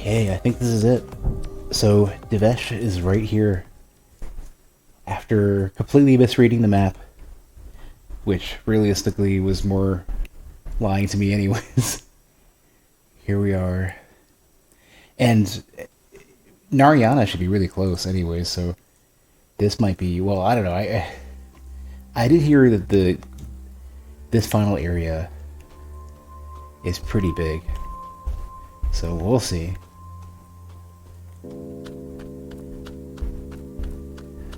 Okay, I think this is it. So, Devesh is right here. After completely misreading the map, which realistically was more lying to me anyways. Here we are. And Narayana should be really close anyways, so this might be, well, I don't know. I did hear that this final area is pretty big. So we'll see.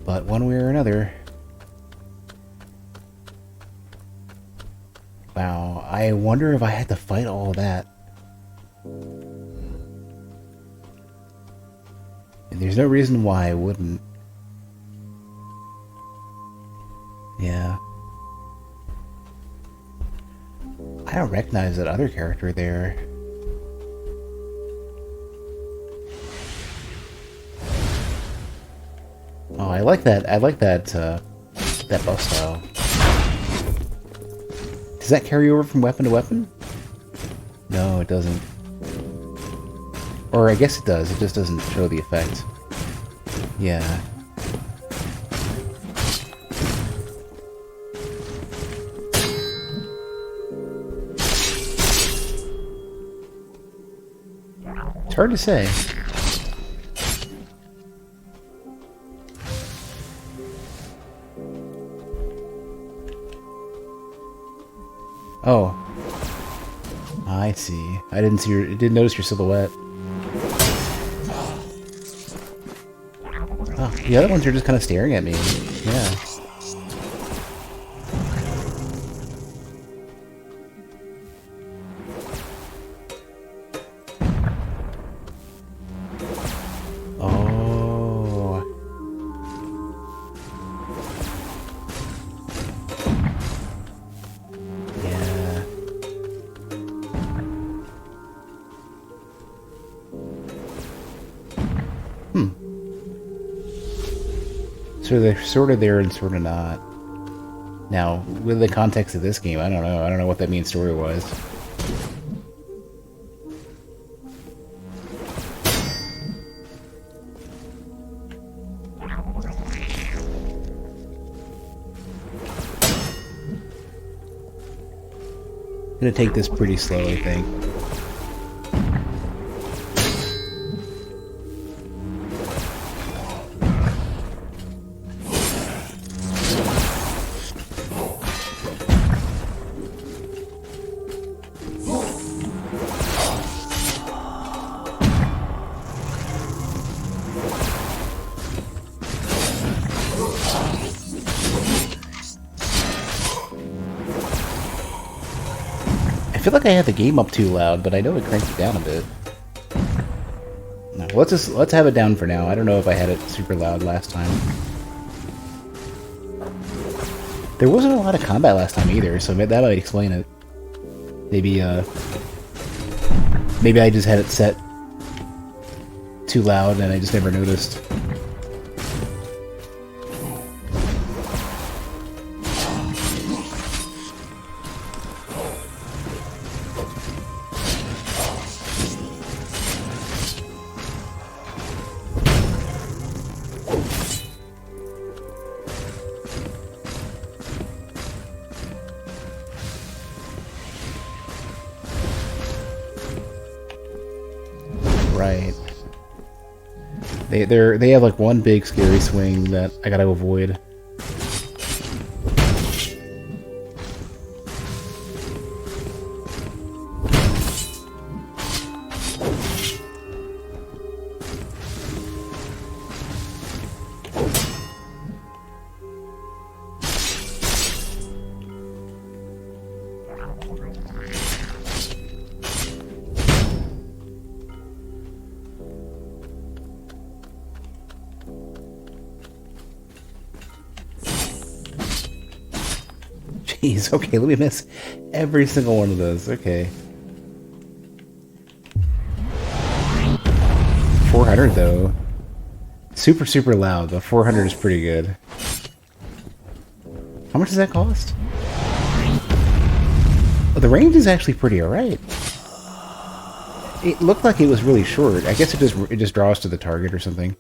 But one way or another, wow, I wonder if I had to fight all of that. And there's no reason why I wouldn't. Yeah. I don't recognize that other character there. Oh, I like that. I like that. That buff style. Does that carry over from weapon to weapon? No, it doesn't. Or I guess it does. It just doesn't show the effect. Yeah. It's hard to say. Oh, I see. I didn't see your. Didn't notice your silhouette. Oh, the other ones are just kind of staring at me. Yeah. Oh. Yeah. So they're sort of there and sort of not. Now, with the context of this game, I don't know. I don't know what that means story-wise. I'm gonna take this pretty slow, I think. I feel like I had the game up too loud, but I know it cranked it down a bit. No, let's have it down for now. I don't know if I had it super loud last time. There wasn't a lot of combat last time either, so that might explain it. Maybe maybe I just had it set too loud and I just never noticed. Right. They have like one big scary swing that I gotta avoid. Jeez, okay, let me miss every single one of those. Okay. 400 though. Super, super loud, but 400 is pretty good. How much does that cost? Oh, the range is actually pretty alright. It looked like it was really short. I guess it just draws to the target or something.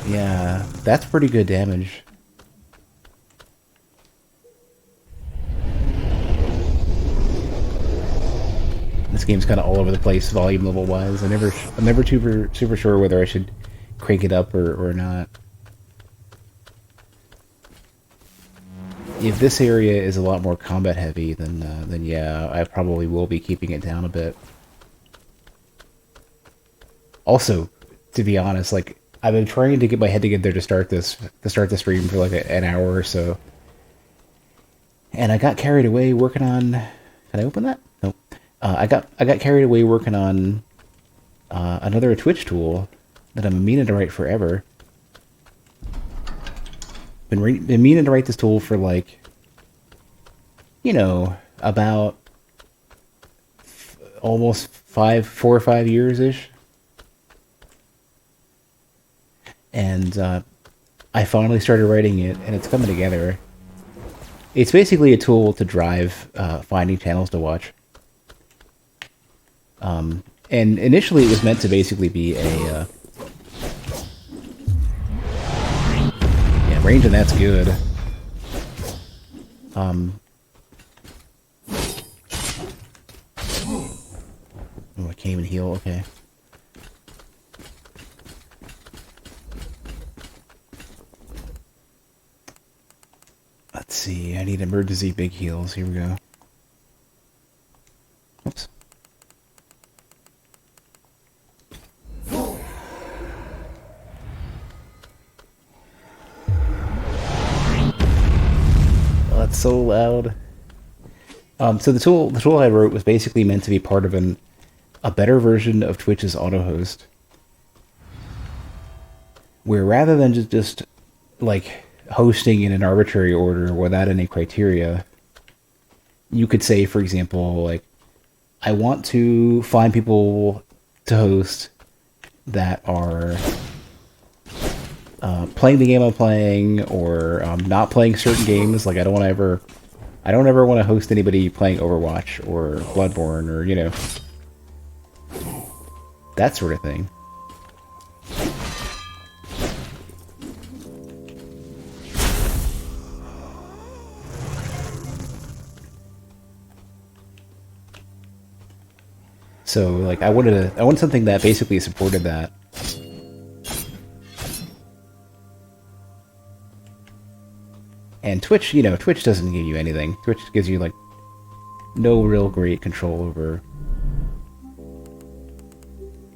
Yeah, that's pretty good damage. This game's kind of all over the place, volume level wise. I'm never super sure whether I should crank it up or not. If this area is a lot more combat heavy, then yeah, I probably will be keeping it down a bit. Also, to be honest, like I've been trying to get my head together to start the stream for like an hour or so, and I got carried away working on. Can I open that? Nope. I got carried away working on another Twitch tool that I'm meaning to write forever. Been meaning to write this tool for like, you know, about almost 4 or 5 years ish, and I finally started writing it, and it's coming together. It's basically a tool to drive finding channels to watch. And initially it was meant to basically be a range, and that's good. Oh, I can't even heal, okay. Let's see, I need emergency big heals, here we go. Oops. That's so loud. So the tool I wrote was basically meant to be part of a better version of Twitch's auto-host, where rather than just like hosting in an arbitrary order without any criteria, you could say, for example, like, I want to find people to host that are playing the game I'm playing, or not playing certain games. Like I don't ever want to host anybody playing Overwatch or Bloodborne, or, you know, that sort of thing. So like I wanted something that basically supported that. And Twitch, you know, Twitch doesn't give you anything. Twitch gives you, like, no real great control over...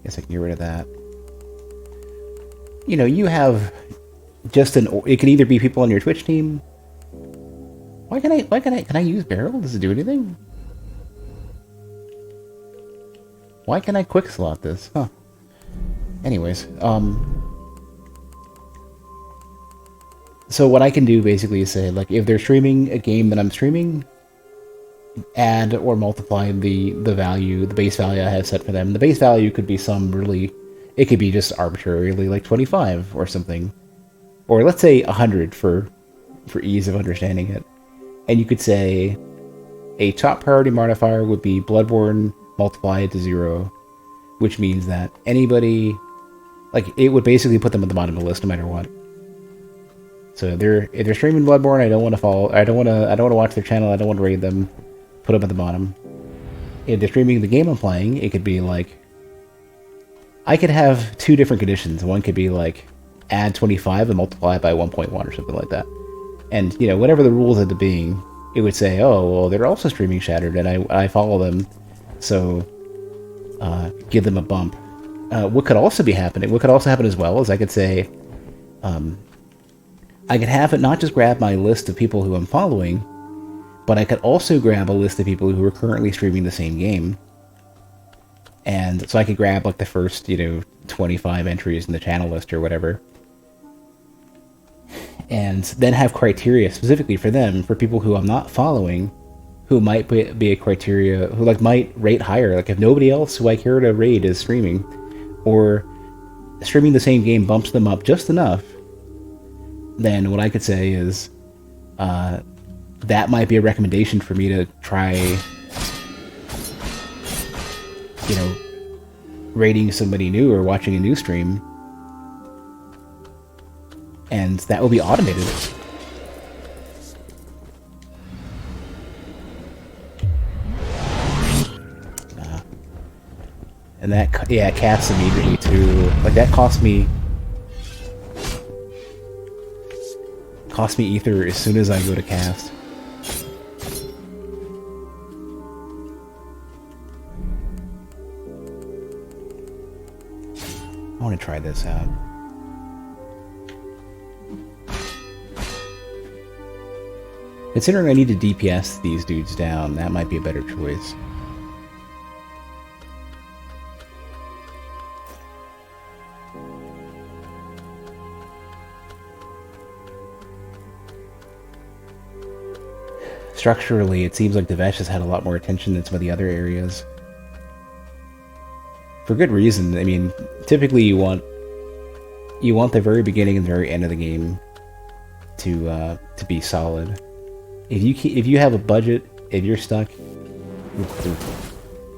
Guess I can get rid of that. You know, you have just it can either be people on your Twitch team. Can I use barrel? Does it do anything? Why can I quick slot this? Huh. Anyways, so what I can do basically is say, like, if they're streaming a game that I'm streaming, add or multiply the value, the base value I have set for them. The base value could be it could be just arbitrarily like 25 or something. Or let's say 100 for ease of understanding it. And you could say a top priority modifier would be Bloodborne, multiply it to 0, which means that anybody, like, it would basically put them at the bottom of the list no matter what. So if they're streaming Bloodborne, I don't want to follow. I don't want to watch their channel. I don't want to raid them. Put them at the bottom. If they're streaming the game I'm playing, it could be like, I could have 2 different conditions. One could be like, add 25 and multiply it by 1.1 or something like that. And, you know, whatever the rules end up being, it would say, oh, well, they're also streaming Shattered, and I follow them, so give them a bump. What could also happen as well is I could say, I could have it not just grab my list of people who I'm following, but I could also grab a list of people who are currently streaming the same game. And so I could grab, like, the first, 25 entries in the channel list or whatever. And then have criteria specifically for them, for people who I'm not following, who might be a criteria, who, like, might rate higher. Like, if nobody else who I care to raid is streaming, or streaming the same game bumps them up just enough, then what I could say is, that might be a recommendation for me to try you know, raiding somebody new or watching a new stream. And that will be automated. And that, yeah, it casts immediately too. Like, that cost me ether as soon as I go to cast. I want to try this out. Considering I need to DPS these dudes down, that might be a better choice. Structurally, it seems like Devesh has had a lot more attention than some of the other areas. For good reason. I mean, typically you want the very beginning and the very end of the game to be solid. If you have a budget, if you're stuck, you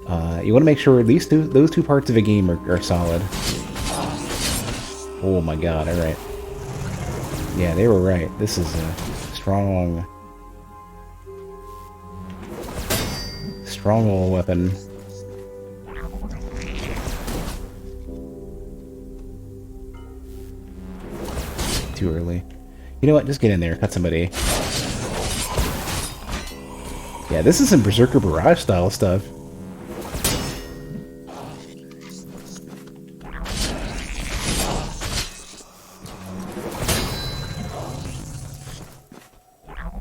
want to make sure at least those two parts of a game are solid. Oh my god! All right. Yeah, they were right. This is a strong old weapon. Too early. You know what? Just get in there. Cut somebody. Yeah, this is some Berserker Barrage style stuff.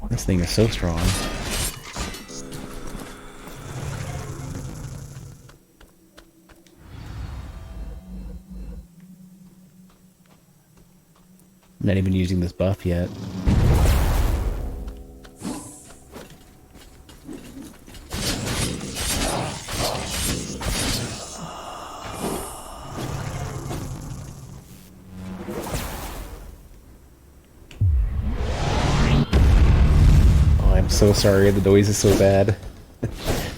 This thing is so strong. I'm not even using this buff yet. Oh, I'm so sorry, the noise is so bad.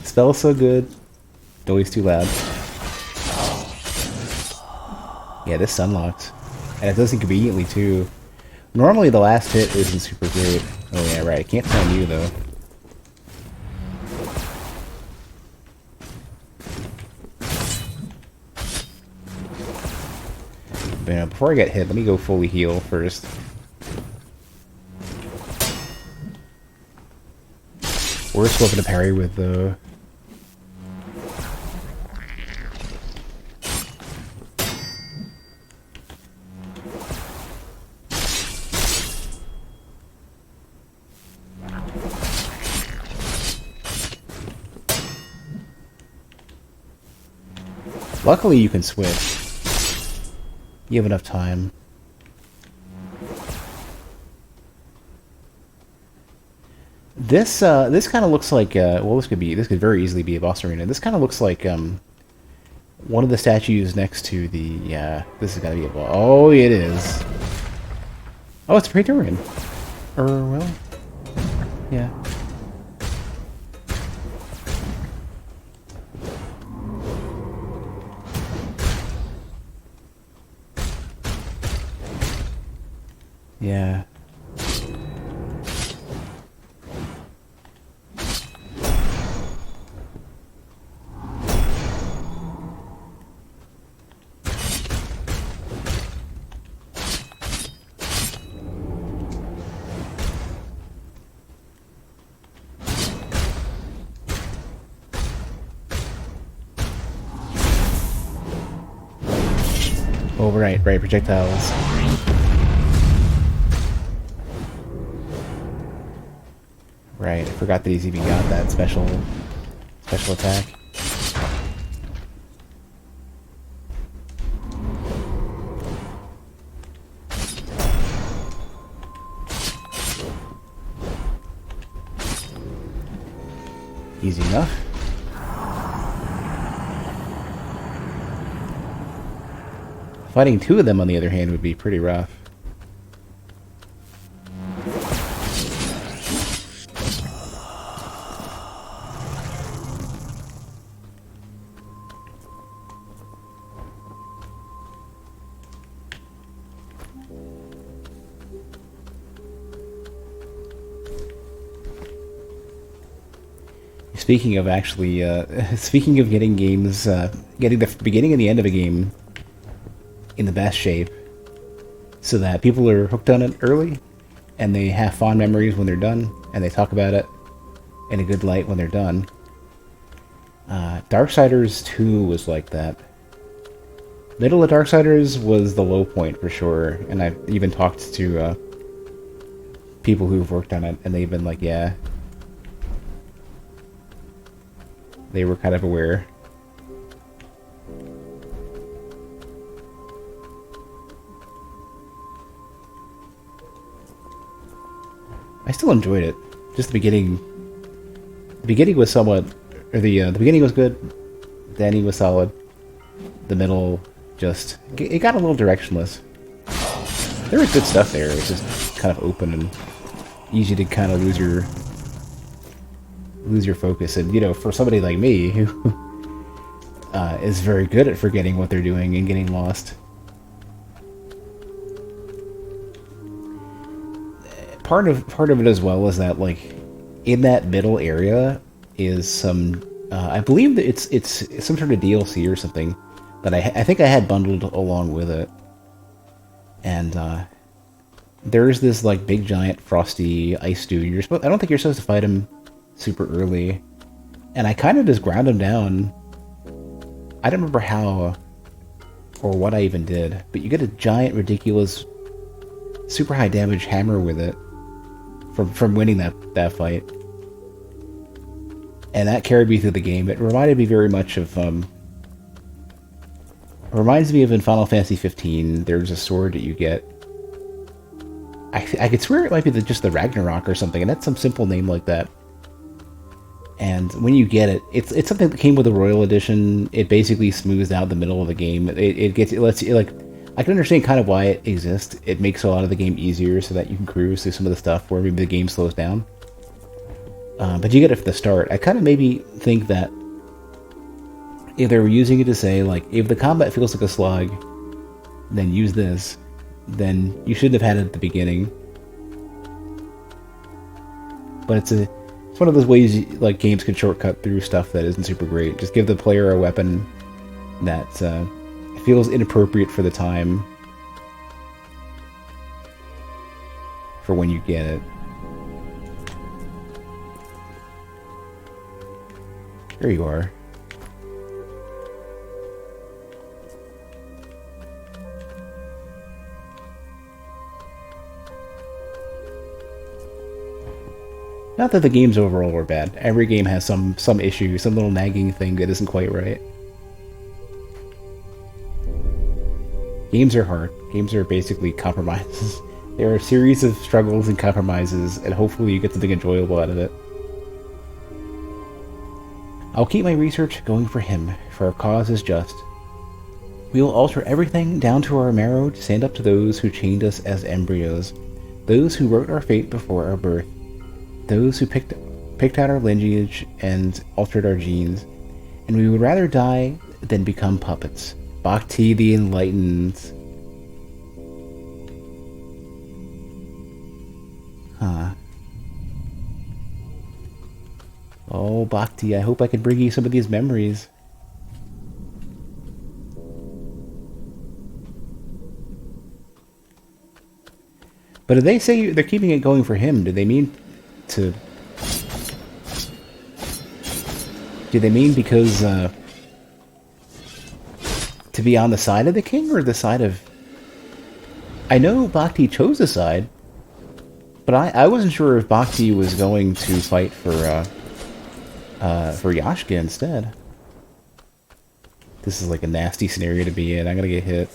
Spell's so good, noise too loud. Yeah, this sunlocked. And it does inconveniently too. Normally the last hit isn't super great. Oh yeah, right. I can't find you though. But before I get hit, let me go fully heal first. Worst weapon to parry with though. Luckily you can switch. You have enough time. This kind of looks like well, this could very easily be a boss arena. This kind of looks like one of the statues next to the this has got to be a boss. Oh, it is. Oh, it's Praetorian. Well, yeah. Yeah. Oh, right, projectiles. Right, I forgot that he's even got that special attack. Easy enough. Fighting two of them, on the other hand, would be pretty rough. Speaking of actually, speaking of getting games, getting the beginning and the end of a game in the best shape, so that people are hooked on it early, and they have fond memories when they're done, and they talk about it in a good light when they're done. Darksiders 2 was like that. Middle of Darksiders was the low point for sure, and I've even talked to people who've worked on it, and they've been like, yeah, they were kind of aware. I still enjoyed it. Just the beginning. The beginning was somewhat, or the beginning was good. The ending was solid. The middle, just it got a little directionless. There was good stuff there. It was just kind of open and easy to kind of lose your focus. And you know, for somebody like me who is very good at forgetting what they're doing and getting lost. Part of it as well is that, like, in that middle area is some I believe that it's some sort of DLC or something that I think I had bundled along with it, and there's this like big giant frosty ice dude. I don't think you're supposed to fight him super early, and I kind of just ground him down. I don't remember how or what I even did, but you get a giant, ridiculous, super high damage hammer with it from winning that fight. And that carried me through the game. It reminded me very much of, reminds me of in Final Fantasy 15, there's a sword that you get. I could swear it might be just the Ragnarok or something, and that's some simple name like that. And when you get it, it's something that came with the Royal Edition. It basically smooths out the middle of the game. It lets you, like, I can understand kind of why it exists. It makes a lot of the game easier so that you can cruise through some of the stuff where maybe the game slows down. But you get it from the start. I kind of maybe think that if they were using it to say, like, if the combat feels like a slog, then use this, then you shouldn't have had it at the beginning. But it's one of those ways, like, games can shortcut through stuff that isn't super great. Just give the player a weapon that feels inappropriate for the time, for when you get it. There you are. Not that the games overall were bad. Every game has some issue, some little nagging thing that isn't quite right. Games are hard. Games are basically compromises. There are a series of struggles and compromises, and hopefully you get something enjoyable out of it. I'll keep my research going for him, for our cause is just. We will alter everything down to our marrow to stand up to those who chained us as embryos, those who wrote our fate before our birth, those who picked out our lineage and altered our genes, and we would rather die than become puppets. Bhakti the Enlightened. Huh. Oh, Bhakti, I hope I can bring you some of these memories. But if they say they're keeping it going for him, do they mean to... Do they mean because, to be on the side of the king, or the side of... I know Bhakti chose a side, but I wasn't sure if Bhakti was going to fight for Yashka instead. This is like a nasty scenario to be in. I'm gonna get hit.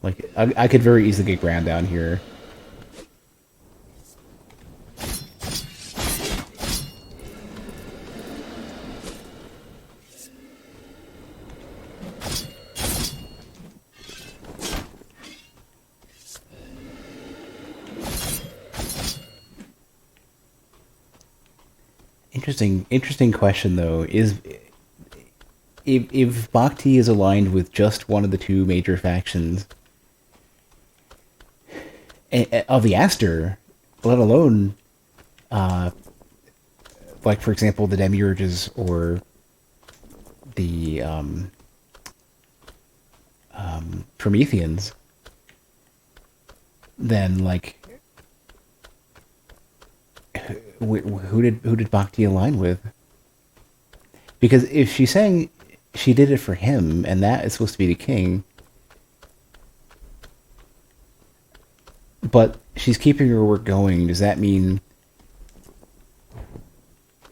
Like, I could very easily get ground down here. Interesting question though, is if Bhakti is aligned with just one of the two major factions of the Aster, let alone like for example, the demiurges or the Prometheans, then like who did Bhakti align with? Because if she's saying she did it for him, and that is supposed to be the king, but she's keeping her work going, does that mean?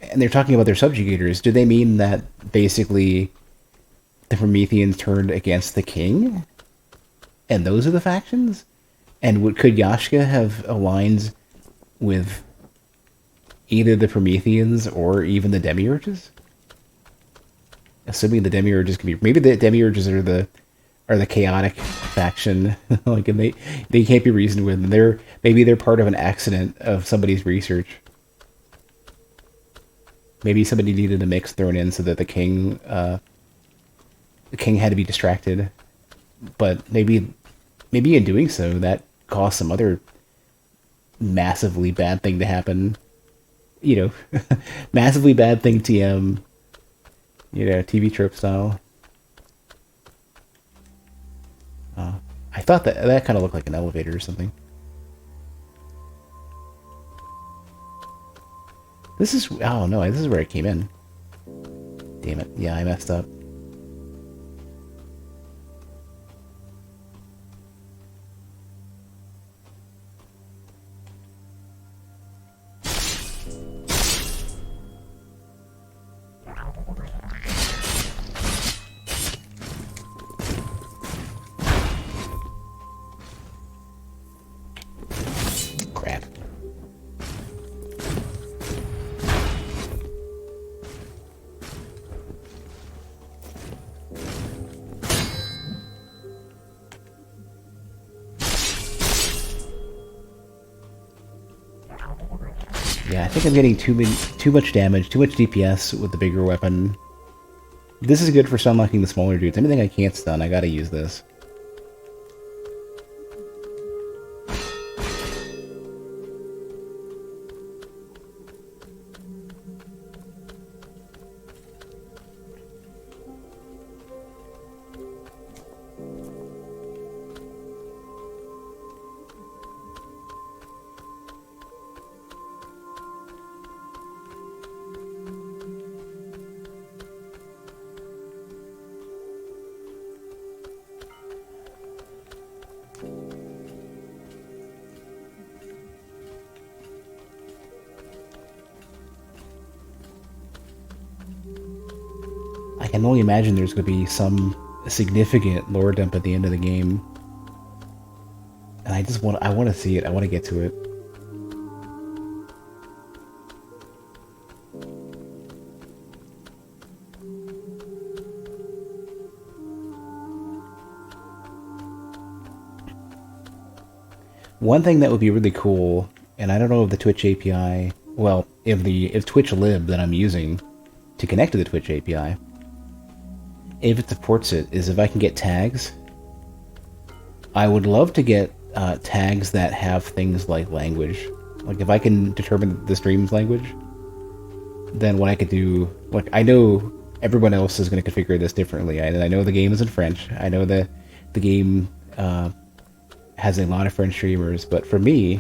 And they're talking about their subjugators. Do they mean that basically the Prometheans turned against the king, and those are the factions? And could Yashka have aligned with either the Prometheans or even the demiurges? Assuming the demiurges can be, maybe the demiurges are the chaotic faction, like, and they can't be reasoned with. And maybe they're part of an accident of somebody's research. Maybe somebody needed a mix thrown in so that the king had to be distracted. But maybe in doing so, that caused some other massively bad thing to happen. You know, massively bad thing TM. You know, TV trope style. I thought that kind of looked like an elevator or something. This is... Oh, no, this is where I came in. Damn it. Yeah, I messed up. Crap. Yeah, I think I'm getting too much damage, too much DPS with the bigger weapon. This is good for stunlocking the smaller dudes. Anything I can't stun, I gotta use this. I can only imagine there's going to be some significant lore dump at the end of the game. And I want to see it. I want to get to it. One thing that would be really cool, and I don't know if the Twitch API, well, if Twitch lib that I'm using to connect to the Twitch API, if it supports it, is if I can get tags. I would love to get tags that have things like language. Like if I can determine the stream's language, then what I could do, like I know everyone else is going to configure this differently. I know the game is in French. I know that the game has a lot of French streamers, but for me,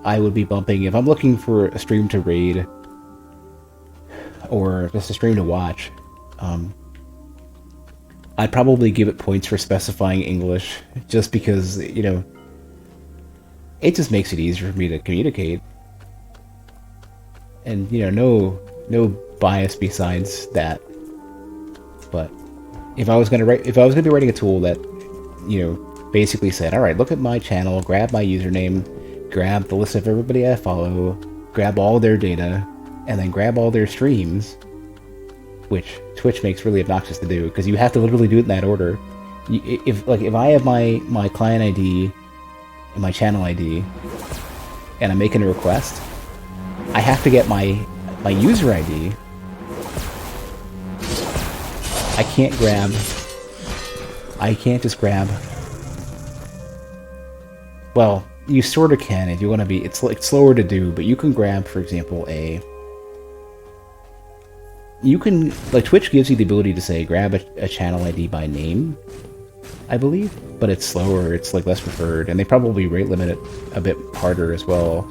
I would be bumping, if I'm looking for a stream to raid, or just a stream to watch, I'd probably give it points for specifying English, just because, you know, it just makes it easier for me to communicate. And, you know, no bias besides that. But if I was gonna be writing a tool that, you know, basically said, alright, look at my channel, grab my username, grab the list of everybody I follow, grab all their data, and then grab all their streams, which Twitch makes really obnoxious to do, because you have to literally do it in that order. If I have my client ID and my channel ID, and I'm making a request, I have to get my user ID. I can't just grab... Well, you sort of can if you want to be. It's like slower to do, but you can grab, for example, you can, like, Twitch gives you the ability to say grab a channel ID by name, I believe, but it's slower. It's like less preferred, and they probably rate limit it a bit harder as well.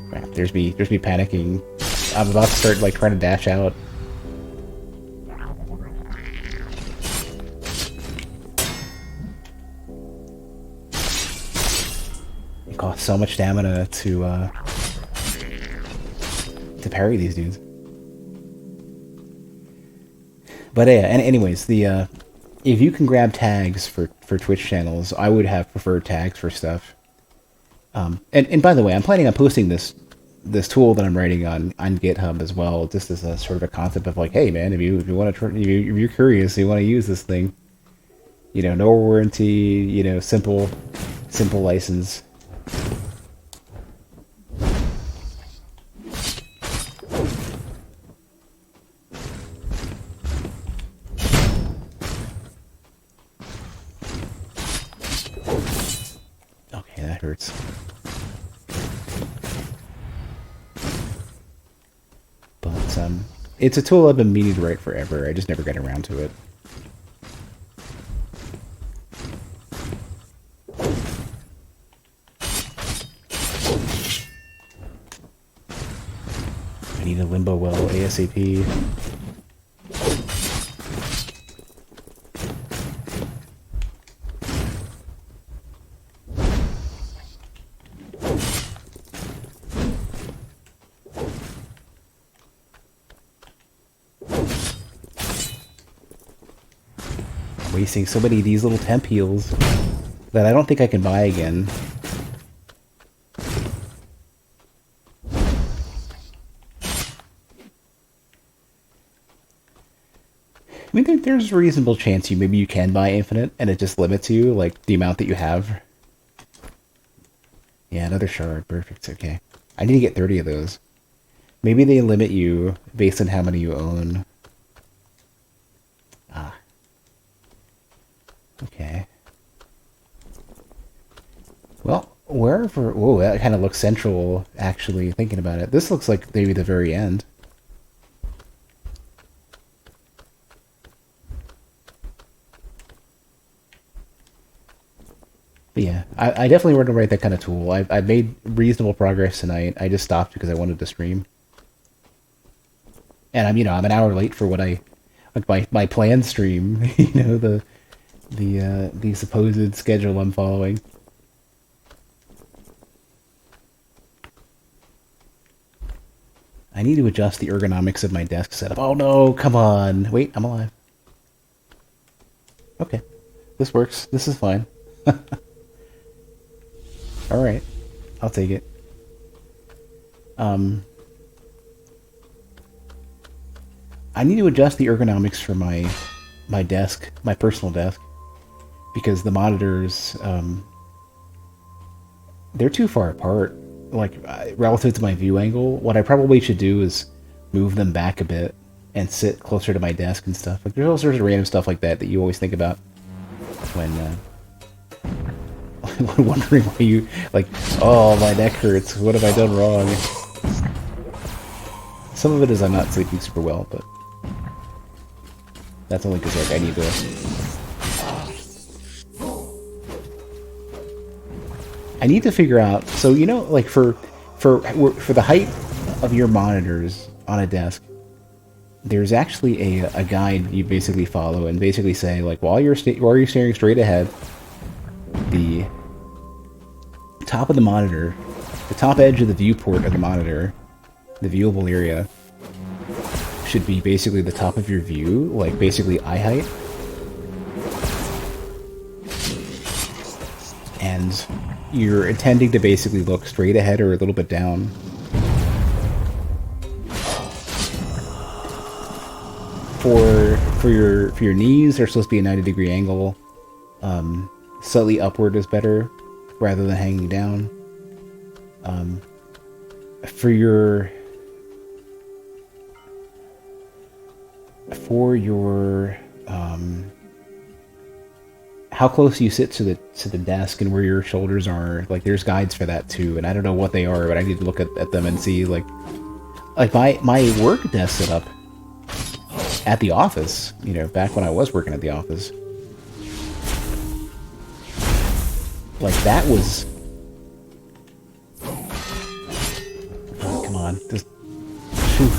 Crap, there's me panicking. I'm about to start like trying to dash out. It costs so much stamina to parry these dudes. But yeah, and anyways, the if you can grab tags for Twitch channels, I would have preferred tags for stuff. And by the way, I'm planning on posting this tool that I'm writing on GitHub as well, just as a sort of a concept of like, hey man, if you want to if you're curious, you want to use this thing, you know, no warranty, you know, simple license. Okay, that hurts. But it's a tool I've been meaning to write forever. I just never got around to it. I need a limbo well ASAP. Wasting so many of these little temp heals that I don't think I can buy again. I mean, there's a reasonable chance maybe you can buy infinite, and it just limits you, like, the amount that you have. Yeah, another shard. Perfect. Okay. I need to get 30 of those. Maybe they limit you based on how many you own. Ah. Okay. Well, wherever... Whoa, that kind of looks central, actually, thinking about it. This looks like maybe the very end. But yeah, I definitely want to write that kind of tool. I made reasonable progress tonight. I just stopped because I wanted to stream. And I'm an hour late for what my planned stream, the supposed schedule I'm following. I need to adjust the ergonomics of my desk setup. Oh no, come on. Wait, I'm alive. Okay. This works. This is fine. Alright. I'll take it. I need to adjust the ergonomics for my desk, my personal desk, because the monitors, they're too far apart, like, relative to my view angle. What I probably should do is move them back a bit and sit closer to my desk and stuff. Like, there's all sorts of random stuff like that you always think about when, wondering why you, like, oh, my neck hurts, what have I done wrong? Some of it is I'm not sleeping super well, but that's only because, like, I need to figure out, so, like, for the height of your monitors on a desk, there's actually a guide you basically follow and basically say, like, while you're staring straight ahead, the top of the monitor, the top edge of the viewport of the monitor, the viewable area, should be basically the top of your view, like basically eye height. And you're intending to basically look straight ahead or a little bit down. For your knees, they're supposed to be a 90-degree angle. Slightly upward is better, rather than hanging down. For your for your how close you sit to the desk and where your shoulders are, like there's guides for that too, and I don't know what they are, but I need to look at them and see like my work desk setup at the office, you know, back when I was working at the office. Like that was oh, come on, just whew.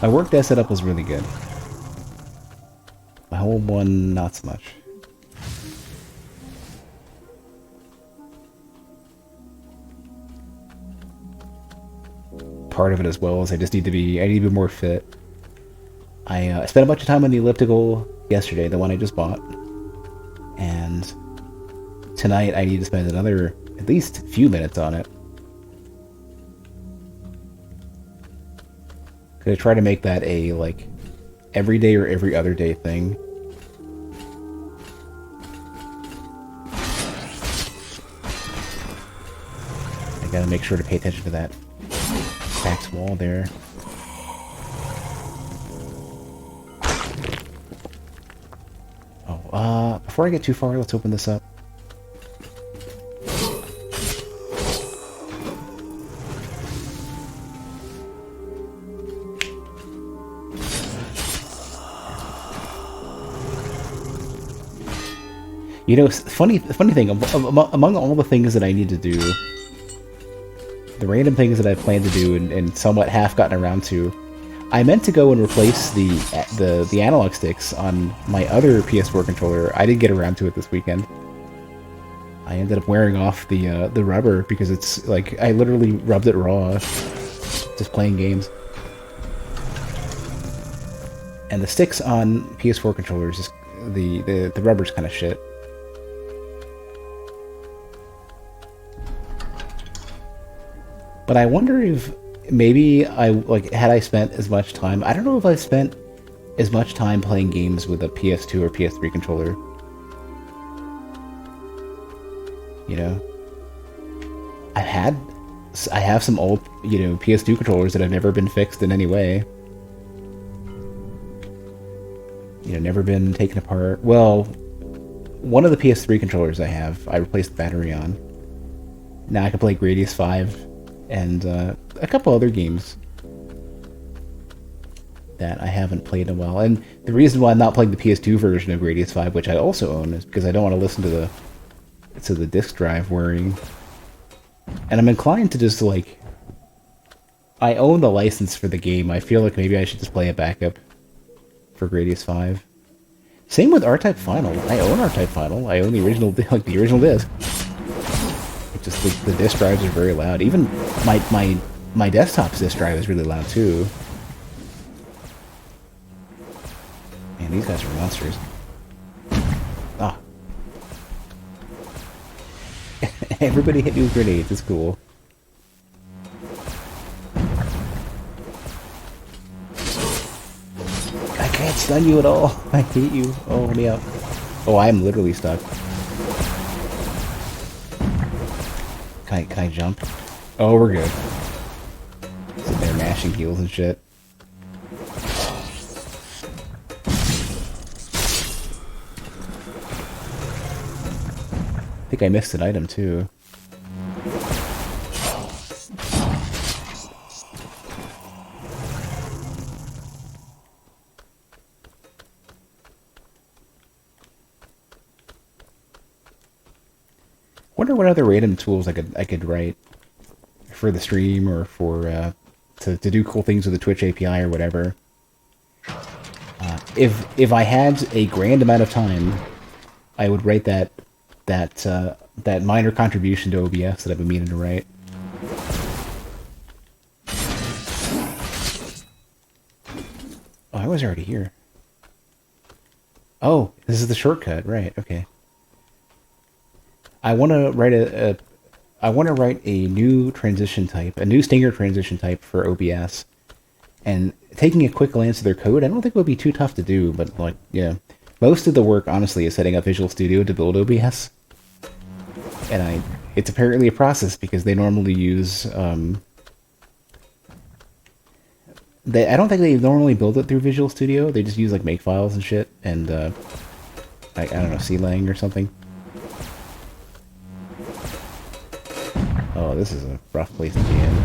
My work desk setup was really good. My home one, not so much. Part of it as well is I need to be more fit. I spent a bunch of time on the elliptical yesterday, the one I just bought, and tonight I need to spend another at least a few minutes on it. Gonna try to make that a like every day or every other day thing. I gotta make sure to pay attention to that cracked wall there. Oh, before I get too far, let's open this up. You know, funny thing, among all the things that I need to do, the random things that I plan to do and somewhat half gotten around to, I meant to go and replace the analog sticks on my other PS4 controller. I didn't get around to it this weekend. I ended up wearing off the rubber because it's like I literally rubbed it raw, just playing games. And the sticks on PS4 controllers, just the rubber's kind of shit. But I wonder if maybe had I spent as much time, I don't know if I spent as much time playing games with a PS2 or PS3 controller. You know? I have some old, you know, PS2 controllers that have never been fixed in any way. You know, never been taken apart. Well, one of the PS3 controllers I replaced the battery on. Now I can play Gradius 5 and a couple other games that I haven't played in a while. And the reason why I'm not playing the PS2 version of Gradius 5, which I also own, is because I don't want to listen to the disc drive whirring. And I'm inclined to just like, I own the license for the game. I feel like maybe I should just play a backup for Gradius 5. Same with R-Type Final. I own R-Type Final. I own the original, like the original disc. It's just the disc drives are very loud. Even my desktop's disc drive is really loud too. Man, these guys are monsters. Ah. Everybody hit me with grenades. It's cool. I can't stun you at all. I hate you. Oh, let me out. Oh, I'm literally stuck. Can I jump? Oh, we're good. Sitting there mashing heals and shit. I think I missed an item too. Wonder what other random tools I could write for the stream or for to do cool things with the Twitch API or whatever. If I had a grand amount of time, I would write that minor contribution to OBS that I've been meaning to write. Oh, I was already here. Oh, this is the shortcut, right? Okay. I want to write a new transition type, a new Stinger transition type for OBS. And taking a quick glance at their code, I don't think it would be too tough to do, but like, yeah. Most of the work, honestly, is setting up Visual Studio to build OBS. And it's apparently a process because they normally use, I don't think they normally build it through Visual Studio. They just use like makefiles and shit, and I don't know, C-Lang or something. Oh, this is a rough place to be in.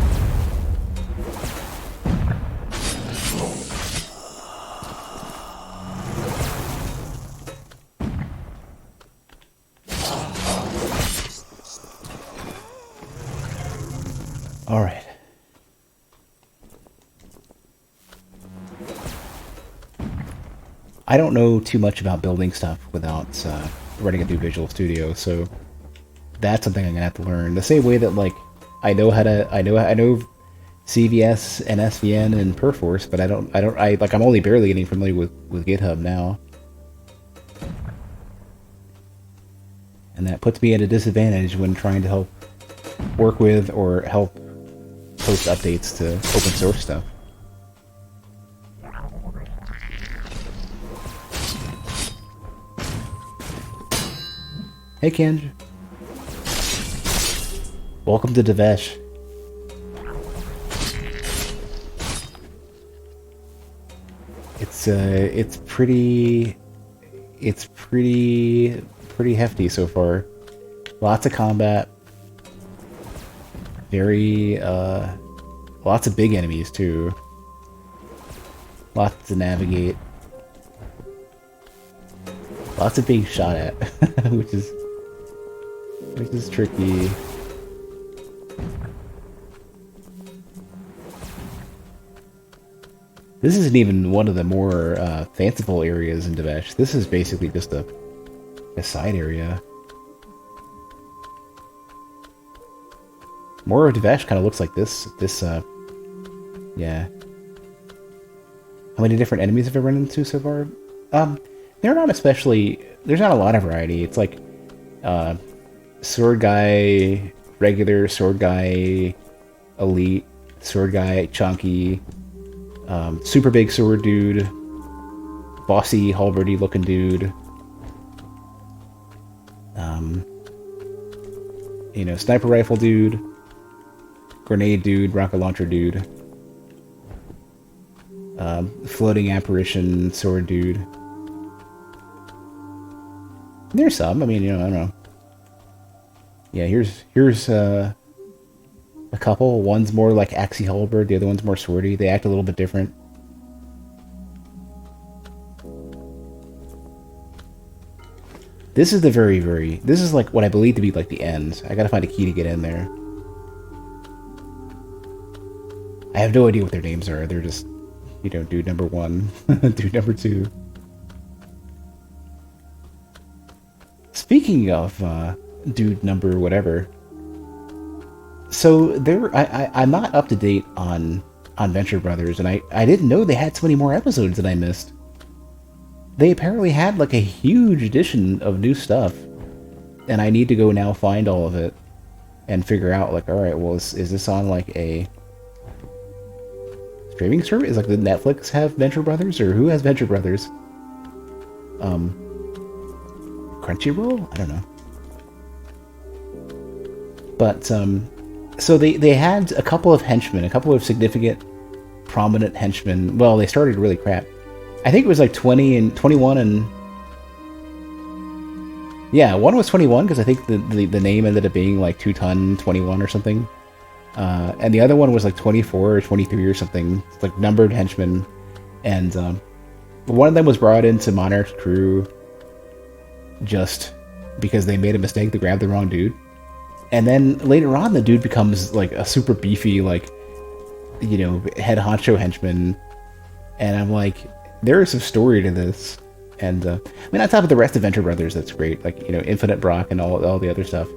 All right. I don't know too much about building stuff without running it through Visual Studio, so that's something I'm gonna have to learn. The same way that like I know CVS and SVN and Perforce, but I'm only barely getting familiar with GitHub now, and that puts me at a disadvantage when trying to help work with or help post updates to open source stuff. Hey Kenj. Welcome to Devesh. It's pretty hefty so far. Lots of combat. Lots of big enemies too. Lots to navigate. Lots of being shot at, which is tricky. This isn't even one of the more fanciful areas in Devesh. This is basically just a side area. More of Devesh kind of looks like this. Yeah. How many different enemies have I run into so far? They're not especially... There's not a lot of variety. It's like... sword guy, regular, sword guy, elite, sword guy, chunky, super big sword dude, bossy, halberdy looking dude, you know, sniper rifle dude, grenade dude, rocket launcher dude, floating apparition, sword dude. There's some, I mean, you know, I don't know. Yeah, here's a couple. One's more like Axie Halberd, the other one's more swordy. They act a little bit different. This is the this is like what I believe to be like the end. I gotta find a key to get in there. I have no idea what their names are. They're just, you know, dude number 1, dude number 2. Speaking of dude number whatever, so I'm not up to date on Venture Brothers, and I didn't know they had so many more episodes that I missed. They apparently had like a huge addition of new stuff, and I need to go now find all of it and figure out like, all right, well, is this on like a streaming service? Is like the Netflix have Venture Brothers, or who has Venture Brothers? Crunchyroll? I don't know. But so they had a couple of henchmen, a couple of significant, prominent henchmen. Well, they started really crap. I think it was like 20 and 21 and... Yeah, one was 21 because I think the name ended up being like 2-ton 21 or something. And the other one was like 24 or 23 or something. It's like numbered henchmen. And one of them was brought into Monarch's crew just because they made a mistake to grab the wrong dude. And then later on, the dude becomes like a super beefy, like, you know, head honcho henchman. And I'm like, there is some story to this. And I mean, on top of the rest of Venture Brothers, that's great. Like, you know, Infinite Brock and all the other stuff.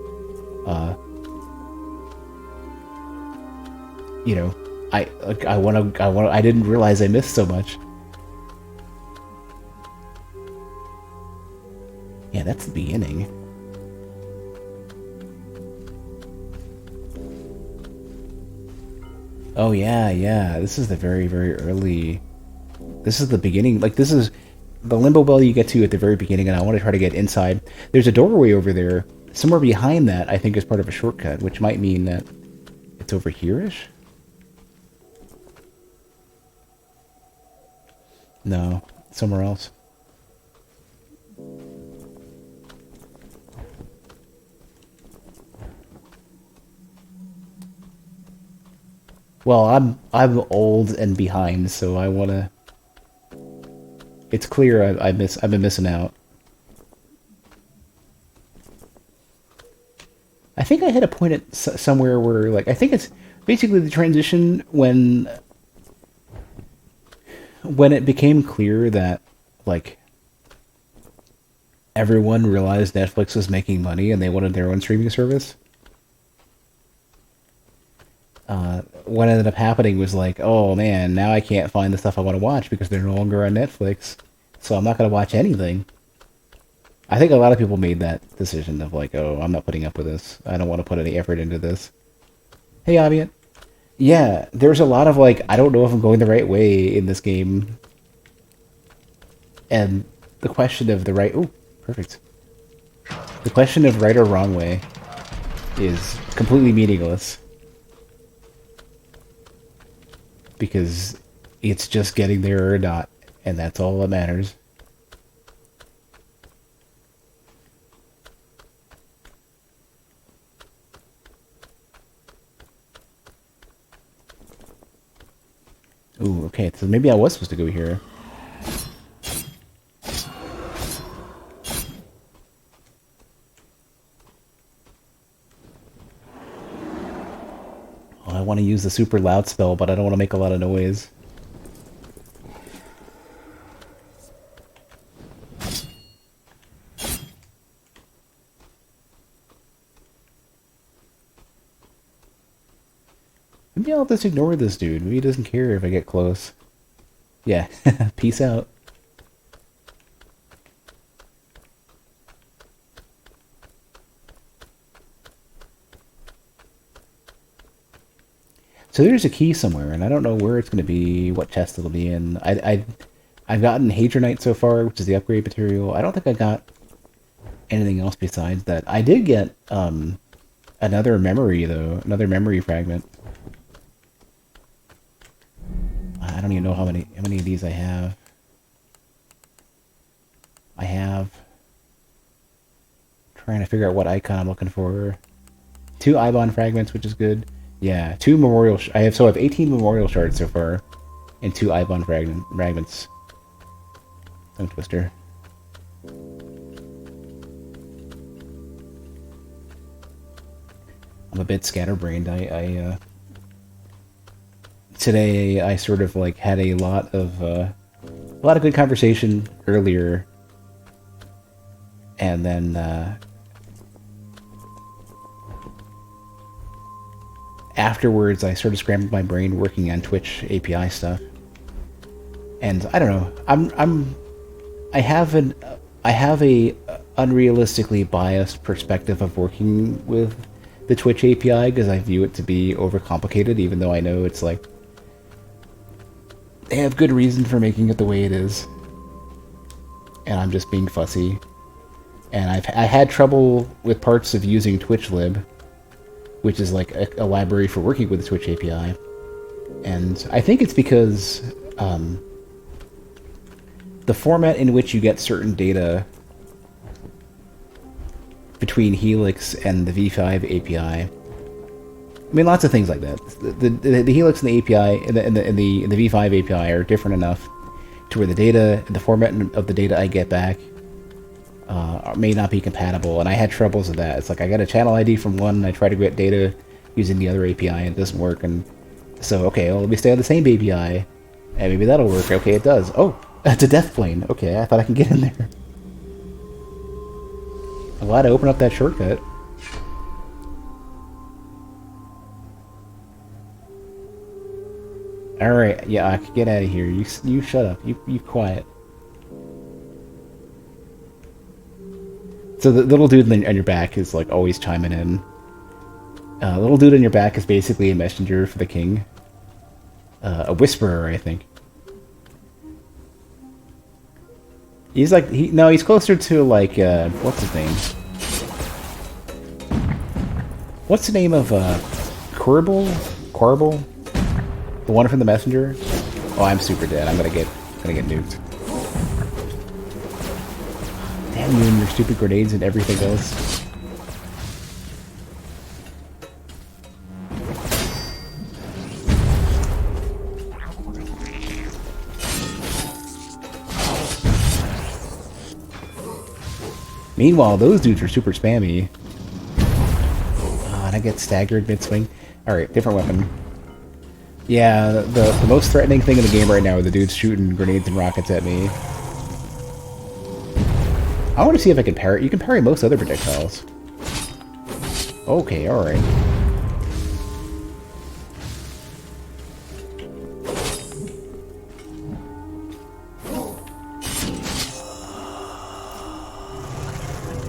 You know, I didn't realize I missed so much. Yeah, that's the beginning. Oh yeah. This is the very early. This is the beginning. Like, this is the limbo bell you get to at the very beginning, and I want to try to get inside. There's a doorway over there. Somewhere behind that, I think, is part of a shortcut, which might mean that it's over here-ish? No, somewhere else. Well, I'm old and behind, so I wanna. It's clear I've been missing out. I think I hit a point at somewhere where like I think it's basically the transition when it became clear that like everyone realized Netflix was making money and they wanted their own streaming service. What ended up happening was like, oh man, now I can't find the stuff I want to watch because they're no longer on Netflix, so I'm not going to watch anything. I think a lot of people made that decision of like, oh, I'm not putting up with this. I don't want to put any effort into this. Hey, Avian. Yeah, there's a lot of like, I don't know if I'm going the right way in this game, and the question of the right. Oh, perfect. The question of right or wrong way is completely meaningless because it's just getting there or not, and that's all that matters. Ooh, okay, so maybe I was supposed to go here. Oh, I want to use the super loud spell, but I don't want to make a lot of noise. Maybe I'll just ignore this dude. Maybe he doesn't care if I get close. Yeah, peace out. So there's a key somewhere, and I don't know where it's going to be, what chest it'll be in. I've gotten Hadronite so far, which is the upgrade material. I don't think I got anything else besides that. I did get another memory, though. Another memory fragment. I don't even know how many of these I have. I have... Trying to figure out what icon I'm looking for. 2 Ibon fragments, which is good. Yeah, 2 memorial... I have 18 memorial shards so far. And 2 Ibon fragments. Tongue twister. I'm a bit scatterbrained. Today I sort of like had a lot of good conversation earlier, and then afterwards I sort of scrambled my brain working on Twitch API stuff, and I don't know. I have a unrealistically biased perspective of working with the Twitch API because I view it to be overcomplicated, even though I know it's like they have good reason for making it the way it is, and I'm just being fussy. And I had trouble with parts of using TwitchLib, which is like a library for working with the Twitch API, and I think it's because the format in which you get certain data between Helix and the V5 API. I mean, lots of things like that. The Helix and the API and the V5 API are different enough to where the data and the format of the data I get back may not be compatible, and I had troubles with that. It's like I got a channel ID from one, and I try to get data using the other API, and it doesn't work. And so, okay, well, let me stay on the same API, and maybe that'll work. Okay, it does. Oh, it's a death plane. Okay, I thought I could get in there. I'm glad I opened up that shortcut. Alright, yeah, I can get out of here. You shut up. You quiet. So the little dude on your back is like always chiming in. Little dude on your back is basically a messenger for the king. A whisperer, I think. He's like he's closer to like what's his name? What's the name of Quarble? The one from the messenger? Oh, I'm super dead. I'm gonna gonna get nuked. Damn you and your stupid grenades and everything else. Meanwhile, those dudes are super spammy. And I get staggered mid-swing. Alright, different weapon. Yeah, the most threatening thing in the game right now are the dudes shooting grenades and rockets at me. I want to see if I can parry. You can parry most other projectiles. Okay, alright.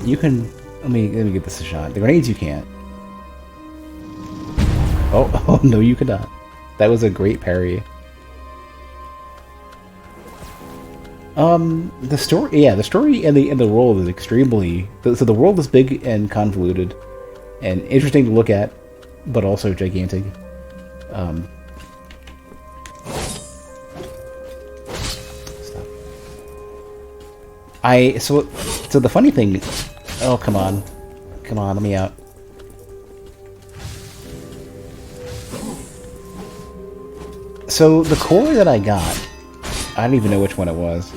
You can... Let me get this a shot. The grenades you can't. Oh no, you cannot. That was a great parry. The story, yeah, the story and the world is extremely... So the world is big and convoluted, and interesting to look at, but also gigantic. So the funny thing... Oh, come on. Come on, let me out. So, the core that I got, I don't even know which one it was.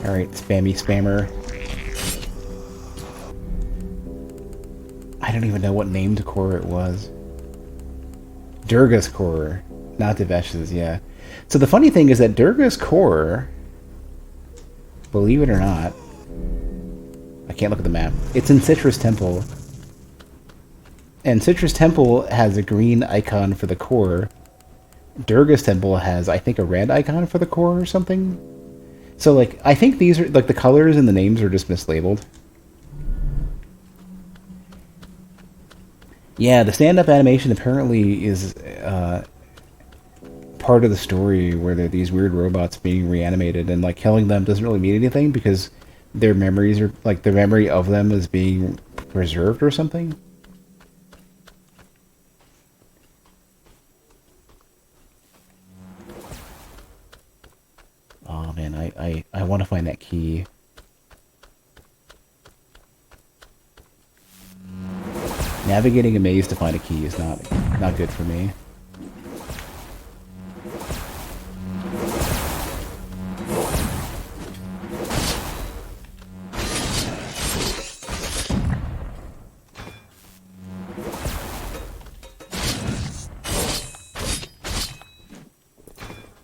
Alright, spammy spammer. I don't even know what named core it was. Durga's core, not Devesh's, yeah. So the funny thing is that Durga's core, believe it or not, I can't look at the map. It's in Citrus Temple. And Citrus Temple has a green icon for the core. Durga's Temple has, I think, a red icon for the core or something. So, like, I think these are, like, the colors and the names are just mislabeled. Yeah, the stand-up animation apparently is part of the story where there are these weird robots being reanimated, and, like, killing them doesn't really mean anything because their memories are, like, the memory of them is being preserved or something. Oh man, I want to find that key. Navigating a maze to find a key is not good for me.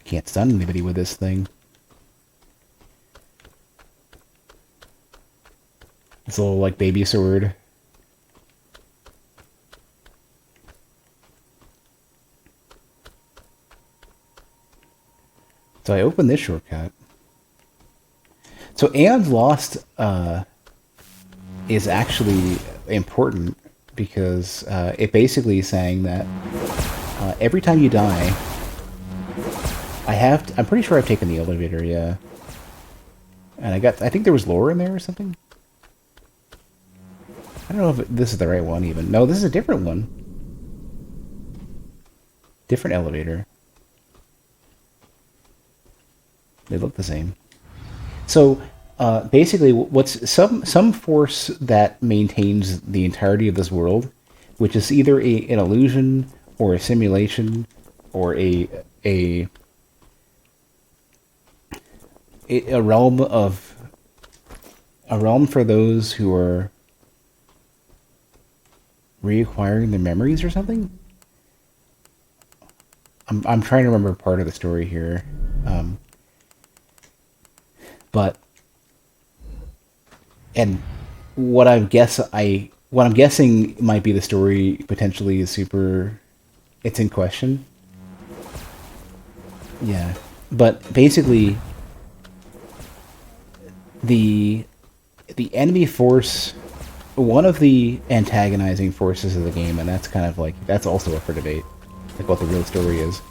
Can't stun anybody with this thing. It's a little like baby sword. So I opened this shortcut. So Aeon's Lost is actually important because it basically is saying that every time you die, I'm pretty sure I've taken the elevator, yeah. And I think there was lore in there or something. I don't know if this is the right one even. No, this is a different one. Different elevator. They look the same. So, basically, what's some force that maintains the entirety of this world, which is either an illusion or a simulation or a realm for those who are reacquiring their memories or something. I'm trying to remember part of the story here. But and what I'm guessing might be the story potentially is it's in question. Yeah. But basically the enemy force, one of the antagonizing forces of the game, and that's kind of like, that's also up for debate, like what the real story is.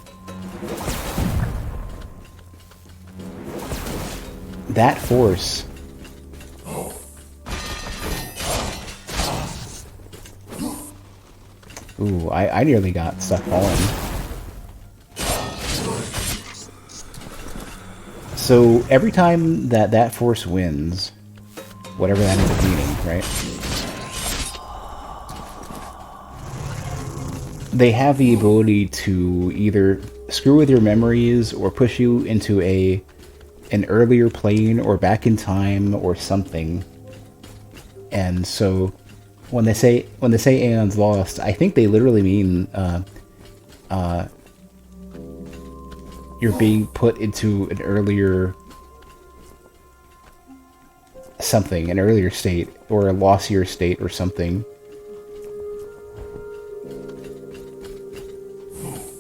That force Ooh, I nearly got stuck falling. So every time that force wins, whatever that ends up meaning, right? They have the ability to either screw with your memories or push you into an earlier plane or back in time or something. And so when they say Aeon's lost, I think they literally mean you're being put into an earlier something, an earlier state, or a lossier state or something.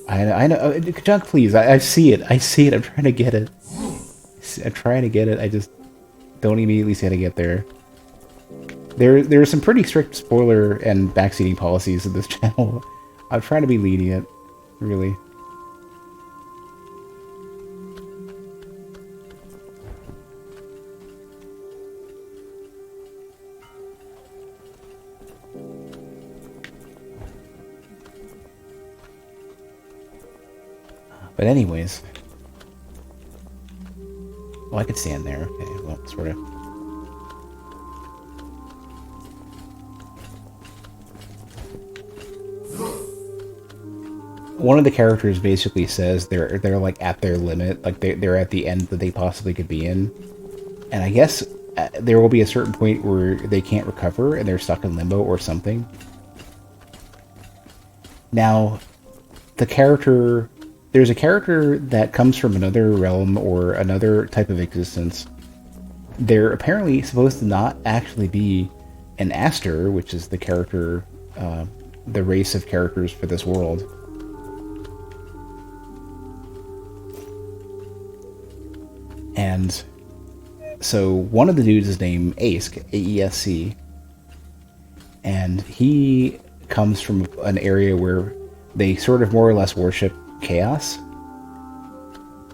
I know, Junk, please, I see it, I'm trying to get it. I just don't immediately see how to get there. There are some pretty strict spoiler and backseating policies in this channel. I'm trying to be lenient, really. But anyways, well, I could stand there. Okay, well, sort of. One of the characters basically says they're like at their limit, like they're at the end that they possibly could be in, and I guess there will be a certain point where they can't recover and they're stuck in limbo or something. Now, there's a character that comes from another realm or another type of existence. They're apparently supposed to not actually be an Aster, which is the character, the race of characters for this world. And so one of the dudes is named Aesk, A-E-S-C, and he comes from an area where they sort of more or less worship chaos,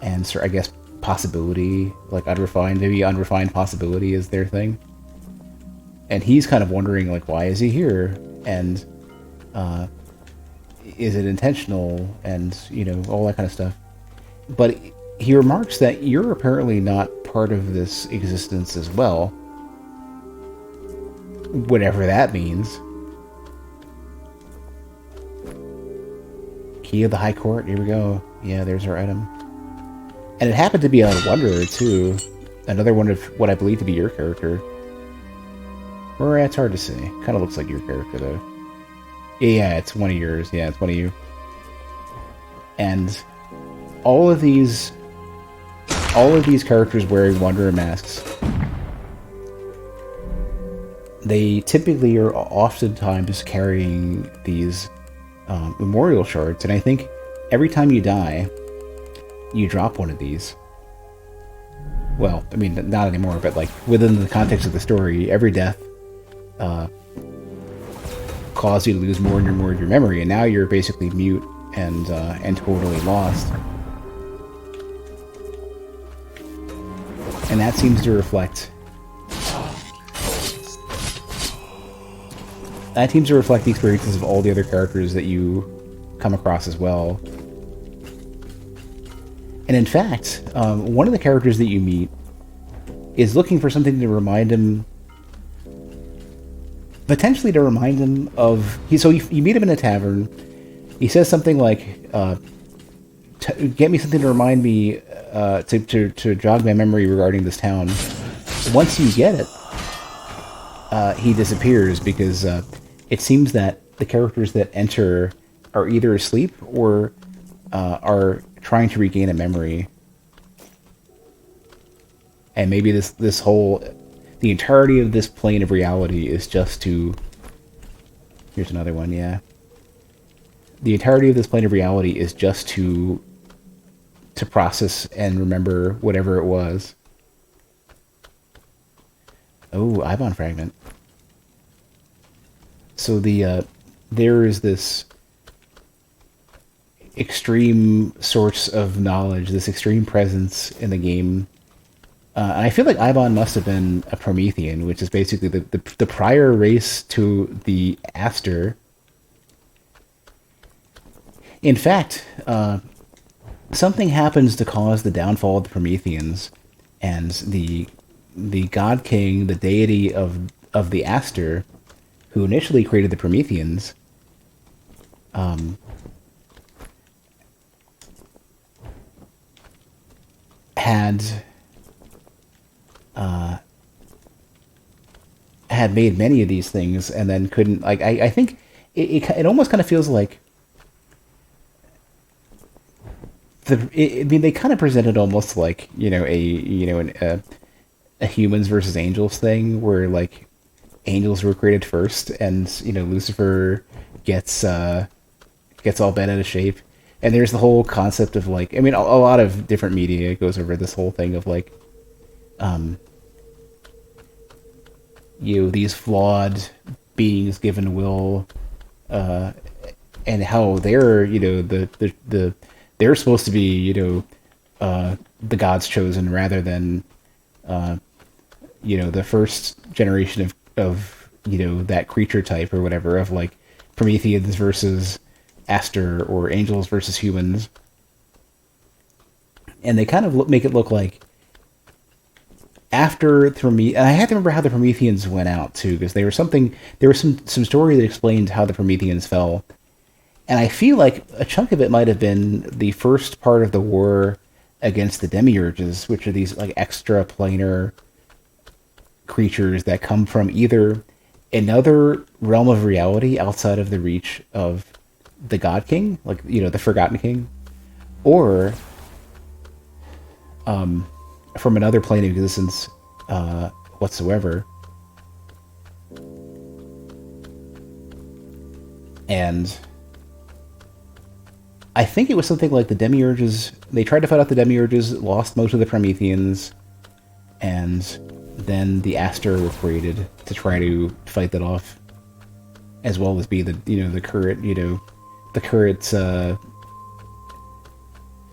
and so I guess possibility, like maybe unrefined possibility is their thing. And he's kind of wondering, like, why is he here? And is it intentional? And, you know, all that kind of stuff. But he remarks that you're apparently not part of this existence as well. Whatever that means. Key of the High Court, here we go. Yeah, there's our item. And it happened to be a Wanderer, too. Another one of what I believe to be your character. Or it's hard to say. Kind of looks like your character, though. Yeah, it's one of yours. Yeah, it's one of you. And all of these characters wearing Wanderer masks, they typically are oftentimes carrying these memorial shards, and I think every time you die, you drop one of these. Well, I mean, not anymore, but like within the context of the story, every death caused you to lose more and more of your memory, and now you're basically mute and totally lost. And that seems to reflect the experiences of all the other characters that you come across as well. And in fact, one of the characters that you meet is looking for something to remind him, potentially to remind him of... You meet him in a tavern. He says something like, get me something to remind me, to jog my memory regarding this town. Once you get it, he disappears because it seems that the characters that enter are either asleep or are trying to regain a memory. And maybe the entirety of this plane of reality is just to... Here's another one, yeah. The entirety of this plane of reality is just to process and remember whatever it was. Oh, Ibon fragment. So there is this extreme source of knowledge, this extreme presence in the game. And I feel like Ibon must have been a Promethean, which is basically the prior race to the Aster. In fact, something happens to cause the downfall of the Prometheans, and the god king, the deity of the Aster, who initially created the Prometheans, had had made many of these things, and then couldn't, like, I think it almost kind of feels like I mean, they kind of presented almost like, a humans versus angels thing, where like angels were created first, and Lucifer gets gets all bent out of shape. And there's the whole concept of, like, I mean, a lot of different media goes over this whole thing of, like, these flawed beings given will, and how they're, they're supposed to be, the gods chosen, rather than, the first generation of that creature type or whatever, of like Prometheans versus Aster, or angels versus humans. And they kind of make it look like after and I have to remember how the Prometheans went out too, because there was some story that explained how the Prometheans fell. And I feel like a chunk of it might have been the first part of the war against the demiurges, which are these like extra planar creatures that come from either another realm of reality outside of the reach of the God King, like, the Forgotten King, or from another plane of existence whatsoever. And I think it was something like the demiurges, they tried to fight out the demiurges, lost most of the Prometheans, and then the Aster were created to try to fight that off, as well as be the current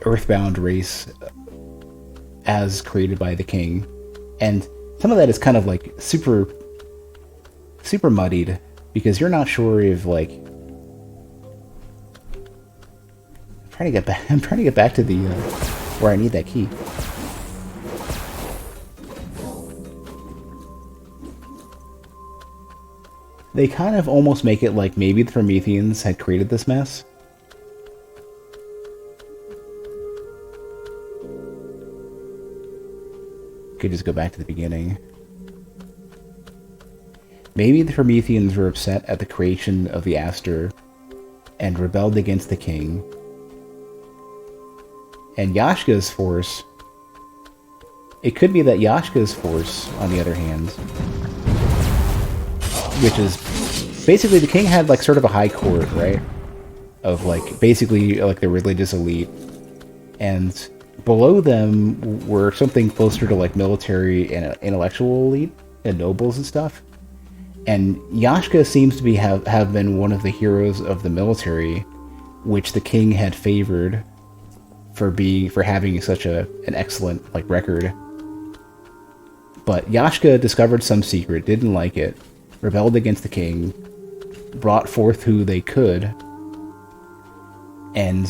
earthbound race as created by the king. And some of that is kind of like super muddied, because you're not sure if, like, I'm trying to get back to the where I need that key. They kind of almost make it like maybe the Prometheans had created this mess. Could just go back to the beginning. Maybe the Prometheans were upset at the creation of the Aster and rebelled against the king. And Yashka's force... It could be that Yashka's force, on the other hand, which is... Basically, the king had, like, sort of a high court, right? Of, like, basically, like, the religious elite. And below them were something closer to, like, military and intellectual elite and nobles and stuff. And Yashka seems to have been one of the heroes of the military, which the king had favored for having such an excellent, like, record. But Yashka discovered some secret, didn't like it, rebelled against the king, brought forth who they could. And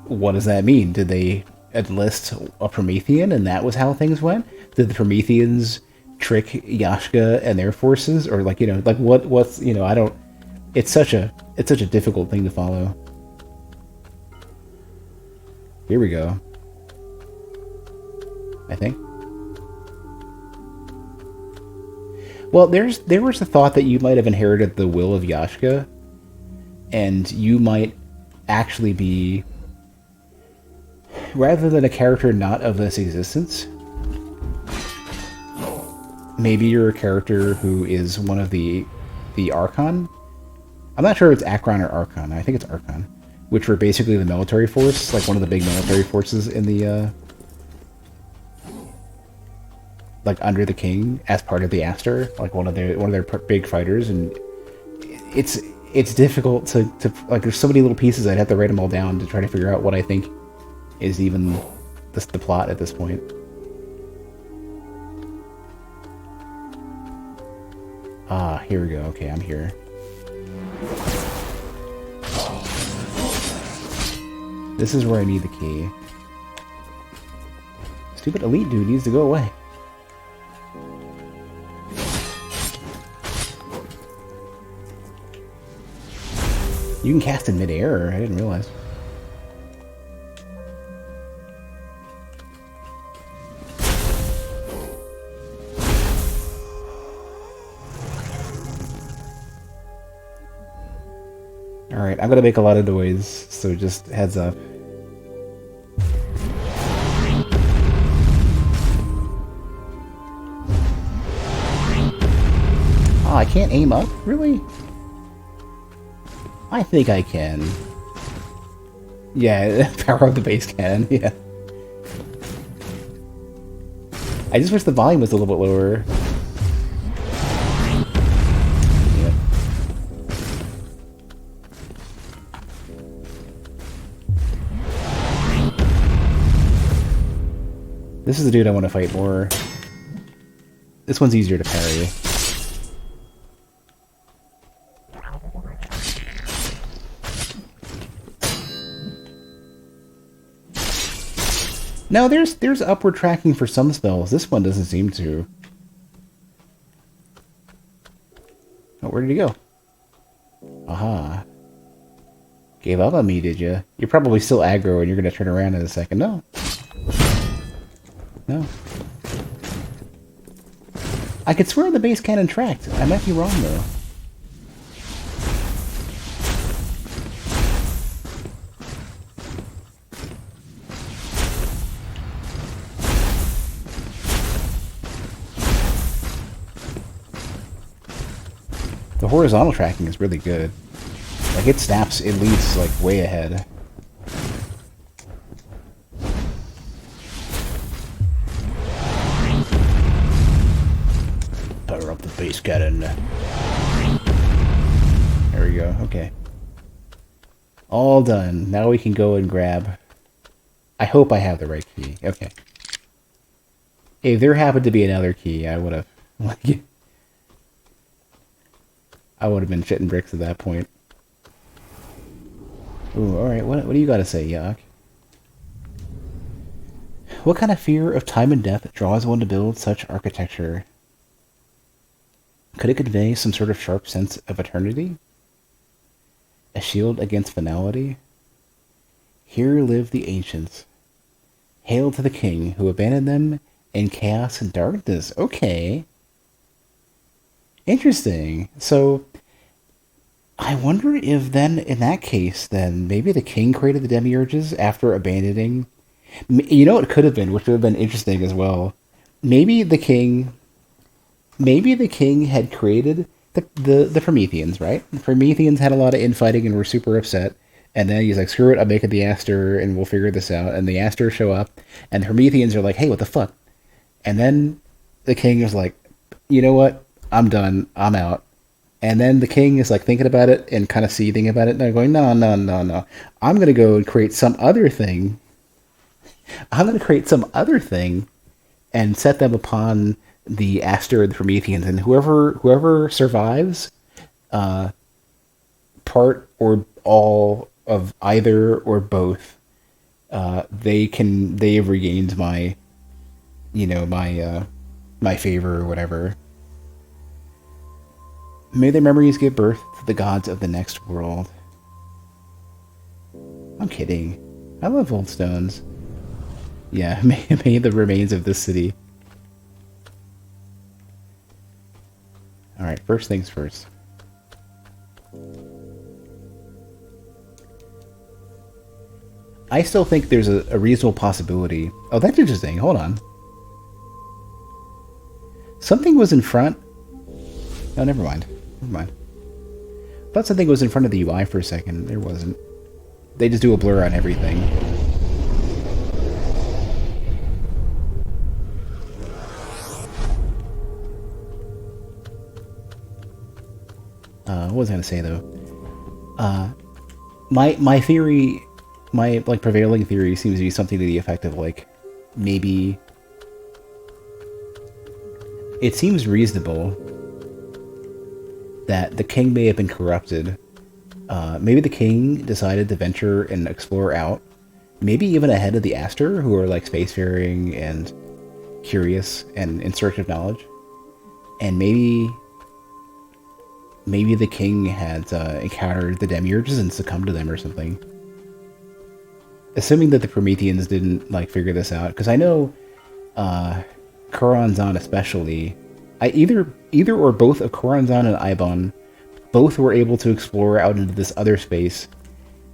what does that mean? Did they enlist a Promethean, and that was how things went? Did the Prometheans trick Yashka and their forces, or, like, like what's I don't. It's such a difficult thing to follow. Here we go. I think. Well, there was a thought that you might have inherited the will of Yashka, and you might actually be, rather than a character not of this existence, maybe you're a character who is one of the Archon. I'm not sure if it's Akron or Archon. I think it's Archon, which were basically the military force, like one of the big military forces in the like under the king as part of the Aster, like one of their big fighters. And it's difficult to like, there's so many little pieces, I'd have to write them all down to try to figure out what I think is even the plot at this point. Ah, here we go. Okay, I'm here. This is where I need the key. Stupid elite dude needs to go away. You can cast in mid-air, I didn't realize. Alright, I'm gonna make a lot of noise, so just heads up. Oh, I can't aim up? Really? I think I can. Yeah, power up the base cannon, yeah. I just wish the volume was a little bit lower. Yeah. This is the dude I want to fight more. This one's easier to parry. No, there's upward tracking for some spells. This one doesn't seem to. Oh, where did he go? Aha. Gave up on me, did you? You're probably still aggro and you're going to turn around in a second. No. No. I could swear the base cannon tracked. I might be wrong, though. The horizontal tracking is really good. Like, it snaps elites, like, way ahead. Power up the base cannon. There we go, okay. All done. Now we can go and grab... I hope I have the right key. Okay. If there happened to be another key, I would have... I would have been shitting bricks at that point. Ooh, alright, what do you gotta say, Yak? What kind of fear of time and death draws one to build such architecture? Could it convey some sort of sharp sense of eternity? A shield against finality? Here live the ancients. Hail to the king who abandoned them in chaos and darkness. Okay. Interesting. So, I wonder if then, in that case, then, maybe the king created the demiurges after abandoning... You know what it could have been, which would have been interesting as well. Maybe the king had created the Prometheans, right? The Prometheans had a lot of infighting and were super upset. And then he's like, screw it, I'm making the Aster, and we'll figure this out. And the Aster show up, and the Prometheans are like, hey, what the fuck? And then the king is like, you know what? I'm done. I'm out. And then the king is like thinking about it and kind of seething about it. And they're going, no. I'm going to go and create some other thing. I'm going to create some other thing and set them upon the Aster and the Prometheans. And whoever survives, part or all of either or both, they have regained my, my favor or whatever. May their memories give birth to the gods of the next world. I'm kidding. I love old stones. Yeah, may the remains of this city. Alright, first things first. I still think there's a reasonable possibility. Oh, that's interesting. Hold on. Something was in front. Oh, never mind. Never mind. I thought something was in front of the UI for a second. There wasn't. They just do a blur on everything. What was I gonna say though? My theory, my prevailing theory seems to be something to the effect of maybe it seems reasonable that the king may have been corrupted. Maybe the king decided to venture and explore out, maybe even ahead of the Aster, who are like spacefaring and curious and in search of knowledge. And maybe the king had encountered the demiurges and succumbed to them or something. Assuming that the Prometheans didn't like figure this out, because I know Choronzon especially, either or both of Choronzon and Ibon, both were able to explore out into this other space,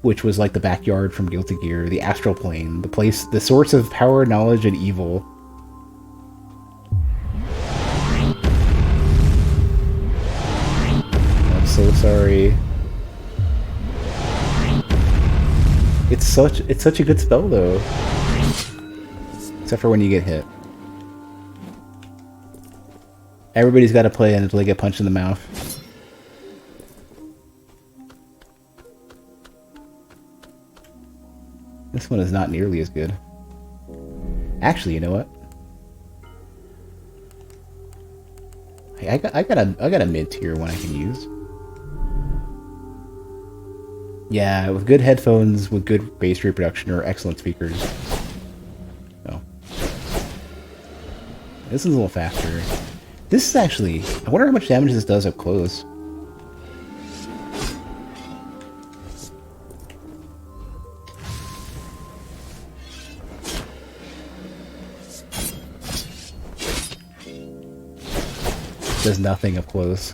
which was like the backyard from Guilty Gear, the astral plane, the place, the source of power, knowledge, and evil. I'm so sorry. It's such a good spell though. Except for when you get hit. Everybody's got to play until they get punched in the mouth. This one is not nearly as good. Actually, you know what? I got a mid-tier one I can use. Yeah, with good headphones, with good bass reproduction, or excellent speakers. Oh. This is a little faster. This is actually... I wonder how much damage this does up close. Does nothing up close.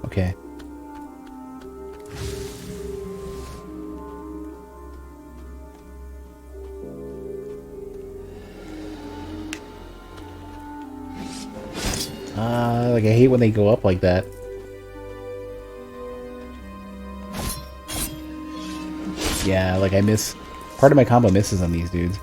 Okay. Like I hate when they go up like that. Yeah, like I miss... Part of my combo misses on these dudes.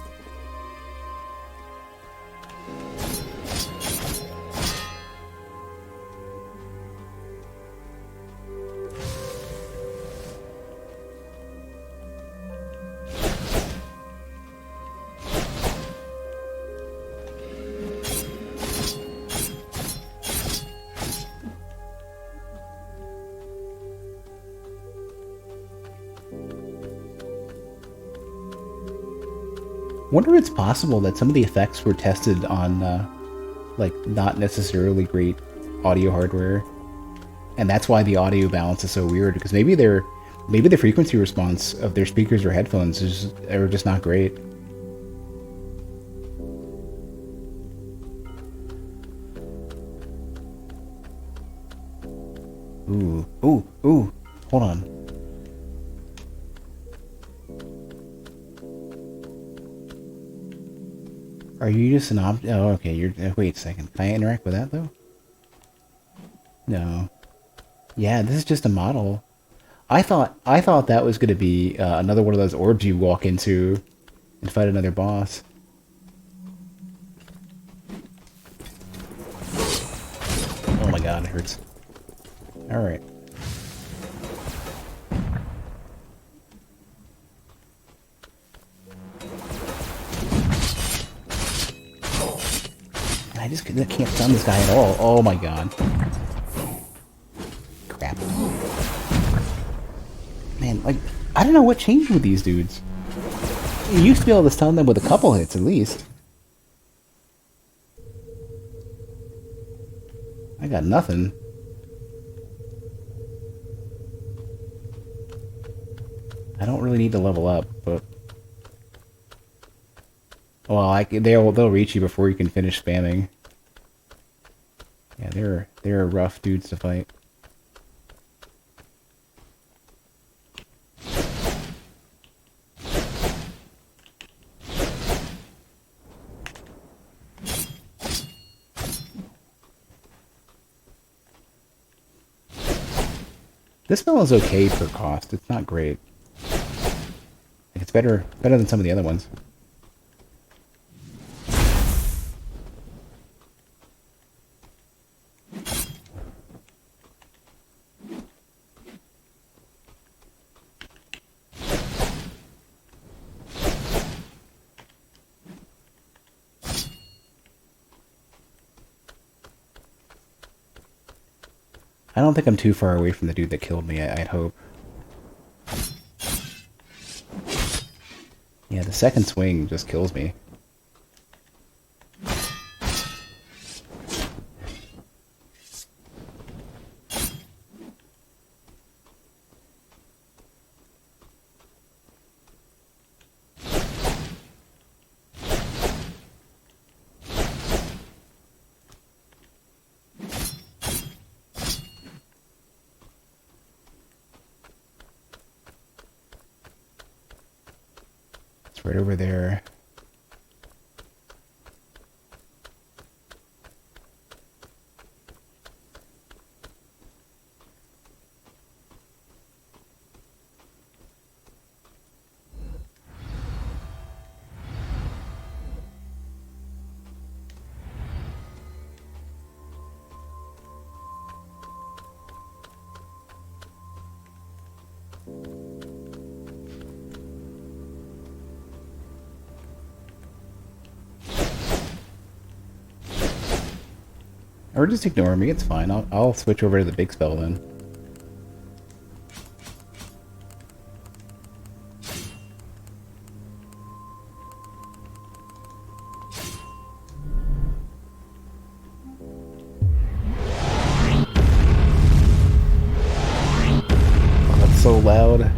Wonder if it's possible that some of the effects were tested on, like, not necessarily great audio hardware, and that's why the audio balance is so weird. Because maybe the frequency response of their speakers or headphones are just not great. Ooh! Hold on. Are you just an object? Oh, okay. Wait a second. Can I interact with that though? No. Yeah, this is just a model. I thought that was going to be another one of those orbs you walk into and fight another boss. Oh my god, it hurts. All right. I can't stun this guy at all. Oh my god. Crap. Man, like, I don't know what changed with these dudes. You used to be able to stun them with a couple hits at least. I got nothing. I don't really need to level up, but... Well, they'll reach you before you can finish spamming. Yeah, they're rough dudes to fight. This spell is okay for cost. It's not great. It's better than some of the other ones. I don't think I'm too far away from the dude that killed me, I'd hope. Yeah, the second swing just kills me. It's right over there. Or just ignore me, it's fine. I'll switch over to the big spell then. Oh, that's so loud.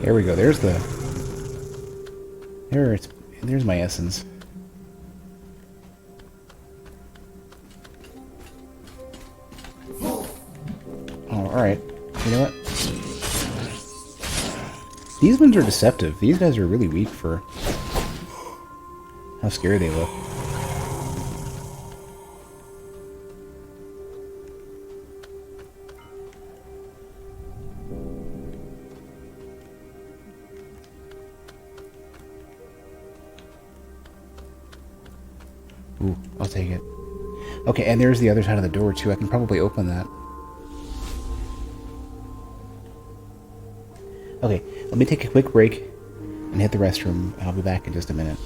There we go. There's my essence. Oh, alright. You know what? These ones are deceptive. These guys are really weak for how scary they look. Ooh, I'll take it. Okay, and there's the other side of the door, too. I can probably open that. Okay, let me take a quick break and hit the restroom. I'll be back in just a minute.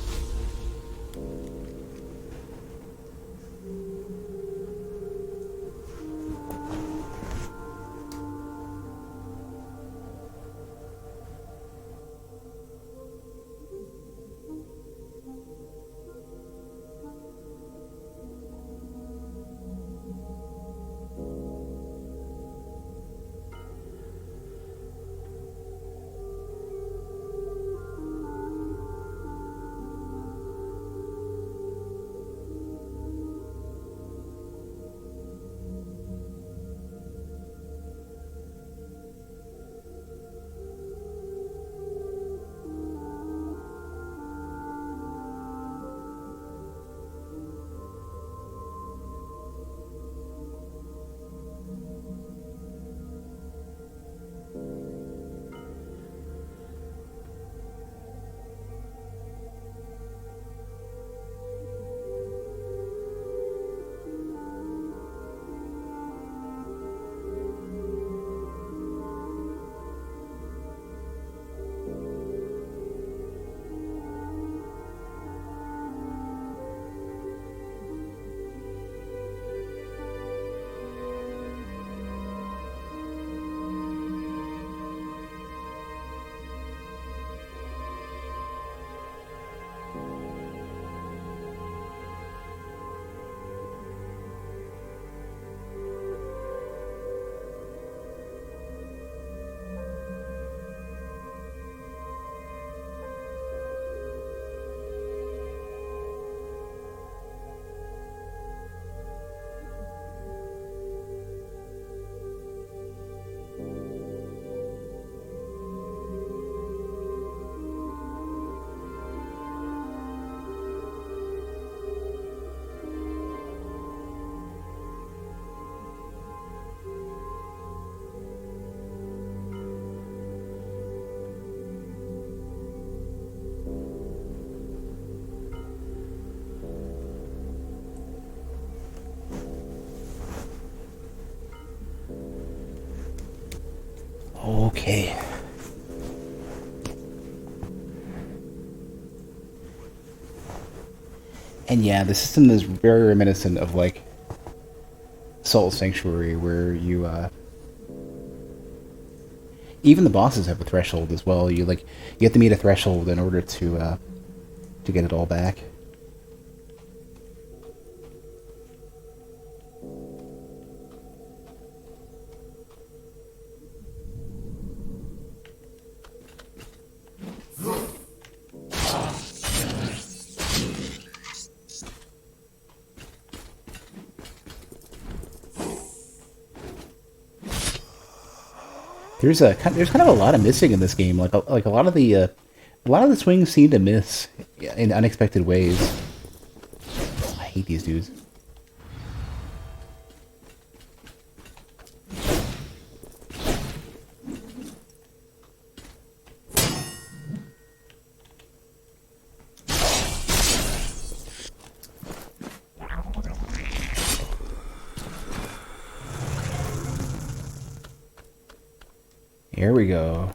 Okay. And yeah, the system is very reminiscent of like Salt Sanctuary, where you even the bosses have a threshold as well. You have to meet a threshold in order to get it all back. There's kind of a lot of missing in this game. Like a lot of the swings seem to miss in unexpected ways. I hate these dudes. Here we go.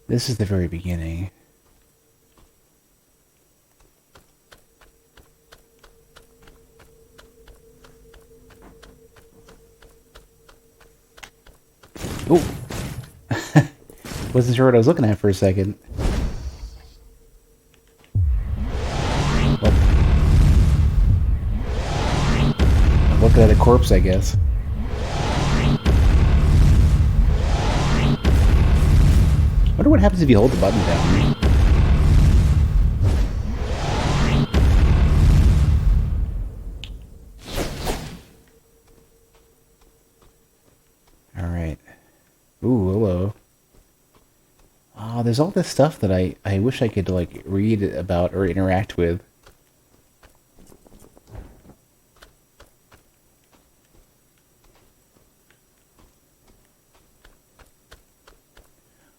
This is the very beginning. Oh! Wasn't sure what I was looking at for a second. Well, I'm looking at a corpse, I guess. I wonder what happens if you hold the button down. Alright. Ooh, hello. Oh, there's all this stuff that I wish I could, like, read about or interact with.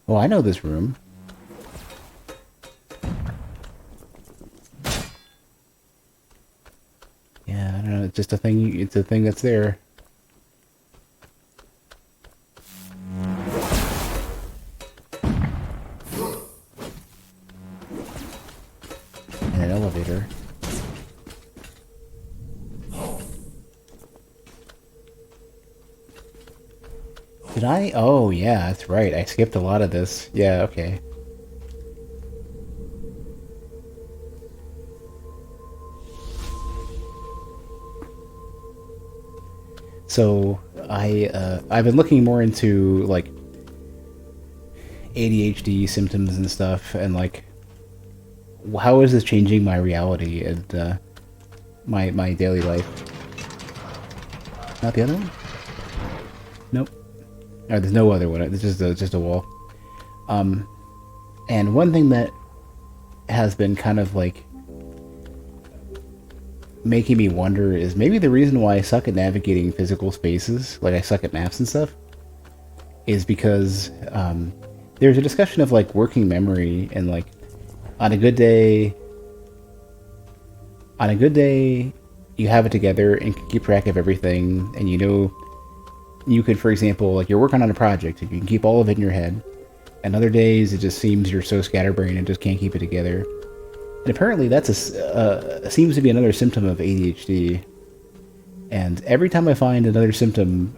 Oh, I know this room. Yeah, I don't know, it's just a thing, it's a thing that's there. And an elevator. Did I? Oh, yeah, that's right. I skipped a lot of this. Yeah, okay. So, I've been looking more into, like, ADHD symptoms and stuff, and, like, how is this changing my reality and, my daily life? Not the other one? Nope. Oh, there's no other one. It's just a wall. And one thing that has been kind of like making me wonder is maybe the reason why I suck at navigating physical spaces, like I suck at maps and stuff, is because there's a discussion of like working memory and like on a good day you have it together and can keep track of everything, and you know you could, for example, like you're working on a project and you can keep all of it in your head, and other days it just seems you're so scatterbrained and just can't keep it together. And apparently that's seems to be another symptom of ADHD. And every time I find another symptom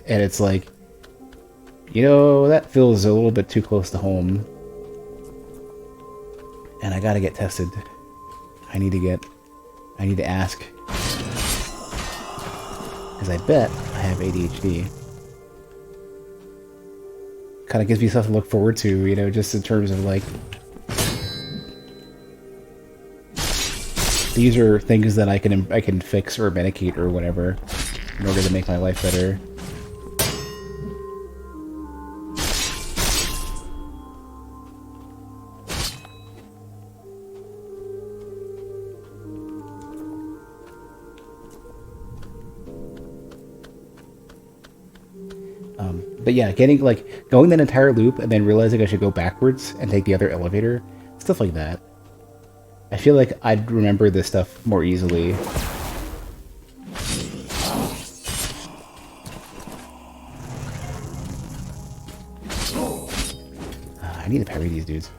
and it's like, you know, that feels a little bit too close to home, and I gotta get tested. I need to ask, because I bet I have ADHD. Kind of gives me something to look forward to, you know, just in terms of like, these are things that I can fix or medicate or whatever in order to make my life better. But yeah, going that entire loop and then realizing I should go backwards and take the other elevator, stuff like that. I feel like I'd remember this stuff more easily. I need to parry these dudes.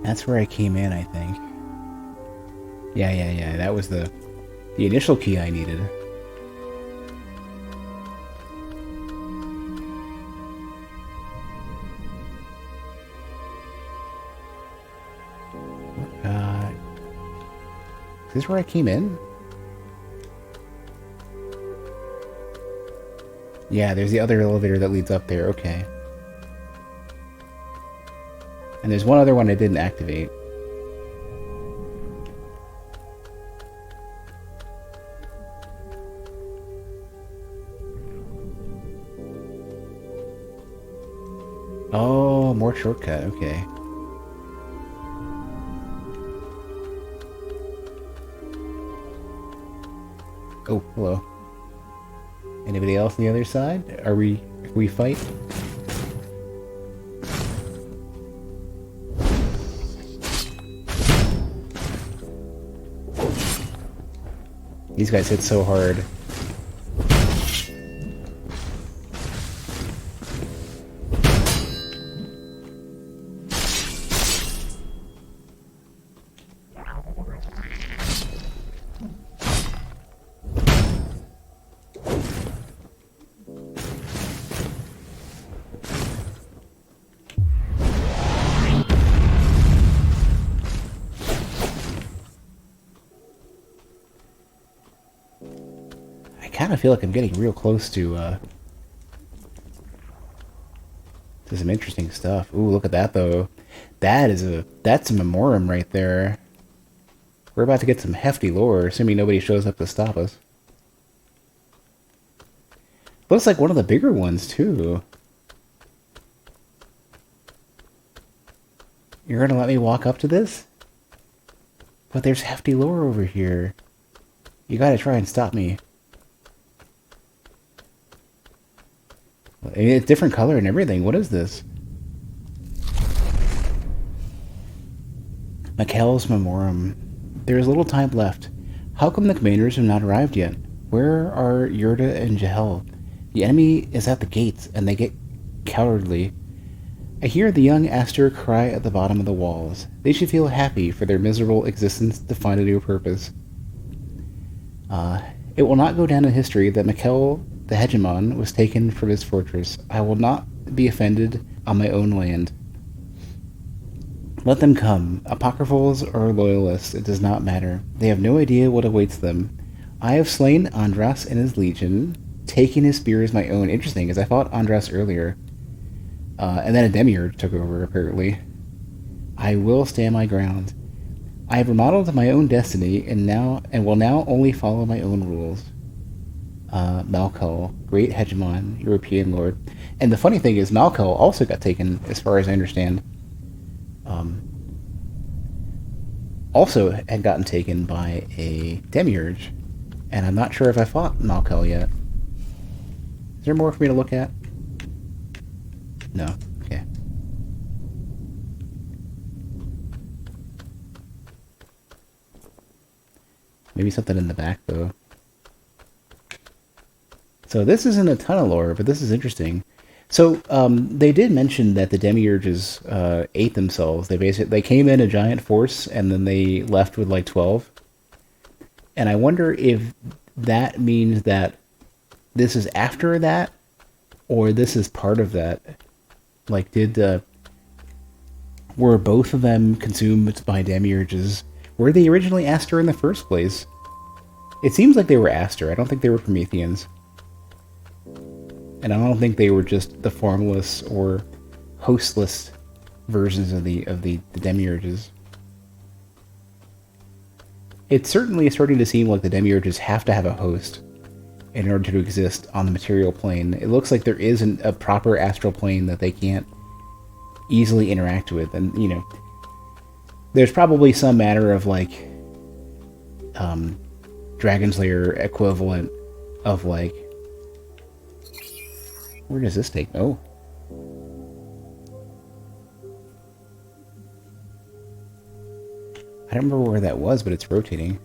That's where I came in, I think. Yeah. That was the initial key I needed. Is this where I came in? Yeah, there's the other elevator that leads up there. Okay. And there's one other one I didn't activate. Oh, more shortcut. Okay. Oh, hello. Anybody else on the other side? Are we fight? These guys hit so hard. I kind of feel like I'm getting real close to some interesting stuff. Ooh, look at that though. That's a Memorum right there. We're about to get some hefty lore, assuming nobody shows up to stop us. Looks like one of the bigger ones too. You're gonna let me walk up to this? But there's hefty lore over here. You gotta try and stop me. I mean, it's different color and everything. What is this? Mikkel's Memorum. There is little time left. How come the commanders have not arrived yet? Where are Yurda and Jahel? The enemy is at the gates, and they get cowardly. I hear the young Aster cry at the bottom of the walls. They should feel happy for their miserable existence to find a new purpose. It will not go down in history that Mikkel the hegemon was taken from his fortress. I will not be offended on my own land. Let them come. Apocryphals or loyalists, it does not matter. They have no idea what awaits them. I have slain Andras and his legion, taking his spear as my own. Interesting, because I fought Andras earlier. And then a demiurge took over, apparently. I will stand my ground. I have remodeled my own destiny, and will now only follow my own rules. Malkel, great hegemon, European lord. And the funny thing is, Malkel also got taken, as far as I understand. Also had gotten taken by a demiurge. And I'm not sure if I fought Malkel yet. Is there more for me to look at? No. Okay. Maybe something in the back, though. So this isn't a ton of lore, but this is interesting. So they did mention that the demiurges ate themselves. They came in a giant force, and then they left with like 12. And I wonder if that means that this is after that, or this is part of that. Like, were both of them consumed by demiurges? Were they originally Aster in the first place? It seems like they were Aster. I don't think they were Prometheans. And I don't think they were just the formless or hostless versions of the demiurges. It certainly is starting to seem like the demiurges have to have a host in order to exist on the material plane. It looks like there isn't a proper astral plane that they can't easily interact with. And, you know, there's probably some matter of, like, Dragon Slayer equivalent of, like... Where does this take? Oh. I don't remember where that was, but it's rotating.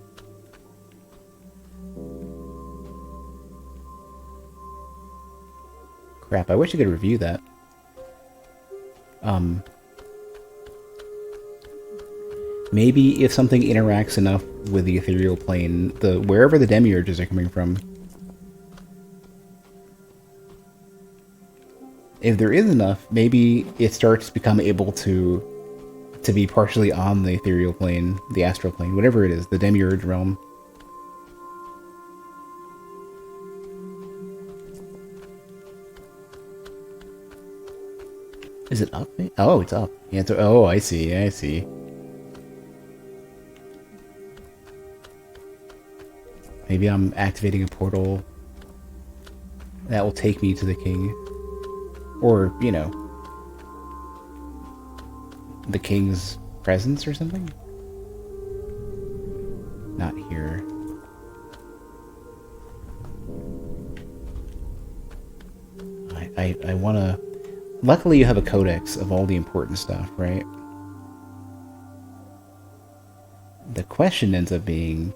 Crap, I wish I could review that. Maybe if something interacts enough with the ethereal plane, wherever the demiurges are coming from, if there is enough, maybe it starts to become able to be partially on the ethereal plane, the astral plane, whatever it is, the demiurge realm. Is it up? Oh, it's up. Yeah, oh, I see, I see. Maybe I'm activating a portal that will take me to the king. Or, you know, the king's presence or something? Not here. I want to... Luckily you have a codex of all the important stuff, right? The question ends up being...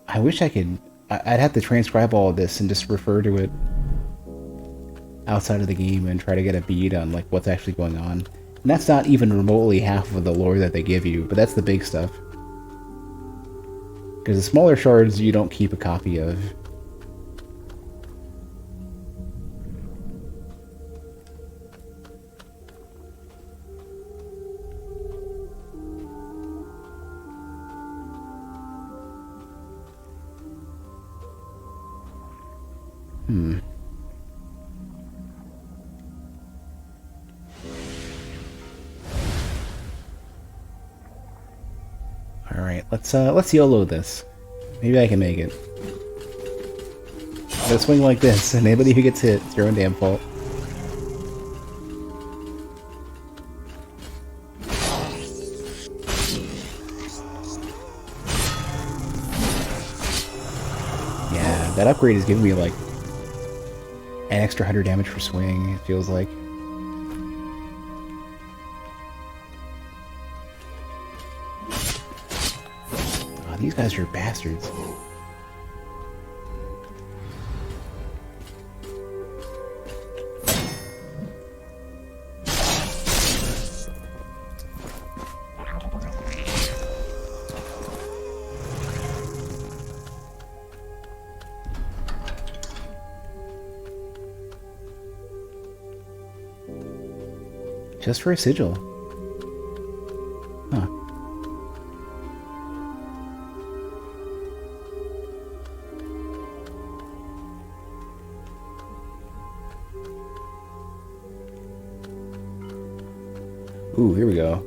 I wish I could... I'd have to transcribe all of this and just refer to it outside of the game and try to get a bead on, like, what's actually going on. And that's not even remotely half of the lore that they give you, but that's the big stuff. Because the smaller shards you don't keep a copy of. Alright, let's YOLO this. Maybe I can make it. Gotta swing like this, and anybody who gets hit, it's your own damn fault. Yeah, that upgrade is giving me, like, an extra 100 damage per swing, it feels like. Oh, these guys are bastards. Just for a sigil. Huh. Ooh, here we go.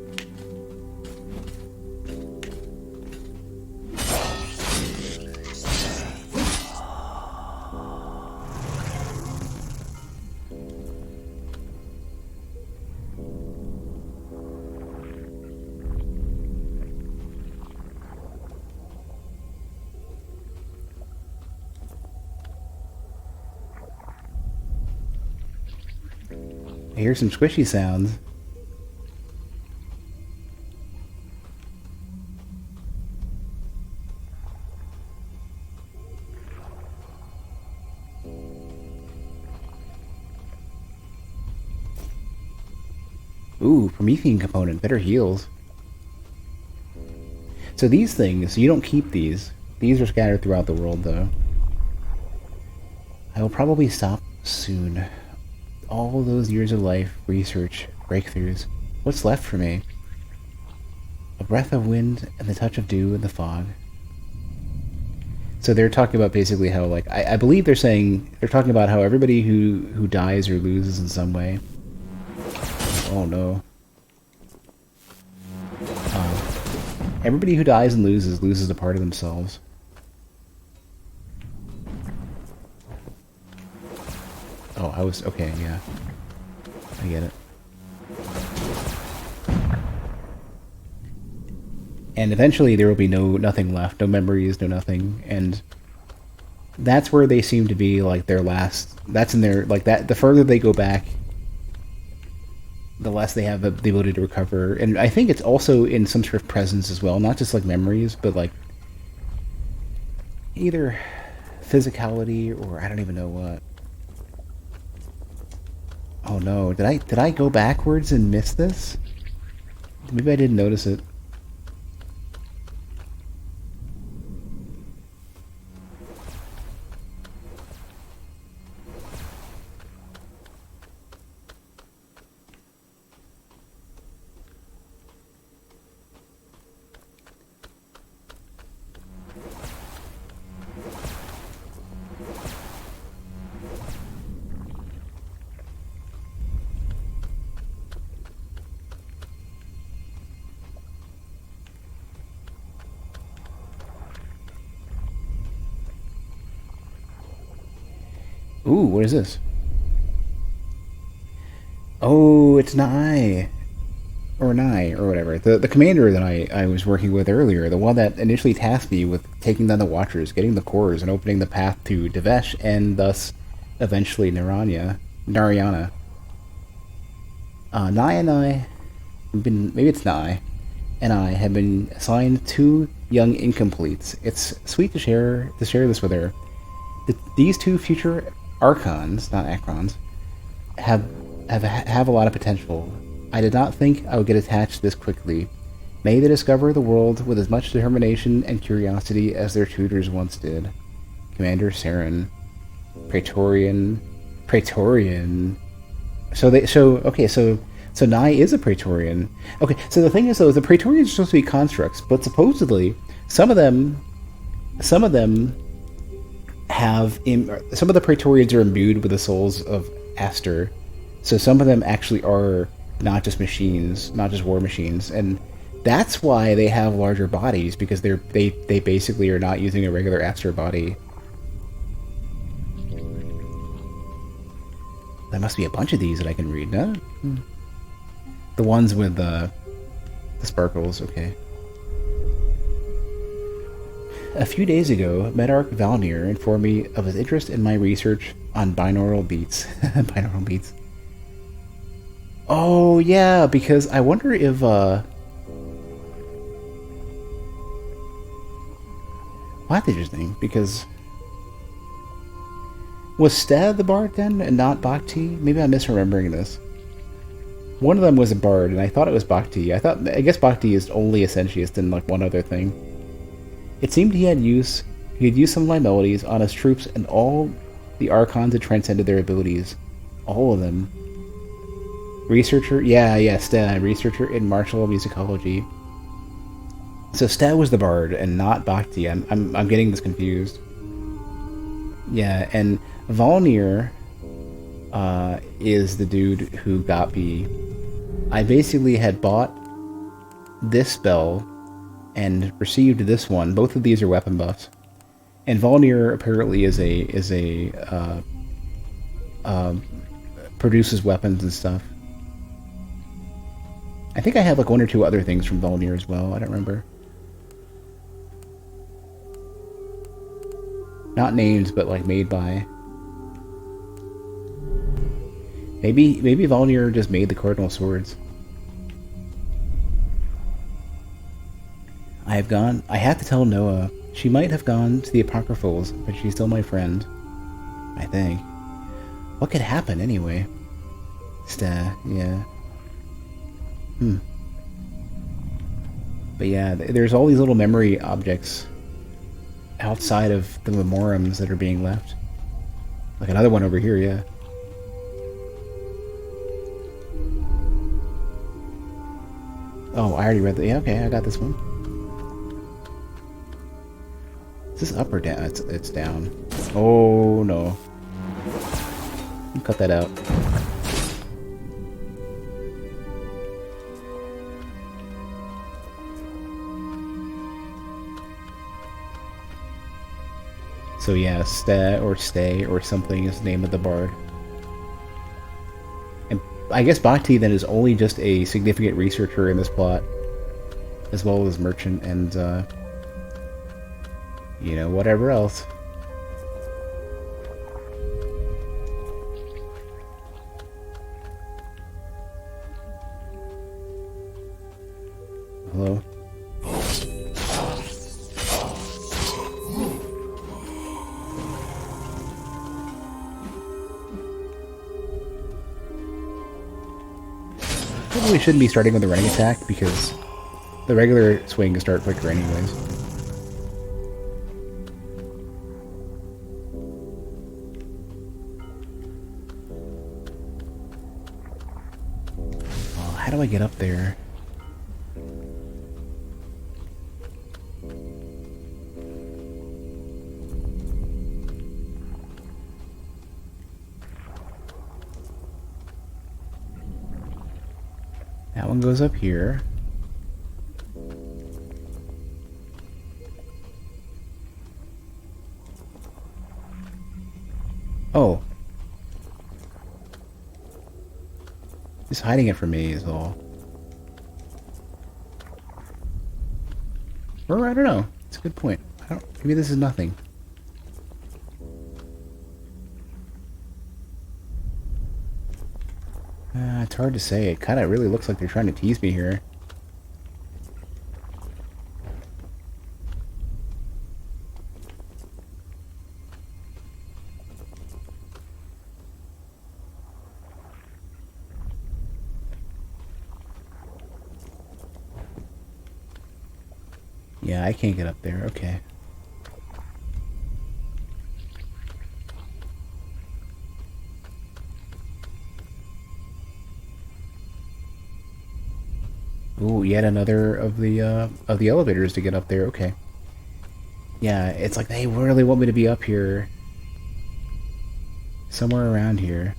I hear some squishy sounds. Ooh, Promethean component, better heals. So these things, you don't keep these. These are scattered throughout the world, though. I will probably stop soon. All those years of life, research, breakthroughs. What's left for me? A breath of wind and the touch of dew in the fog. So they're talking about basically how, like, I believe they're talking about how everybody who dies or loses in some way. Oh no. Everybody who dies and loses a part of themselves. Oh, I was okay. Yeah, I get it. And eventually there will be nothing left, no memories, no nothing, and that's where they seem to be like their last. That's in their like that. The further they go back, the less they have the ability to recover. And I think it's also in some sort of presence as well, not just like memories, but like either physicality or I don't even know what. Oh no, did I go backwards and miss this? Maybe I didn't notice it. Ooh, what is this? Oh, it's Nye. Or Nye, or whatever. The commander that I was working with earlier, the one that initially tasked me with taking down the Watchers, getting the cores, and opening the path to Devesh, and thus eventually Narayana. Nye and I have been, maybe it's Nye, and I have been assigned two young incompletes. It's sweet to share this with her. These two future Archons, not Acrons, have a lot of potential. I did not think I would get attached this quickly. May they discover the world with as much determination and curiosity as their tutors once did. Commander Saren. Praetorian. So Nye is a Praetorian. Okay, so the thing is though, the Praetorians are supposed to be constructs, but supposedly some of them have some of the Praetorians are imbued with the souls of Aster. So some of them actually are not just machines, not just war machines, and that's why they have larger bodies, because they basically are not using a regular Aster body. There must be a bunch of these that I can read, no? The ones with the sparkles, okay. A few days ago, Medarch Valnir informed me of his interest in my research on binaural beats. Binaural beats. Oh, yeah, because I wonder if, Why interesting, because... Was Stead the bard then, and not Bhakti? Maybe I'm misremembering this. One of them was a bard, and I thought it was Bhakti. I guess Bhakti is only a Sentiist and, like, one other thing. It seemed he had used some of my melodies on his troops, and all the Archons had transcended their abilities. All of them. Researcher? Yeah, Stead. Researcher in martial musicology. So Stead was the bard, and not Bhakti. I'm getting this confused. Yeah, and Valnir is the dude who got me. I basically had bought this spell and received this one. Both of these are weapon buffs, and Valnir apparently produces weapons and stuff. I think I have like one or two other things from Valnir as well. I don't remember. Not named, but like made by. Maybe Valnir just made the Cardinal Swords. I have to tell Noah. She might have gone to the Apocryphals, but she's still my friend. I think. What could happen anyway? Yeah. But yeah, there's all these little memory objects outside of the memoriams that are being left. Like another one over here, yeah. Oh, I already read that. Yeah, okay, I got this one. Is this up or down? It's down. Oh no. Cut that out. So yeah, stay or something is the name of the bard. And I guess Bhakti then is only just a significant researcher in this plot, as well as merchant and, you know, whatever else. Hello? Probably shouldn't be starting with the running attack because the regular swing can start quicker anyways. Oh, how do I get up there? That one goes up here. Oh. He's hiding it from me is all. Or I don't know. It's a good point. Maybe this is nothing. It's hard to say. It kind of really looks like they're trying to tease me here. Yeah, I can't get up there. Okay. Ooh, yet another of the elevators to get up there. Okay. Yeah, it's like they really want me to be up here. Somewhere around here.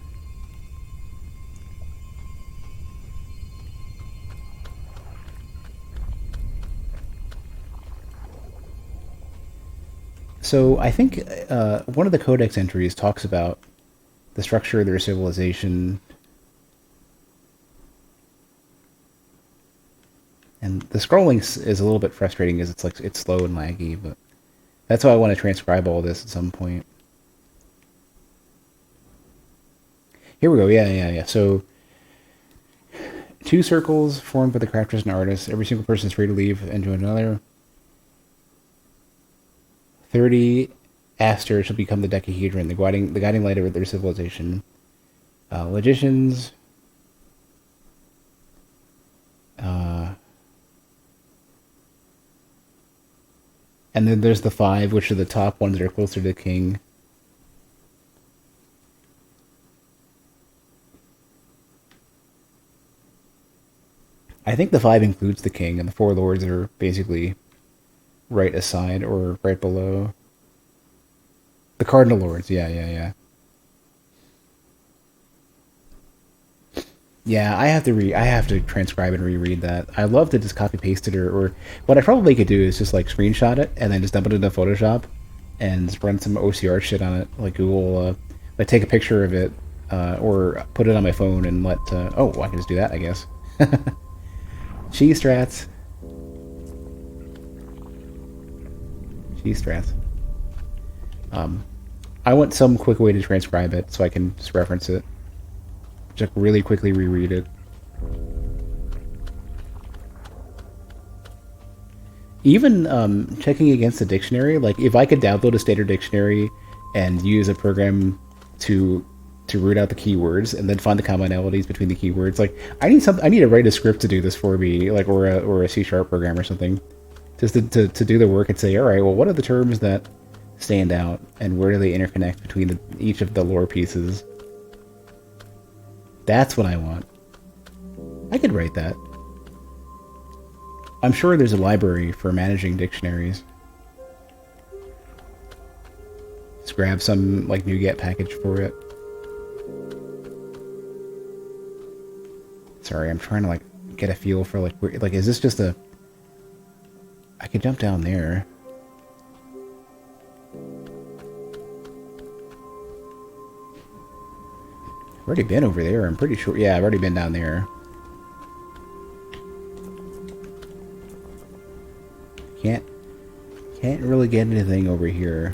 So I think one of the codex entries talks about the structure of their civilization. And the scrolling is a little bit frustrating because it's slow and laggy, but that's why I want to transcribe all this at some point. Here we go. Yeah. So, 2 circles formed by the crafters and artists. Every single person is free to leave and join another. 30 asters shall become the decahedron, the guiding light of their civilization. Logicians. And then there's the 5, which are the top ones that are closer to the king. I think the 5 includes the king, and the 4 lords are basically right aside or right below. The cardinal lords, yeah. Yeah, I have to transcribe and reread that. I love to just copy paste it or what I probably could do is just like screenshot it and then just dump it into Photoshop and just run some OCR shit on it, like Google, like take a picture of it or put it on my phone and let. Oh, I can just do that, I guess. Cheese strats. I want some quick way to transcribe it so I can just reference it. Just really quickly reread it. Even checking against the dictionary, like if I could download a standard dictionary and use a program to root out the keywords and then find the commonalities between the keywords, like I need to write a script to do this for me, like or a C# program or something, just to do the work and say, all right, well, what are the terms that stand out and where do they interconnect between each of the lore pieces? That's what I want. I could write that. I'm sure there's a library for managing dictionaries. Just grab some, like, NuGet package for it. Sorry, I'm trying to, like, get a feel for, like, where, like, is this just a... I could jump down there. I've already been over there, I'm pretty sure. Yeah, I've already been down there. Can't really get anything over here.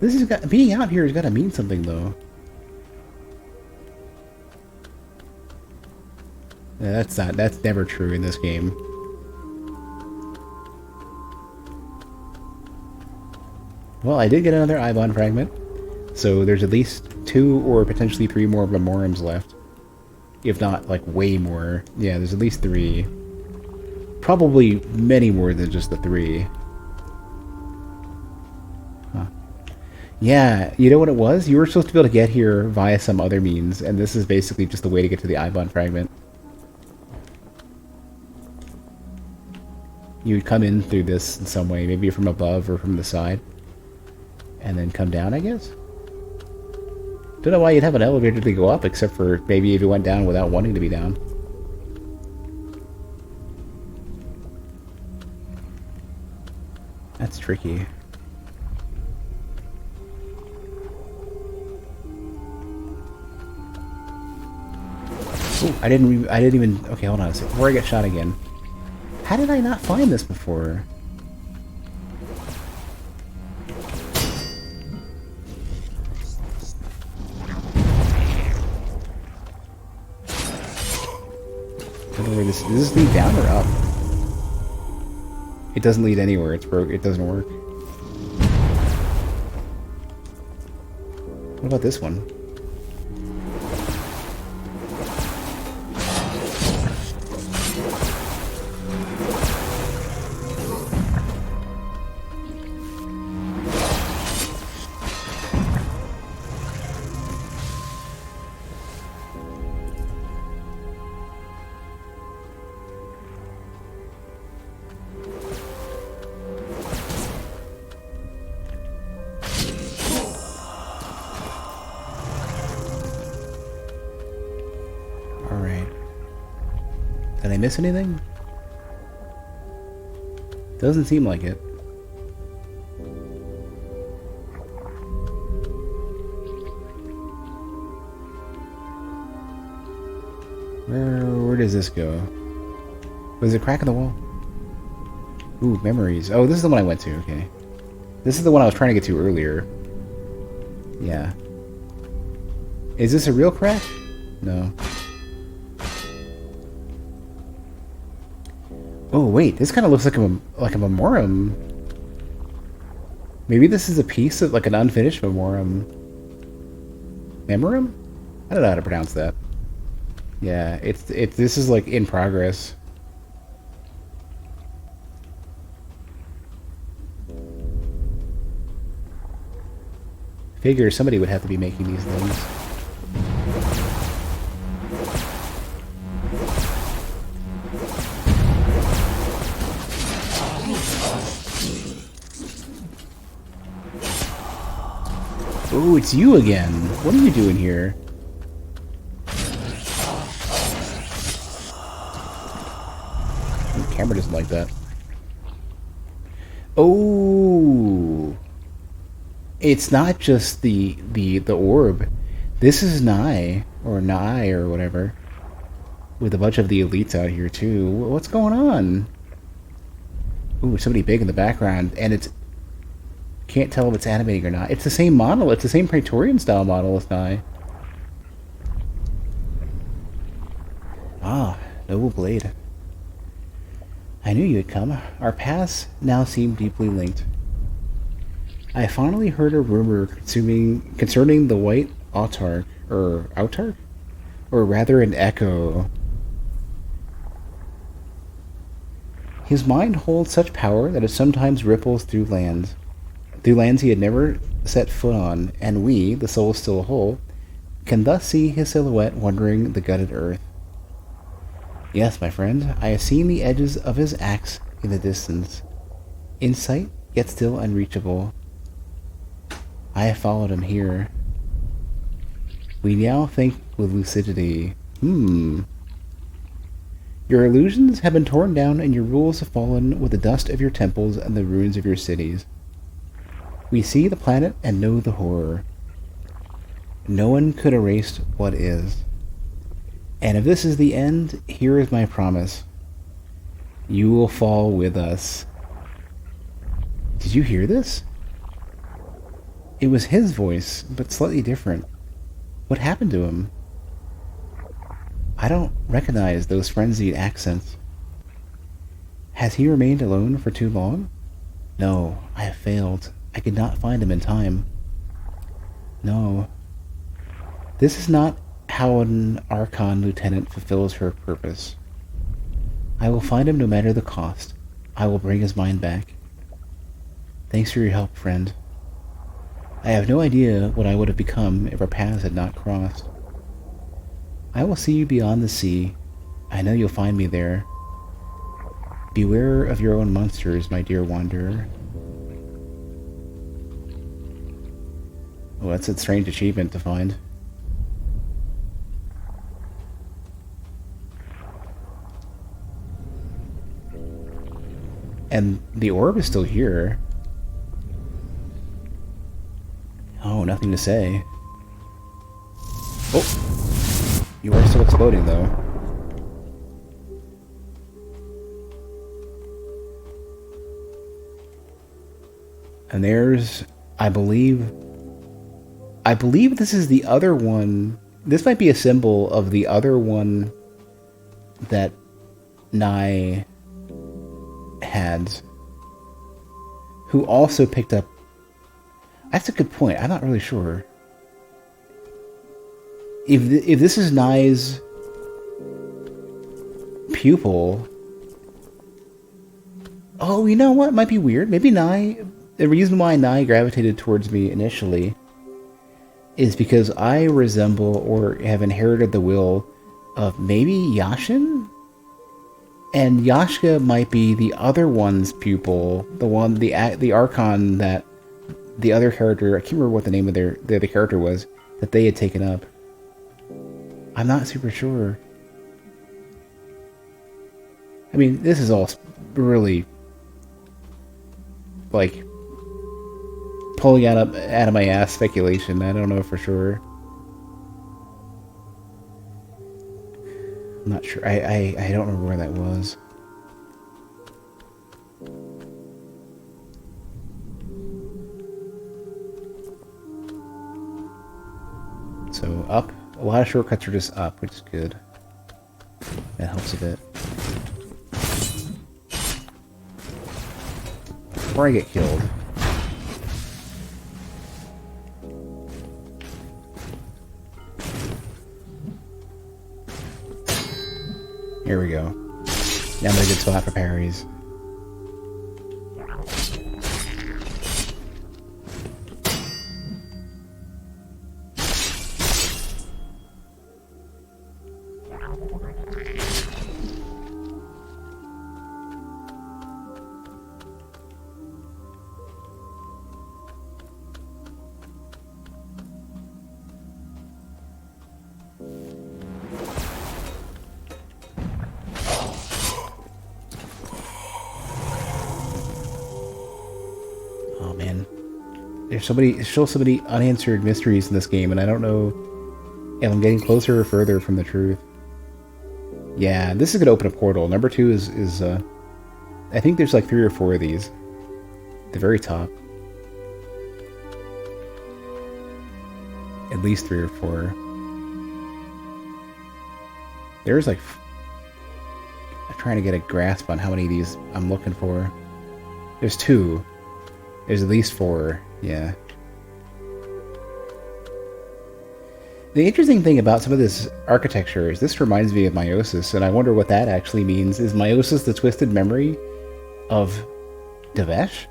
This has got... Being out here has got to mean something, though. Yeah, that's never true in this game. Well, I did get another Ibon fragment. So there's at least 2 or potentially 3 more Memoriams left. If not, like, way more. Yeah, there's at least 3. Probably many more than just the 3. Huh. Yeah, you know what it was? You were supposed to be able to get here via some other means, and this is basically just the way to get to the Ibon fragment. You would come in through this in some way, maybe from above or from the side. And then come down, I guess? Don't know why you'd have an elevator to go up, except for maybe if you went down without wanting to be down. That's tricky. Ooh, I didn't even... Okay, hold on a second. Before I get shot again. How did I not find this before? Does this lead down or up? It doesn't lead anywhere. It's broke. It doesn't work. What about this one? Did I miss anything? Doesn't seem like it. Where does this go? Was it a crack in the wall? Ooh, memories. Oh, this is the one I went to, okay. This is the one I was trying to get to earlier. Yeah. Is this a real crack? No. Oh wait, this kind of looks like a memoriam. Maybe this is a piece of like an unfinished memoriam. Memoriam? I don't know how to pronounce that. Yeah, this is like in progress. Figure somebody would have to be making these things. Oh, it's you again. What are you doing here? The camera doesn't like that. Oh, it's not just the orb. This is Nye or whatever, with a bunch of the elites out here too. What's going on? Ooh, somebody big in the background, and it's... Can't tell if it's animating or not. It's the same model. It's the same Praetorian style model as Nye. Ah, noble blade. I knew you would come. Our paths now seem deeply linked. I finally heard a rumor concerning the white autarch, or rather an echo. His mind holds such power that it sometimes ripples through lands he had never set foot on, and we, the souls still whole, can thus see his silhouette wandering the gutted earth. Yes, my friend, I have seen the edges of his axe in the distance. In sight yet still unreachable. I have followed him here. We now think with lucidity. Your illusions have been torn down and your rules have fallen with the dust of your temples and the ruins of your cities. We see the planet and know the horror. No one could erase what is. And if this is the end, here is my promise. You will fall with us. Did you hear this? It was his voice, but slightly different. What happened to him? I don't recognize those frenzied accents. Has he remained alone for too long? No, I have failed. I could not find him in time. No. This is not how an Archon lieutenant fulfills her purpose. I will find him no matter the cost. I will bring his mind back. Thanks for your help, friend. I have no idea what I would have become if our paths had not crossed. I will see you beyond the sea. I know you'll find me there. Beware of your own monsters, my dear wanderer. Oh, that's a strange achievement to find. And the orb is still here. Oh, nothing to say. Oh! You are still exploding, though. And there's... I believe this is the other one. This might be a symbol of the other one that Nye had, who also picked up. That's a good point. I'm not really sure if this is Nye's pupil. Oh, you know what? Might be weird. Maybe Nye. The reason why Nye gravitated towards me initially is because I resemble or have inherited the will of maybe Yashin? And Yashka might be the other one's pupil, the Archon that the other character, I can't remember what the name of the other character was, that they had taken up. I'm not super sure. I mean, this is all really, like, pulling out of my ass speculation. I don't know for sure. I'm not sure. I don't remember where that was. So up. A lot of shortcuts are just up, which is good. That helps a bit. Before I get killed. Here we go. Now I'm in a good spot for parries. There's still so many unanswered mysteries in this game, and I don't know if I'm getting closer or further from the truth. Yeah, this is gonna open a portal. Number 2 is I think there's like 3 or 4 of these. At the very top. At least 3 or 4. There's like... I'm trying to get a grasp on how many of these I'm looking for. There's 2. There's at least 4. Yeah. The interesting thing about some of this architecture is this reminds me of meiosis, and I wonder what that actually means. Is meiosis the twisted memory of Devesh?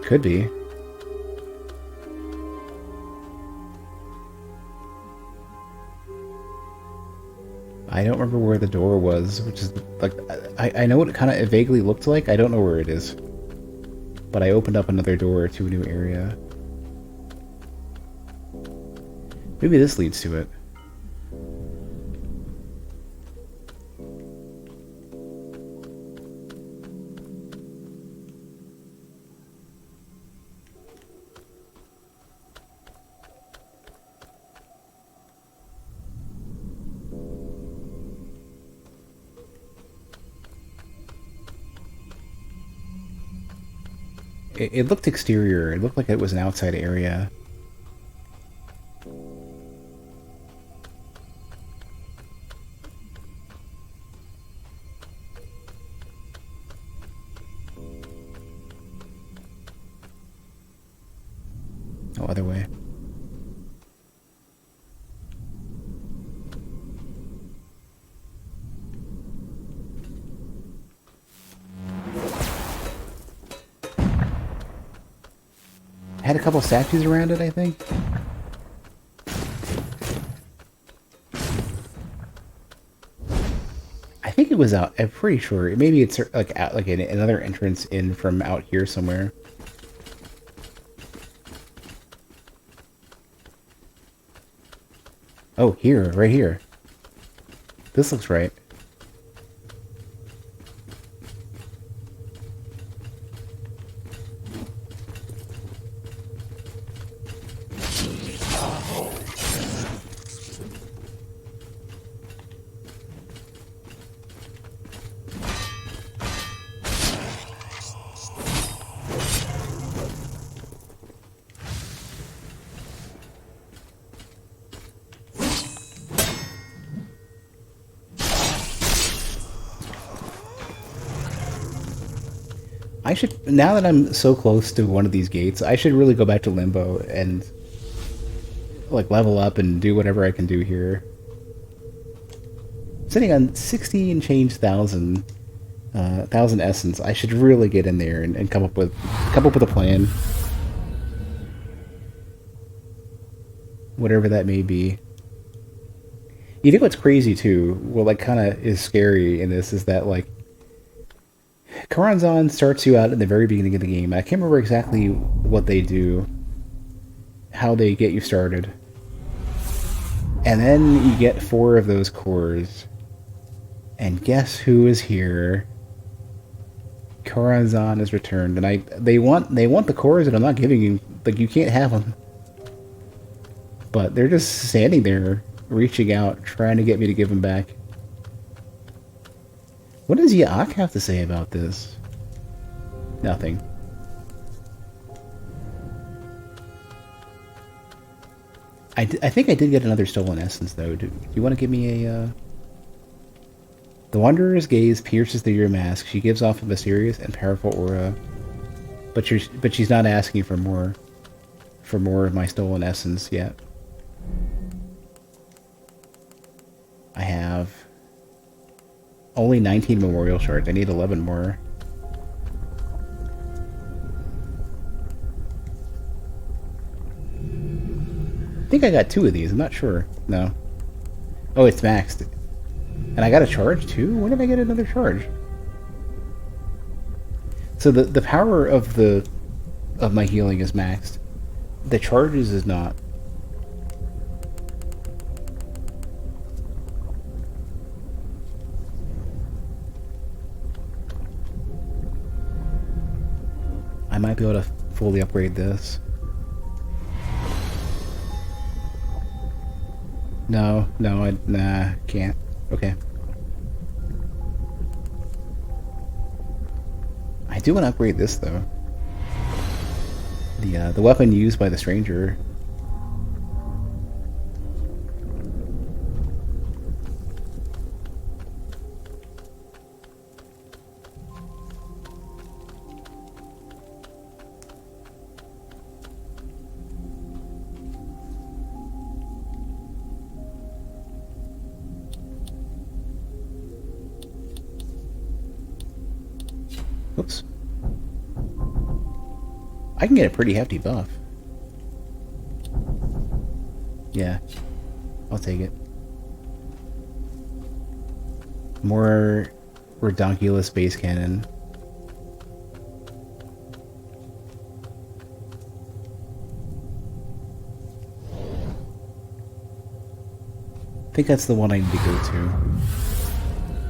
Could be. I don't remember where the door was, which is like I know what it kind of vaguely looked like. I don't know where it is, but I opened up another door to a new area. Maybe this leads to it. It looked exterior. It looked like it was an outside area. No other way. Had a couple statues around it, I think. I think it was out. I'm pretty sure. Maybe it's like out, like another entrance in from out here somewhere. Oh, here, right here. This looks right. I should, now that I'm so close to one of these gates, I should really go back to Limbo and like level up and do whatever I can do here. Sitting on 60 and change thousand essence, I should really get in there and come up with a plan. Whatever that may be. You think what's crazy too, well, like kind of is scary in this is that like Karanzan starts you out in the very beginning of the game. I can't remember exactly what they do, how they get you started. And then you get 4 of those cores. And guess who is here? Karanzan is returned. And they want the cores that I'm not giving you. Like, you can't have them. But they're just standing there, reaching out, trying to get me to give them back. What does Yaak have to say about this? Nothing. I think I did get another stolen essence, though. Do you want to give me a... The Wanderer's gaze pierces through your mask. She gives off a mysterious and powerful aura. But she's not asking for more of my stolen essence yet. I have only 19 memorial shards. I need 11 more. I think I got 2 of these. I'm not sure. No. Oh, it's maxed. And I got a charge too? When did I get another charge? So the power of my healing is maxed. The charges is not. I might be able to fully upgrade this. No, nah, can't. Okay. I do want to upgrade this though. The weapon used by the stranger. Oops. I can get a pretty hefty buff. Yeah, I'll take it. More redonkulous bass cannon. I think that's the one I need to go to.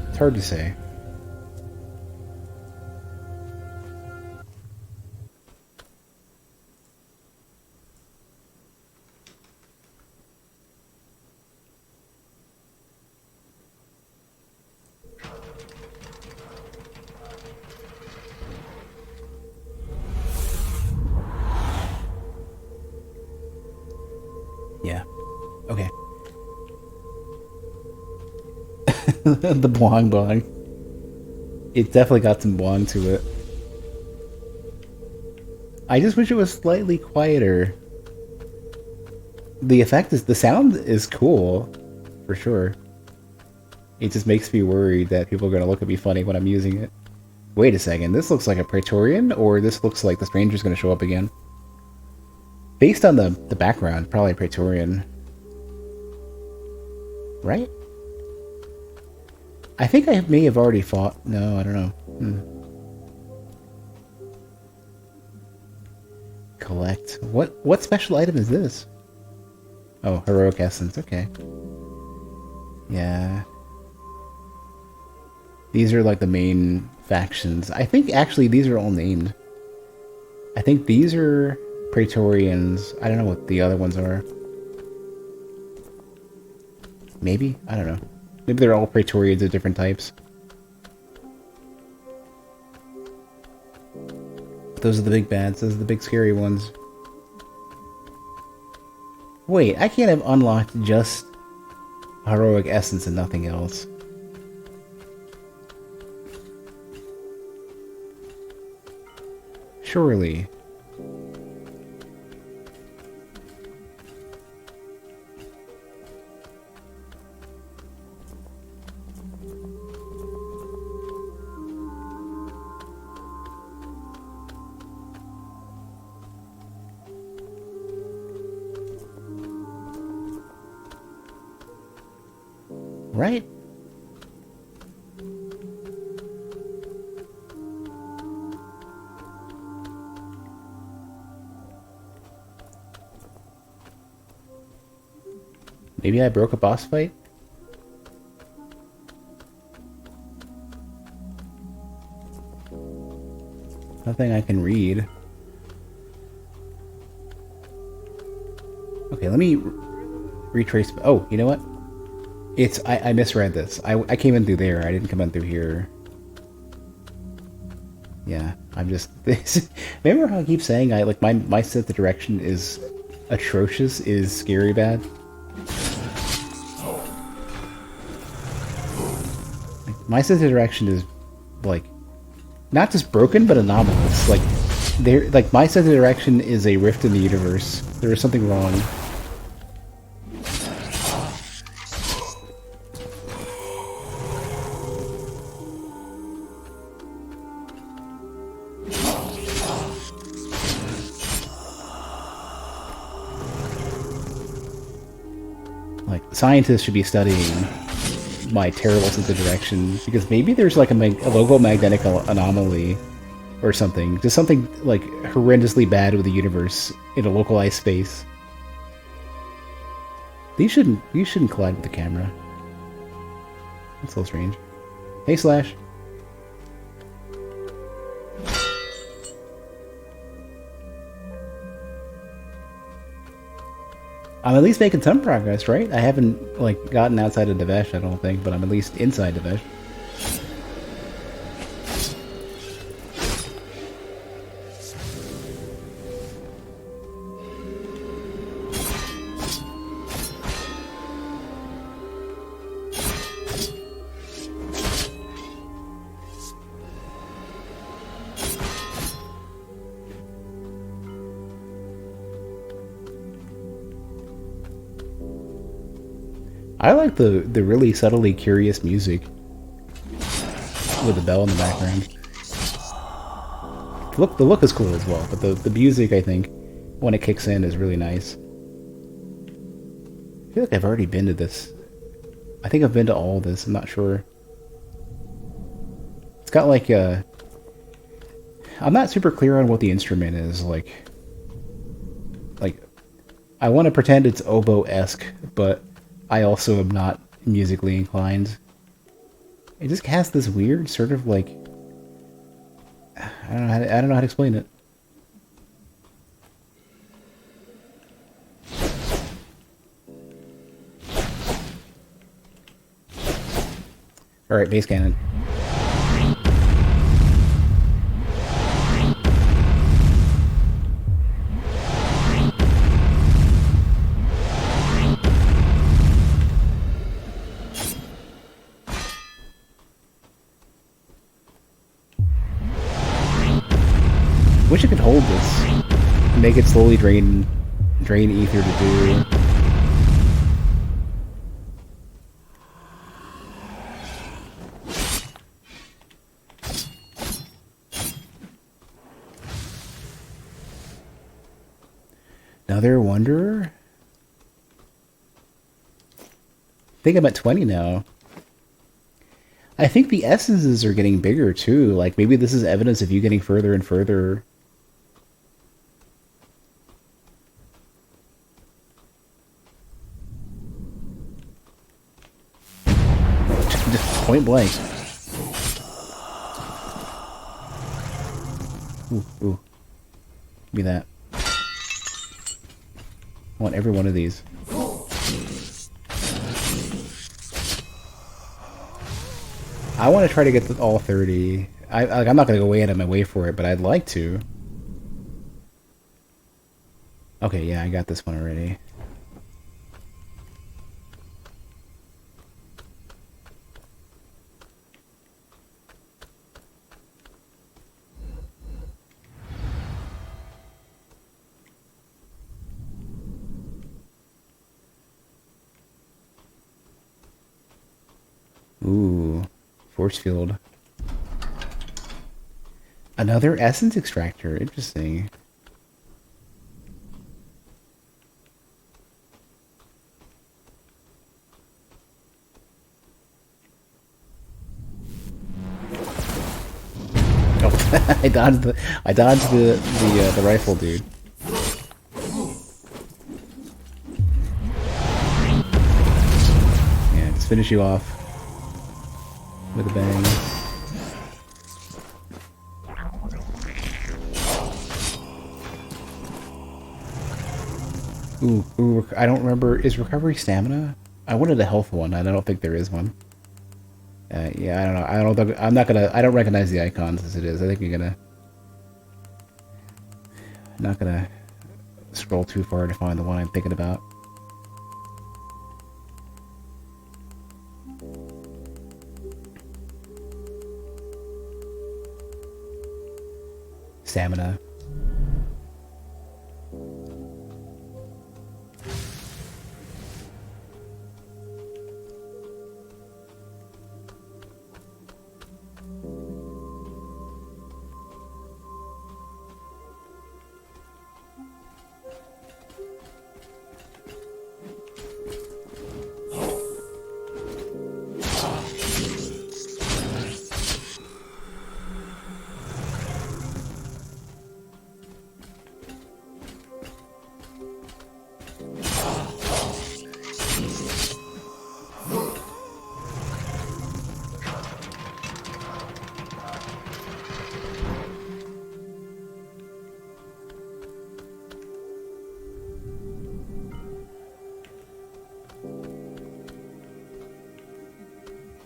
It's hard to say. Yeah. Okay. The boing boing. It definitely got some boing to it. I just wish it was slightly quieter. The effect is, the sound is cool, for sure. It just makes me worried that people are gonna look at me funny when I'm using it. Wait a second, this looks like a Praetorian, or this looks like the stranger's gonna show up again? Based on the background, probably Praetorian. Right? I think I may have already fought. No, I don't know. Collect. What special item is this? Oh, heroic essence. Okay. Yeah. These are like the main factions. I think actually these are all named. I think these are Praetorians. I don't know what the other ones are. Maybe? I don't know. Maybe they're all Praetorians of different types. Those are the big bads. Those are the big scary ones. Wait, I can't have unlocked just heroic essence and nothing else. Surely. Right? Maybe I broke a boss fight? Nothing I can read. Okay, let me retrace. Oh, you know what? I misread this. I came in through there. I didn't come in through here. Yeah, I'm just. Remember how I keep saying my sense of direction is atrocious, is scary bad? My sense of direction is like not just broken but anomalous. Like my sense of direction is a rift in the universe. There is something wrong. Like scientists should be studying my terrible sense of direction, because maybe there's like a local magnetic anomaly or something. Just something like horrendously bad with the universe in a localized space. These shouldn't collide with the camera. That's a little strange. Hey Slash. I'm at least making some progress, right? I haven't, like, gotten outside of Devesh, I don't think, but I'm at least inside Devesh. I like the really subtly curious music with the bell in the background. The look is cool as well, but the music, I think, when it kicks in, is really nice. I feel like I've already been to this. I think I've been to all of this. I'm not sure. It's got like a... I'm not super clear on what the instrument is. Like I want to pretend it's oboe-esque, but I also am not musically inclined. It just has this weird sort of like... I don't know how to explain it. Alright, bass cannon. Wish I could hold this and make it slowly drain ether to do. Another Wanderer? I think I'm at 20 now. I think the essences are getting bigger too. Like maybe this is evidence of you getting further and further. Just point blank. Ooh. Give me that. I want every one of these. I want to try to get all 30. I'm not going to go way out of my way for it, but I'd like to. Okay, yeah, I got this one already. Ooh, force field. Another essence extractor. Interesting. Oh, I dodged the rifle dude. Yeah, just finish you off with a bang. Ooh, I don't remember. Is recovery stamina? I wanted a health one, and I don't think there is one. Yeah, I don't know. I don't recognize the icons as it is. I think you're gonna... not gonna scroll too far to find the one I'm thinking about. Stamina.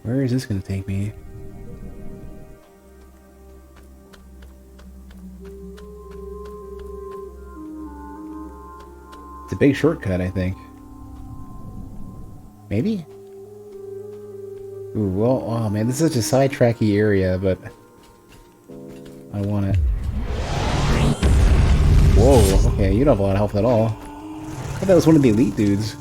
Where is this going to take me? It's a big shortcut, I think. Maybe? Ooh, well, oh man, this is such a sidetracky area, but I want it. Whoa, okay, you don't have a lot of health at all. I thought that was one of the elite dudes.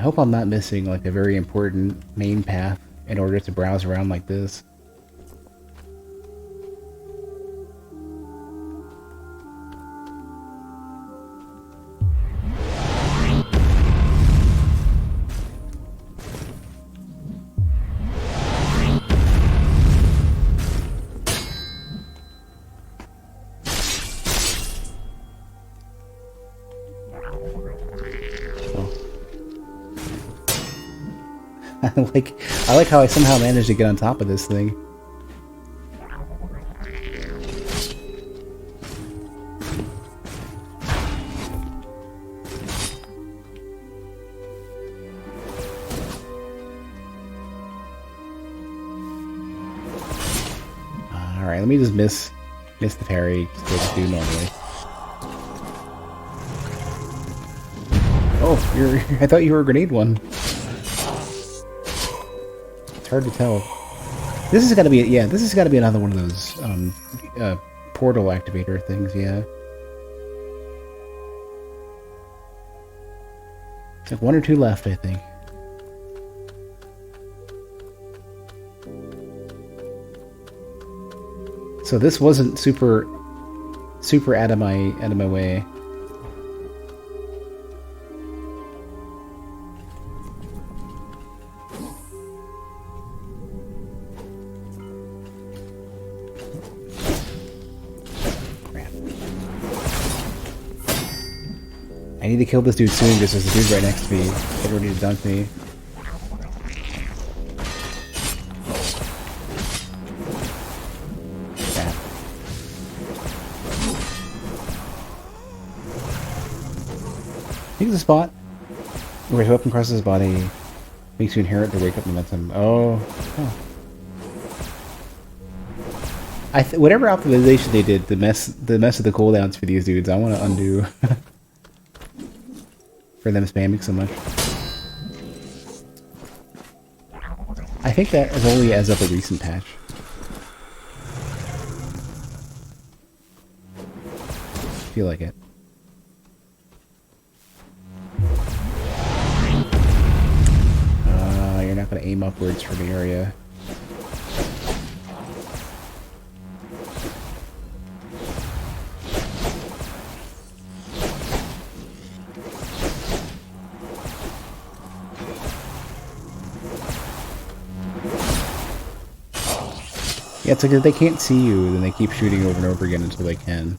hope I'm not missing like a very important main path in order to browse around like this. I like how I somehow managed to get on top of this thing. Alright, let me just miss the parry, just do normally. Oh, I thought you were a grenade one. It's hard to tell. This is gotta be, yeah, this has gotta be another one of those, portal activator things, yeah. It's like 1 or 2 left, I think. So this wasn't super out of my way. I need to kill this dude soon because there's a dude right next to me. Get ready to dunk me. Crap. Use the spot where his weapon crosses his body makes you inherit the wake-up momentum. Oh. Whatever optimization they did, the mess of the cooldowns for these dudes, I want to undo. For them spamming so much. I think that is only as of a recent patch. I feel like it. You're not going to aim upwards from the area. Yeah, it's like if they can't see you, then they keep shooting over and over again until they can.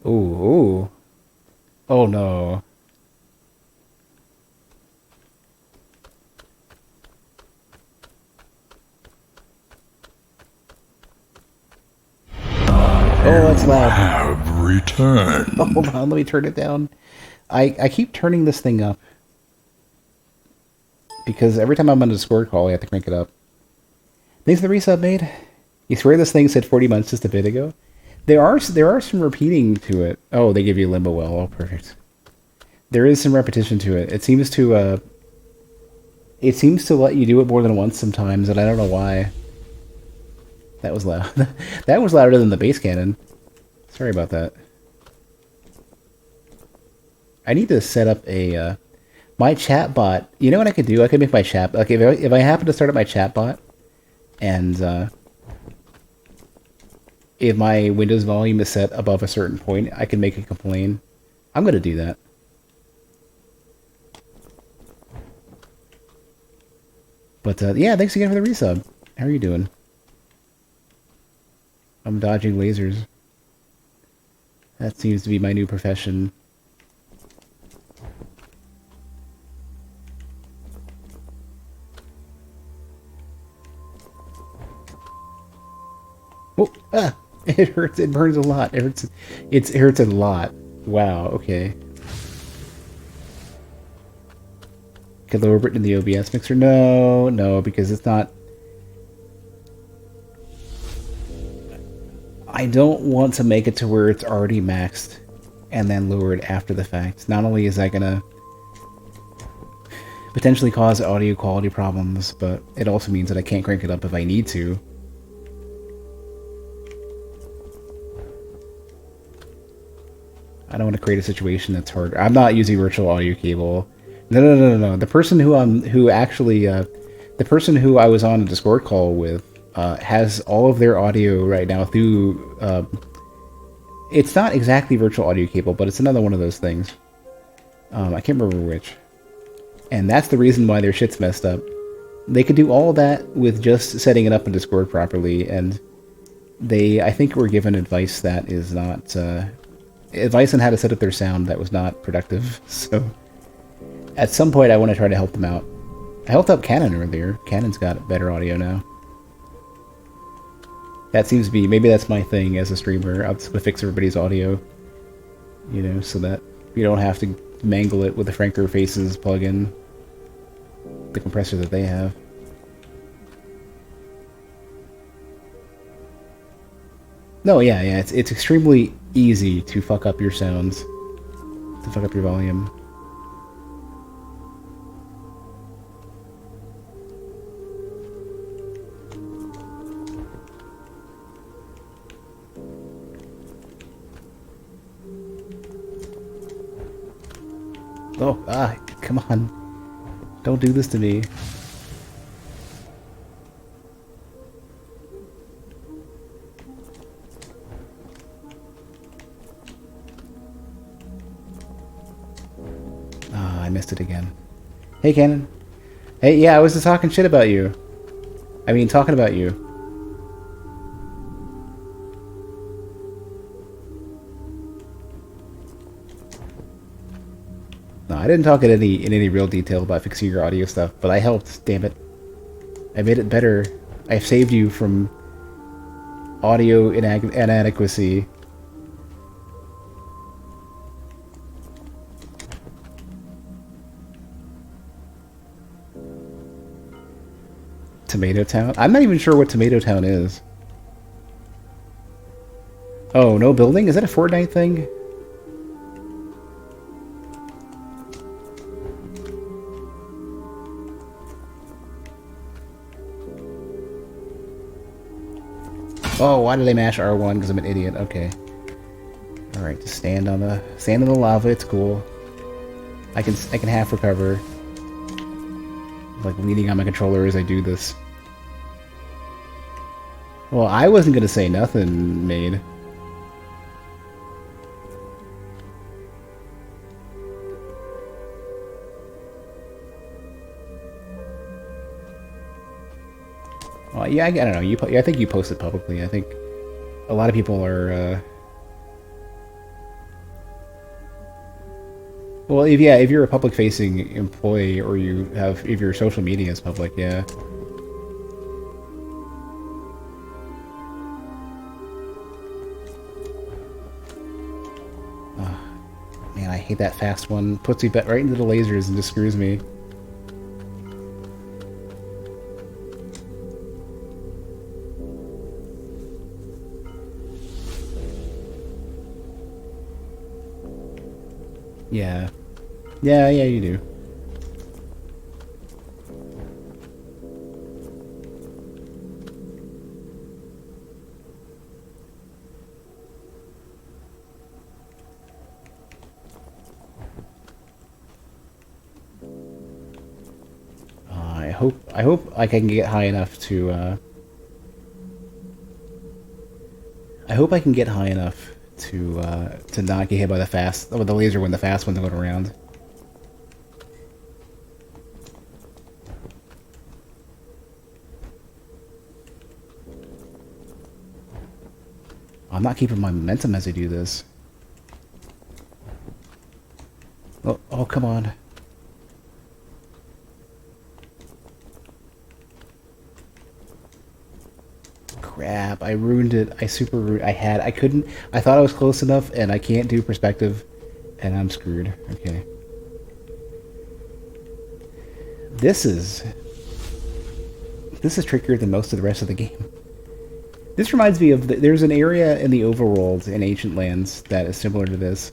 Ooh. Oh no. Oh, that's loud. Have returned. Oh, hold on, let me turn it down. I keep turning this thing up. Because every time I'm on a Discord call, I have to crank it up. Thanks for the resub, mate. You swear this thing said 40 months just a bit ago? There are some repeating to it. Oh, they give you limbo well. Oh, perfect. There is some repetition to it. It seems to let you do it more than once sometimes, and I don't know why. That was loud. That was louder than the bass cannon. Sorry about that. I need to set up a my chat bot. You know what I could do? I could make my chat. Like if I happen to start up my chat bot, and if my Windows volume is set above a certain point, I can make it complain. I'm gonna do that. But yeah, thanks again for the resub. How are you doing? I'm dodging lasers. That seems to be my new profession. Oh, ah! It hurts. It burns a lot. It hurts. It hurts a lot. Wow. Okay. Could lower it in the OBS mixer? No, because it's not. I don't want to make it to where it's already maxed and then lowered after the fact. Not only is that gonna potentially cause audio quality problems, but it also means that I can't crank it up if I need to. I don't want to create a situation that's hard. I'm not using virtual audio cable. No. The person who the person who I was on a Discord call with has all of their audio right now through. It's not exactly virtual audio cable, but it's another one of those things. I can't remember which. And that's the reason why their shit's messed up. They could do all of that with just setting it up in Discord properly, and they, I think, were given advice that is not advice on how to set up their sound that was not productive. So at some point I want to try to help them out. I helped out Canon earlier. Canon's got better audio now. That seems to be, maybe that's my thing as a streamer. I'm just going to fix everybody's audio, you know, so that you don't have to mangle it with the Franker Faces plugin, the compressor that they have. No, yeah, it's extremely easy to fuck up your sounds, to fuck up your volume. Oh, come on. Don't do this to me. I missed it again. Hey, Cannon. Hey, yeah, I was just talking shit about you. I mean, talking about you. No, I didn't talk in any real detail about fixing your audio stuff, but I helped, damn it. I made it better. I saved you from audio inadequacy. Tomato Town? I'm not even sure what Tomato Town is. Oh, no building? Is that a Fortnite thing? Oh, why did I mash R1? Because I'm an idiot. Okay. Alright, just stand on the lava, it's cool. I can half recover. Like leaning on my controller as I do this. Well, I wasn't gonna say nothing, maid. Well, yeah, I don't know. I think you posted publicly. I think a lot of people are. Well, if you're a public-facing employee, or if your social media is public, yeah. Oh, man, I hate that fast one. Puts me right into the lasers and just screws me. Yeah. Yeah, you do. I hope I can get high enough to, I hope I can get high enough to not get hit by the laser when the fast one's going around. I'm not keeping my momentum as I do this. Oh, come on. Crap, I ruined it. I thought I was close enough, and I can't do perspective, and I'm screwed. Okay. This is trickier than most of the rest of the game. This reminds me of there's an area in the overworld in Ancient Lands that is similar to this,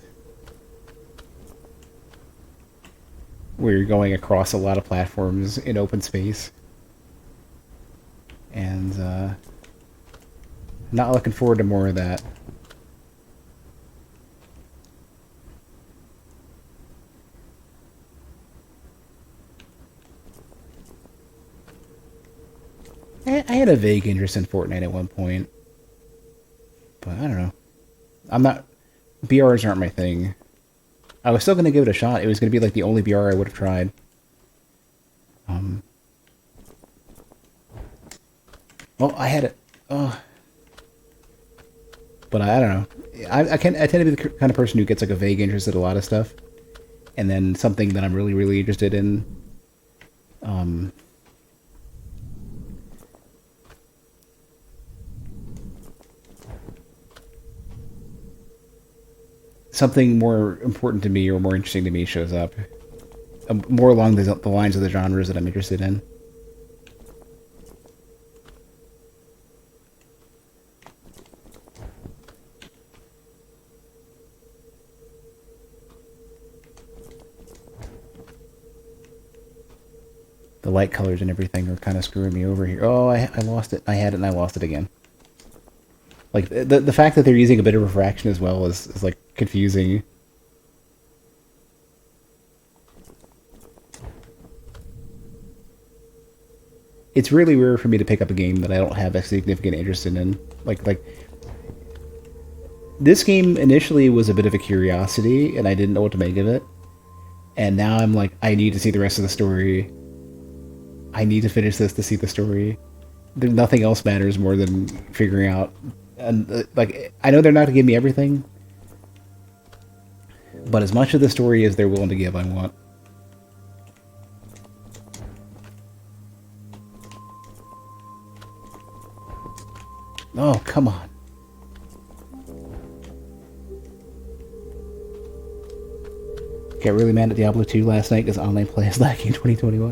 where you're going across a lot of platforms in open space, and not looking forward to more of that. I had a vague interest in Fortnite at one point, but I don't know. I'm not. BRs aren't my thing. I was still going to give it a shot. It was going to be like the only BR I would have tried. Well, I had it. Oh. But I don't know. I tend to be the kind of person who gets like a vague interest in a lot of stuff, and then something that I'm really, really interested in. Something more important to me or more interesting to me shows up. More along the lines of the genres that I'm interested in. The light colors and everything are kind of screwing me over here. Oh, I lost it. I had it and I lost it again. Like, the fact that they're using a bit of refraction as well is like, confusing. It's really rare for me to pick up a game that I don't have a significant interest in. Like, this game initially was a bit of a curiosity, and I didn't know what to make of it. And now I'm like, I need to see the rest of the story. I need to finish this to see the story. Nothing else matters more than figuring out. And like, I know they're not going to give me everything, but as much of the story as they're willing to give, I want. Oh, come on. Got really mad at Diablo 2 last night because online play is lacking in 2021.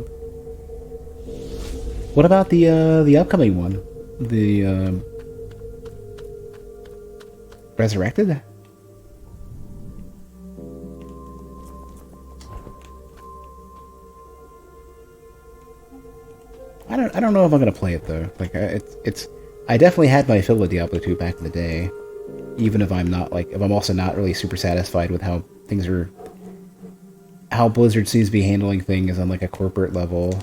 What about the upcoming one? The Resurrected? I don't know if I'm gonna play it though. Like it's I definitely had my fill of Diablo 2 back in the day. Even if I'm not like if I'm also not really super satisfied with how things are, how Blizzard seems to be handling things on like a corporate level.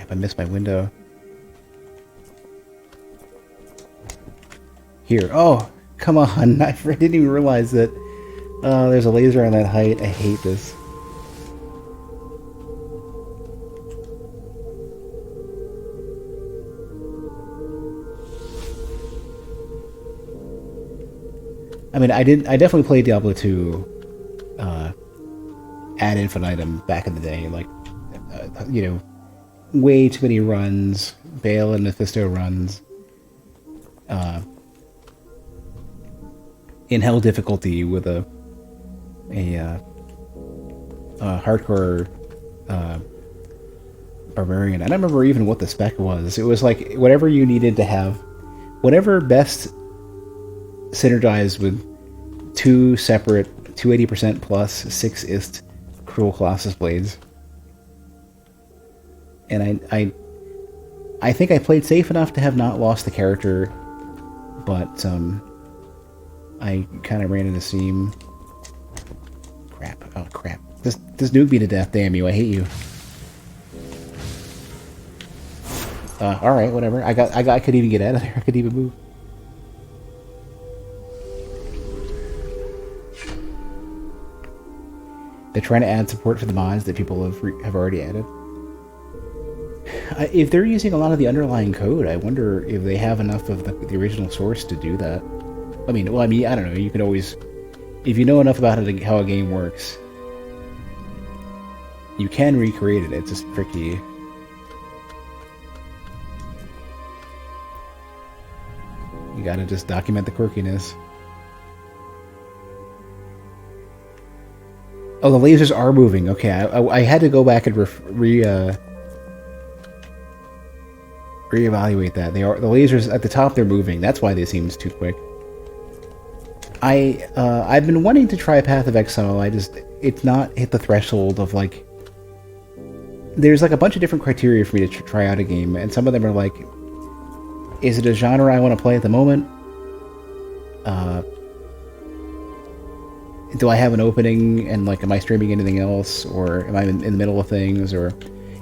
I missed my window. Here. Oh, come on. I didn't even realize that there's a laser on that height. I hate this. I mean, I definitely played Diablo 2 ad infinitum back in the day. Like, you know, way too many runs, Bale and Mephisto runs, in hell difficulty with a hardcore barbarian. I don't remember even what the spec was. It was like whatever you needed to have, whatever best synergized with two separate 280% plus 6 ist Cruel Colossus blades. And I think I played safe enough to have not lost the character, but I kind of ran into seam. Crap! Oh crap! This nuked me to death. Damn you! I hate you. All right, whatever. I could even get out of there. I could even move. They're trying to add support for the mods that people have already added. If they're using a lot of the underlying code, I wonder if they have enough of the original source to do that. I mean, I don't know. You can always, if you know enough about it, how a game works. You can recreate it, it's just tricky. You gotta just document the quirkiness. Oh, the lasers are moving. Okay, I had to go back and reevaluate that. The lasers at the top, they're moving. That's why they seems too quick. I've been wanting to try Path of Exile. It's not hit the threshold of like. There's like a bunch of different criteria for me to try out a game, and some of them are like, is it a genre I want to play at the moment? Do I have an opening, and like, am I streaming anything else, or am I in the middle of things, or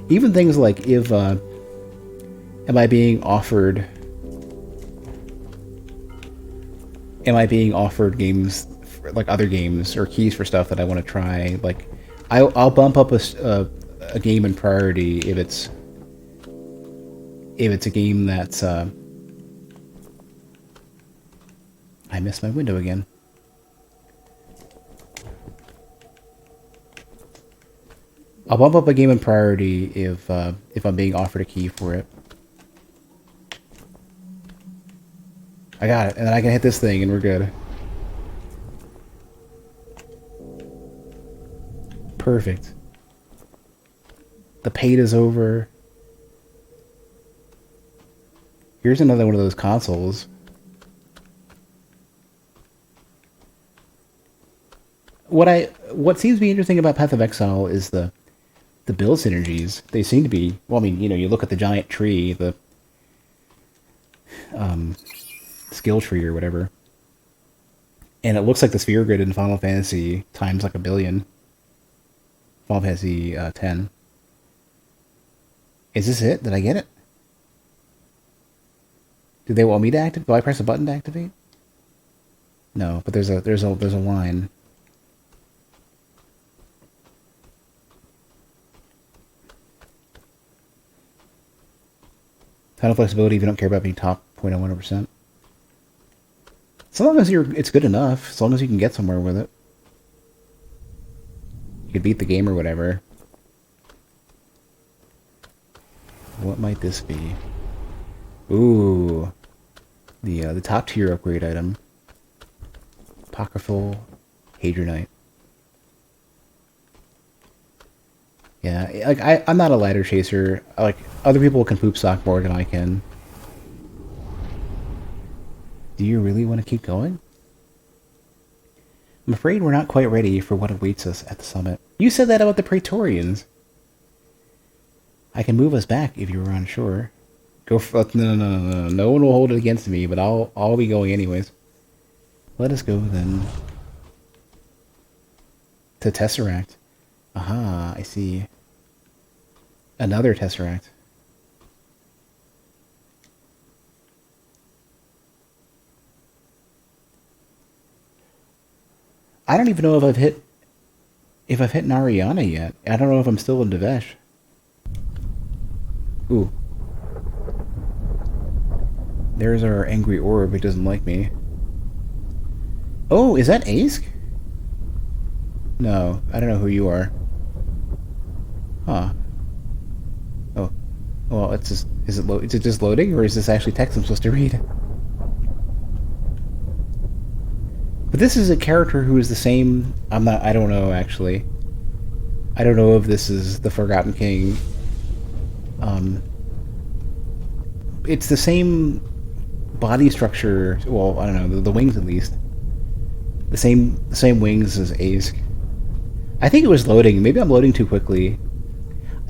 even things like if am I being offered games, like other games or keys for stuff that I want to try? Like, I'll bump up a game in priority if it's a game that's I missed my window again. I'll bump up a game in priority if I'm being offered a key for it. I got it, and then I can hit this thing and we're good. Perfect. The paid is over. Here's another one of those consoles. What seems to be interesting about Path of Exile is the build synergies. They seem to be, well, I mean, you know, you look at the giant tree, the skill tree or whatever, and it looks like the sphere grid in Final Fantasy times like a billion. Final Fantasy 10. Is this it? Did I get it? Do they want me to activate? Do I press a button to activate? No, but there's a line. Ton of flexibility if you don't care about being top 0.01%. So long as it's good enough, as long as you can get somewhere with it. You could beat the game or whatever. What might this be? Ooh, the top tier upgrade item. Apocryphal Hadronite. Yeah, like I'm not a ladder chaser. Like, other people can poop sock more than I can. Do you really want to keep going? I'm afraid we're not quite ready for what awaits us at the summit. You said that about the Praetorians. I can move us back if you were unsure. Go for no. No one will hold it against me, but I'll be going anyways. Let us go then. To Tesseract. Aha, I see. Another Tesseract. I don't even know if I've hit Narayana yet. I don't know if I'm still in Devesh. Ooh. There's our angry orb. It doesn't like me. Oh, is that Ask? No, I don't know who you are. Huh. Oh. Well, it's just... Is it just loading, or is this actually text I'm supposed to read? But this is a character who is the same... I don't know, actually. I don't know if this is the Forgotten King. It's the same body structure. Well, I don't know, the wings at least. The same wings as Ask. I think it was loading. Maybe I'm loading too quickly.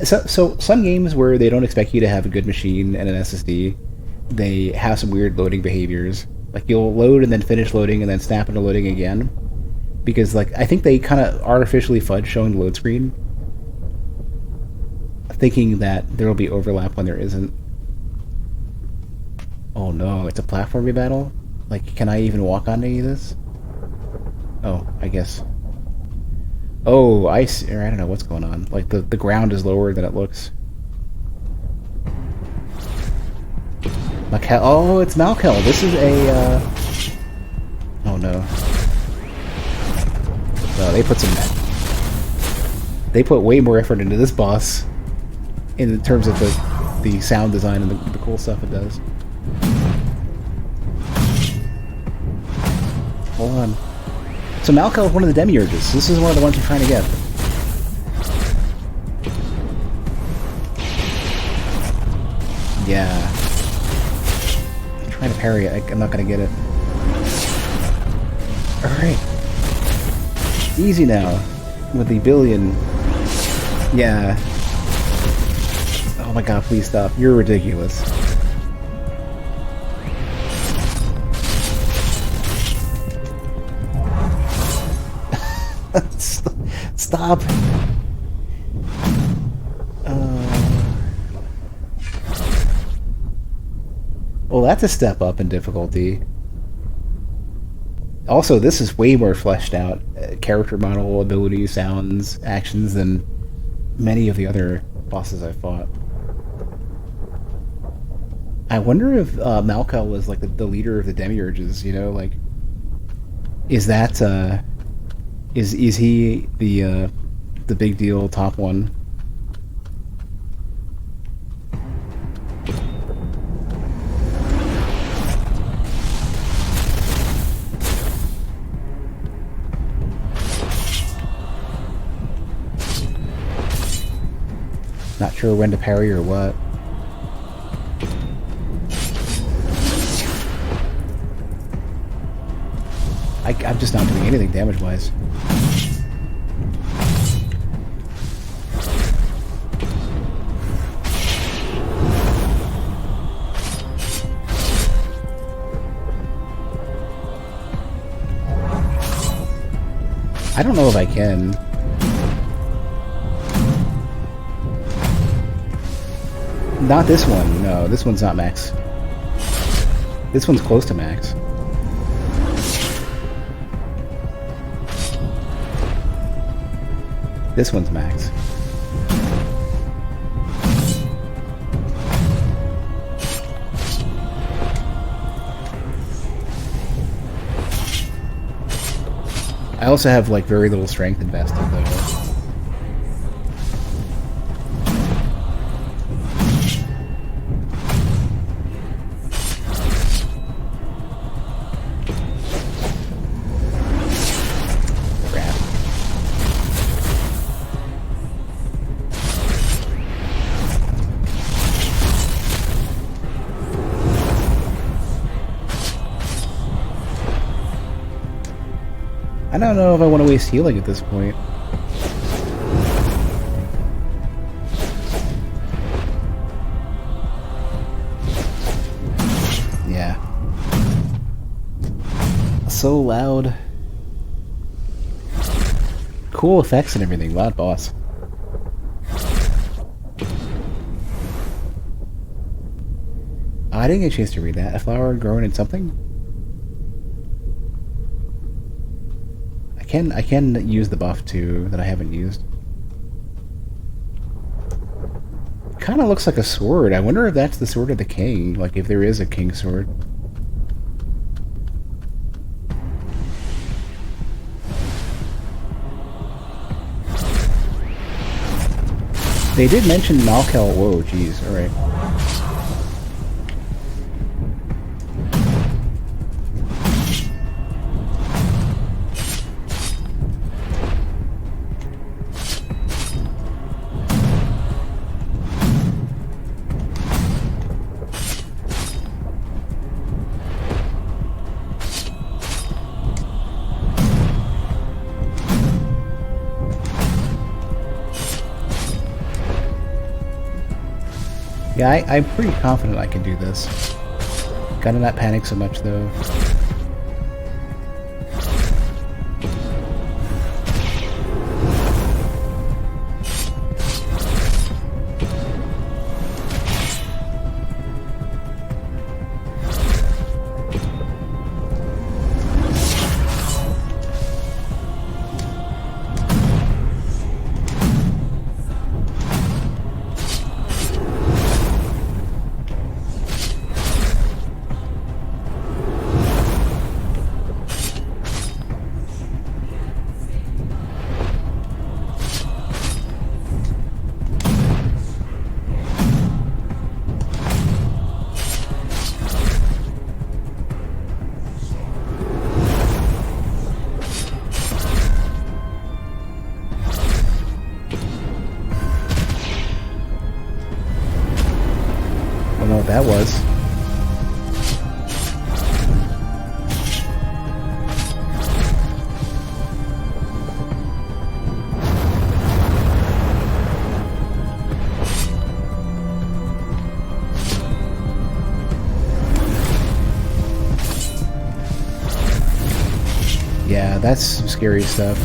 So some games where they don't expect you to have a good machine and an SSD, they have some weird loading behaviors. Like, you'll load and then finish loading and then snap into loading again. Because, like, I think they kind of artificially fudge showing the load screen, thinking that there will be overlap when there isn't. Oh no, it's a platforming battle? Like, can I even walk on any of this? Oh, I guess. Oh, I see. Or I don't know what's going on. Like, the ground is lower than it looks. Oh, it's Malkel. This is a, Oh no. No, they put some... they put way more effort into this boss in terms of the sound design and the cool stuff it does. Hold on. So Malkel is one of the demiurges. This is one of the ones we're trying to get. Yeah. I'm trying to parry it. I'm not going to get it. Alright. Easy now. With the billion. Yeah. Oh my god, please stop. You're ridiculous. Stop. Well, that's a step up in difficulty. Also, this is way more fleshed out. Character model, abilities, sounds, actions than many of the other bosses I've fought. I wonder if Malkel was like the leader of the demiurges, you know, like is that is he the big deal top one? Not sure when to parry or what. I'm just not doing anything damage-wise. I don't know if I can. Not this one. No, this one's not max. This one's close to max. This one's max. I also have like very little strength invested though. I don't know if I want to waste healing at this point. Yeah. So loud. Cool effects and everything. Loud boss. I didn't get a chance to read that. A flower growing in something? I can use the buff too that I haven't used. Kind of looks like a sword. I wonder if that's the sword of the king. Like if there is a king sword. They did mention Malkel. Whoa, jeez. All right. Yeah, I'm pretty confident I can do this. Gotta not panic so much, though. Yeah, that's some scary stuff.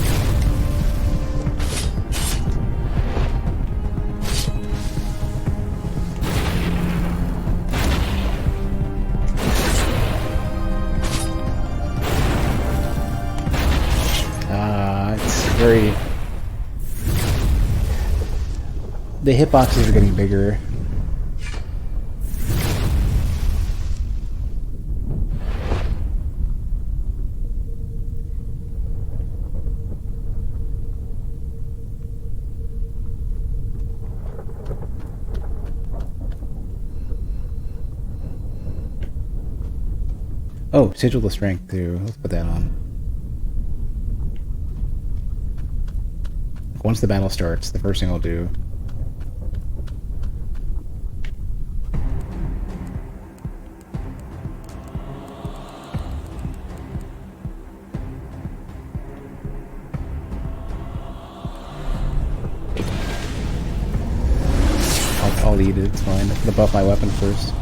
It's very... The hitboxes are getting bigger. Oh, sigil the strength too. Let's put that on. Once the battle starts, the first thing I'll do. I'll eat it, it's fine. I'm gonna buff my weapon first.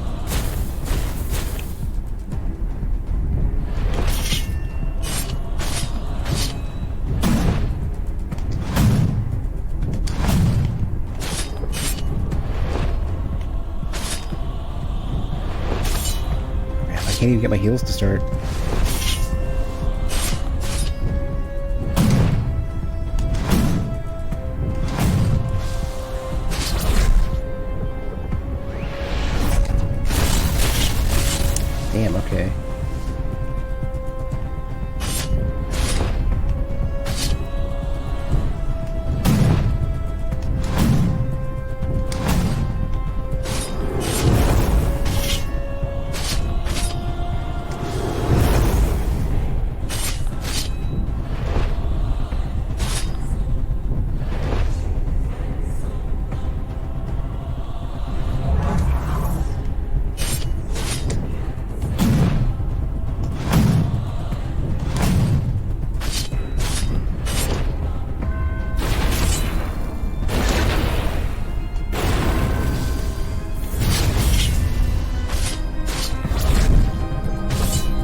I can't even get my heals to start. Damn, okay.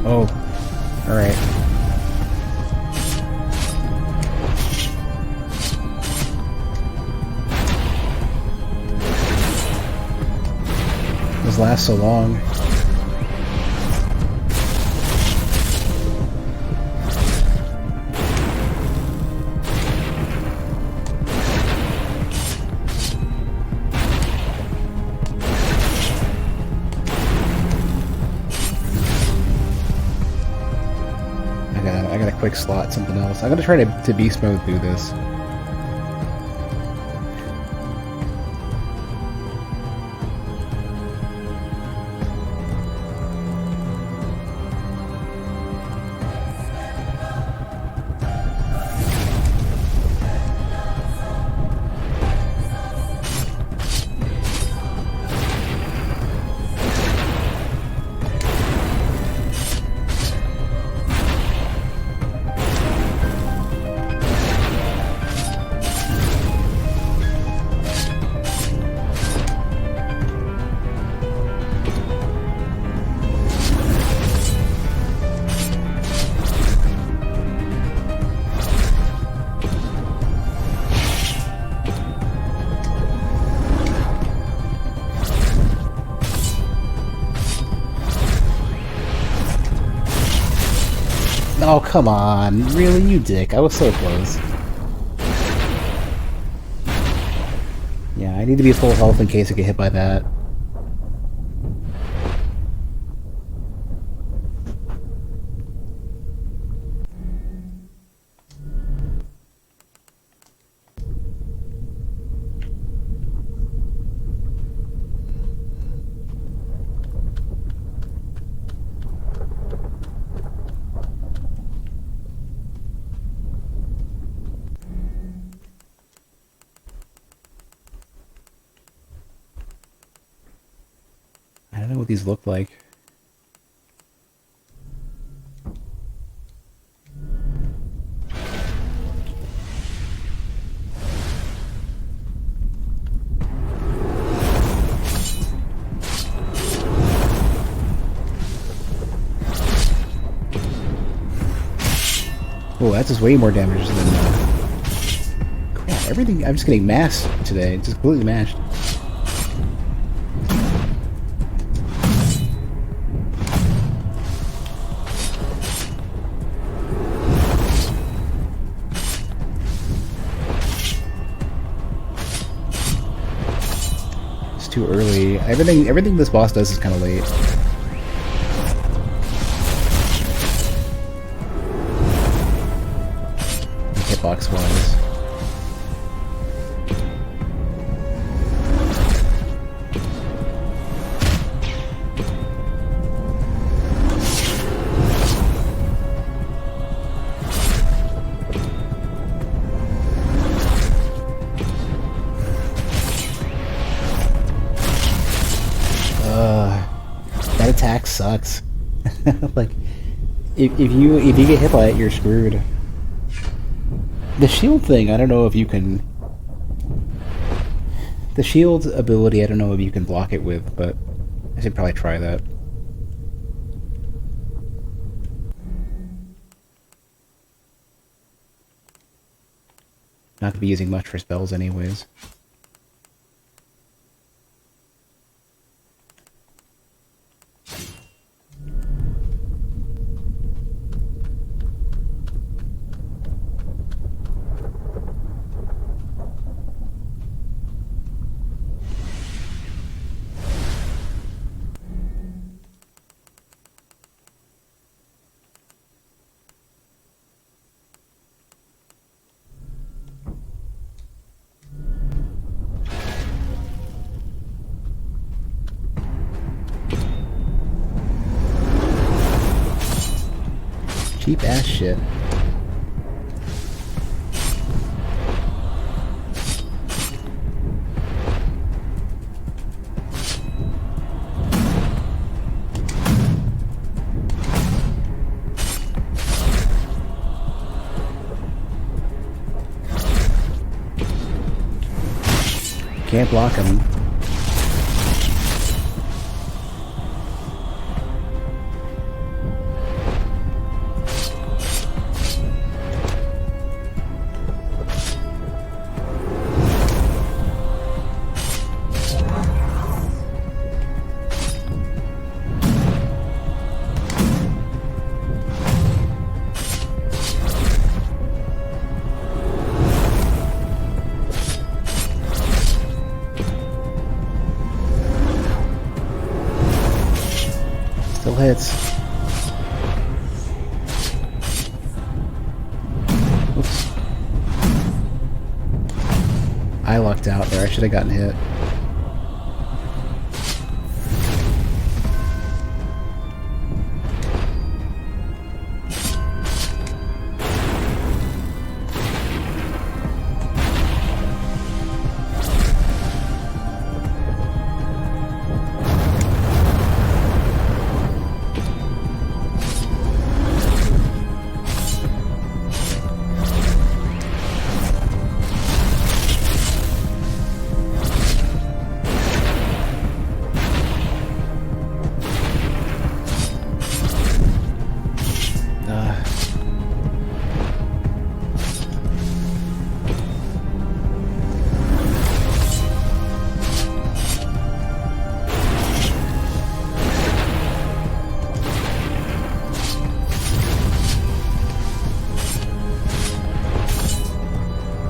Oh, alright. Those last so long. I gotta quick slot something else. I'm gonna try to beast mode through this. Oh, come on. Really? You dick. I was so close. Yeah, I need to be full health in case I get hit by that. I don't know what these look like. Oh, that does way more damage than... crap, everything... I'm just getting mashed today. Just completely mashed. It's too early. Everything this boss does is kind of late. Hitbox wise. That attack sucks. Like, if you get hit by it, you're screwed. The shield thing, I don't know if you can... The shield ability, I don't know if you can block it with, but I should probably try that. Not to be using much for spells anyways. Cheap ass shit. Can't block him. Still hits. Oops. I lucked out there. I should have gotten hit.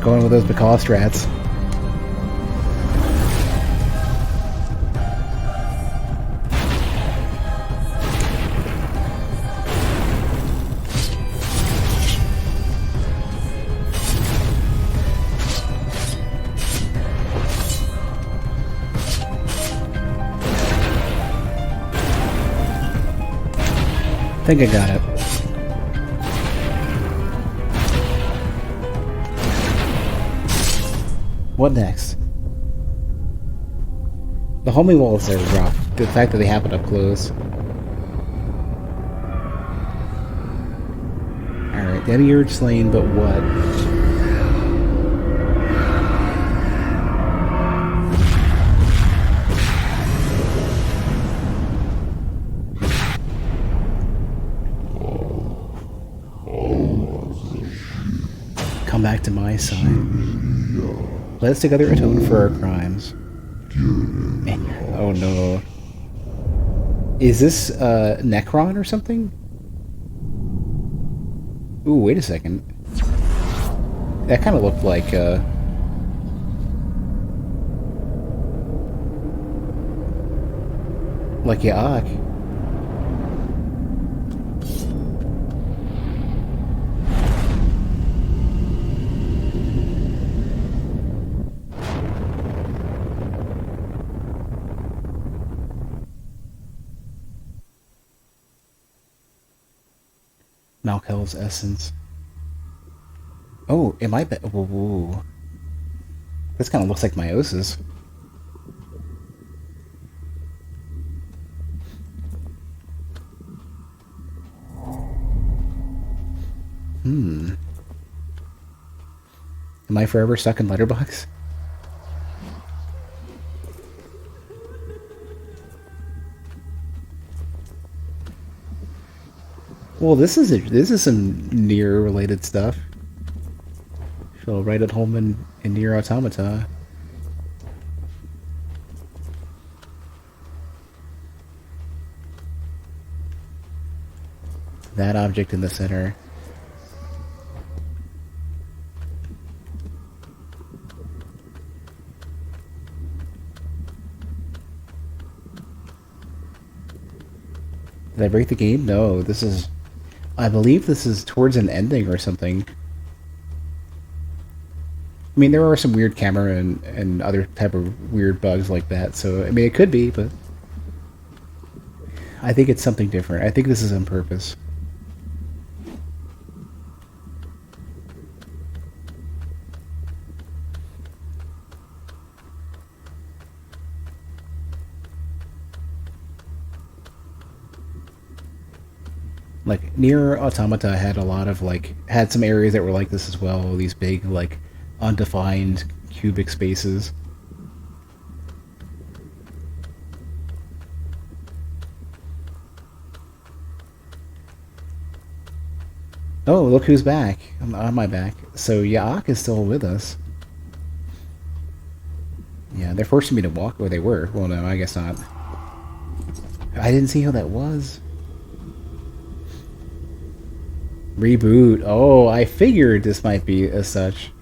Going with those Bacall strats. I think I got it. What next? The homing walls are rough. The fact that they happen up close. Alright, Demiurge slain, but what? Come back to my side. Let us together atone for our crimes. Oh no. Is this Necron or something? Ooh, wait a second. That kind of looked like Yaak. Malkel's essence. Oh, am I? Whoa. This kind of looks like meiosis. Am I forever stuck in Letterbox? Well, this is some near related stuff. Feel right at home in Near Automata. That object in the center. Did I break the game? No, this is... I believe this is towards an ending or something. I mean, there are some weird camera and other type of weird bugs like that, so, I mean, it could be, but... I think it's something different. I think this is on purpose. Like, Near Automata had a lot of, like, had some areas that were like this as well, these big, like, undefined cubic spaces. Oh, look who's back. I'm on my back. So Yaak is still with us. Yeah, they're forcing me to walk where they were. Well, no, I guess not. I didn't see who that was. Reboot. Oh, I figured this might be as such.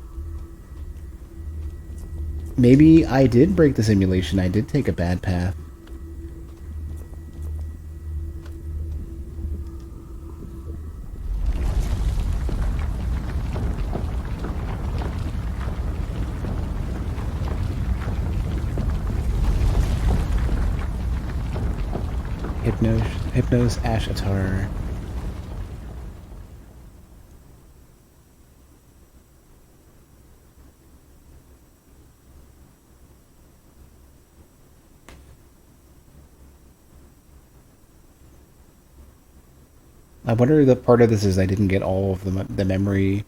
Maybe I did break the simulation. I did take a bad path. Hypnos Ash Atar. I wonder the part of this is I didn't get all of the memory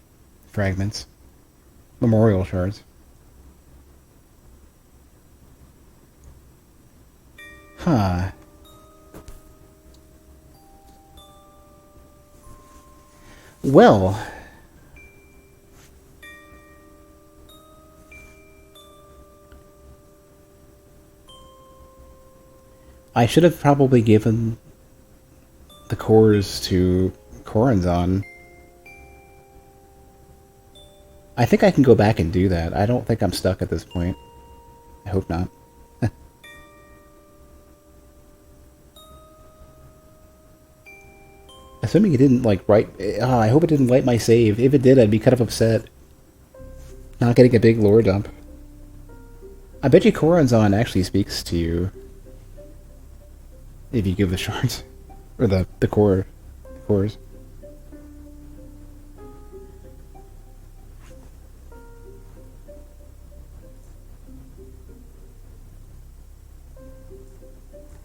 fragments. Memorial shards. Huh. Well, I should have probably given the cores to Corazon. I think I can go back and do that. I don't think I'm stuck at this point. I hope not. Assuming it didn't, like, write... Oh, I hope it didn't wipe my save. If it did, I'd be kind of upset. Not getting a big lore dump. I bet you Corazon actually speaks to you. If you give the shards. Or the cores.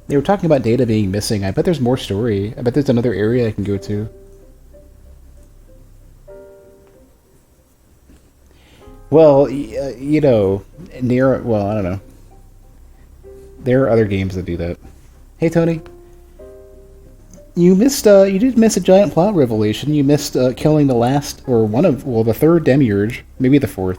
They were talking about data being missing. I bet there's more story. I bet there's another area I can go to. Well, you know, near... Well, I don't know. There are other games that do that. Hey, Tony. You missed. You did miss a giant plot revelation. You missed killing the last, or one of, well, the third demiurge, maybe the fourth.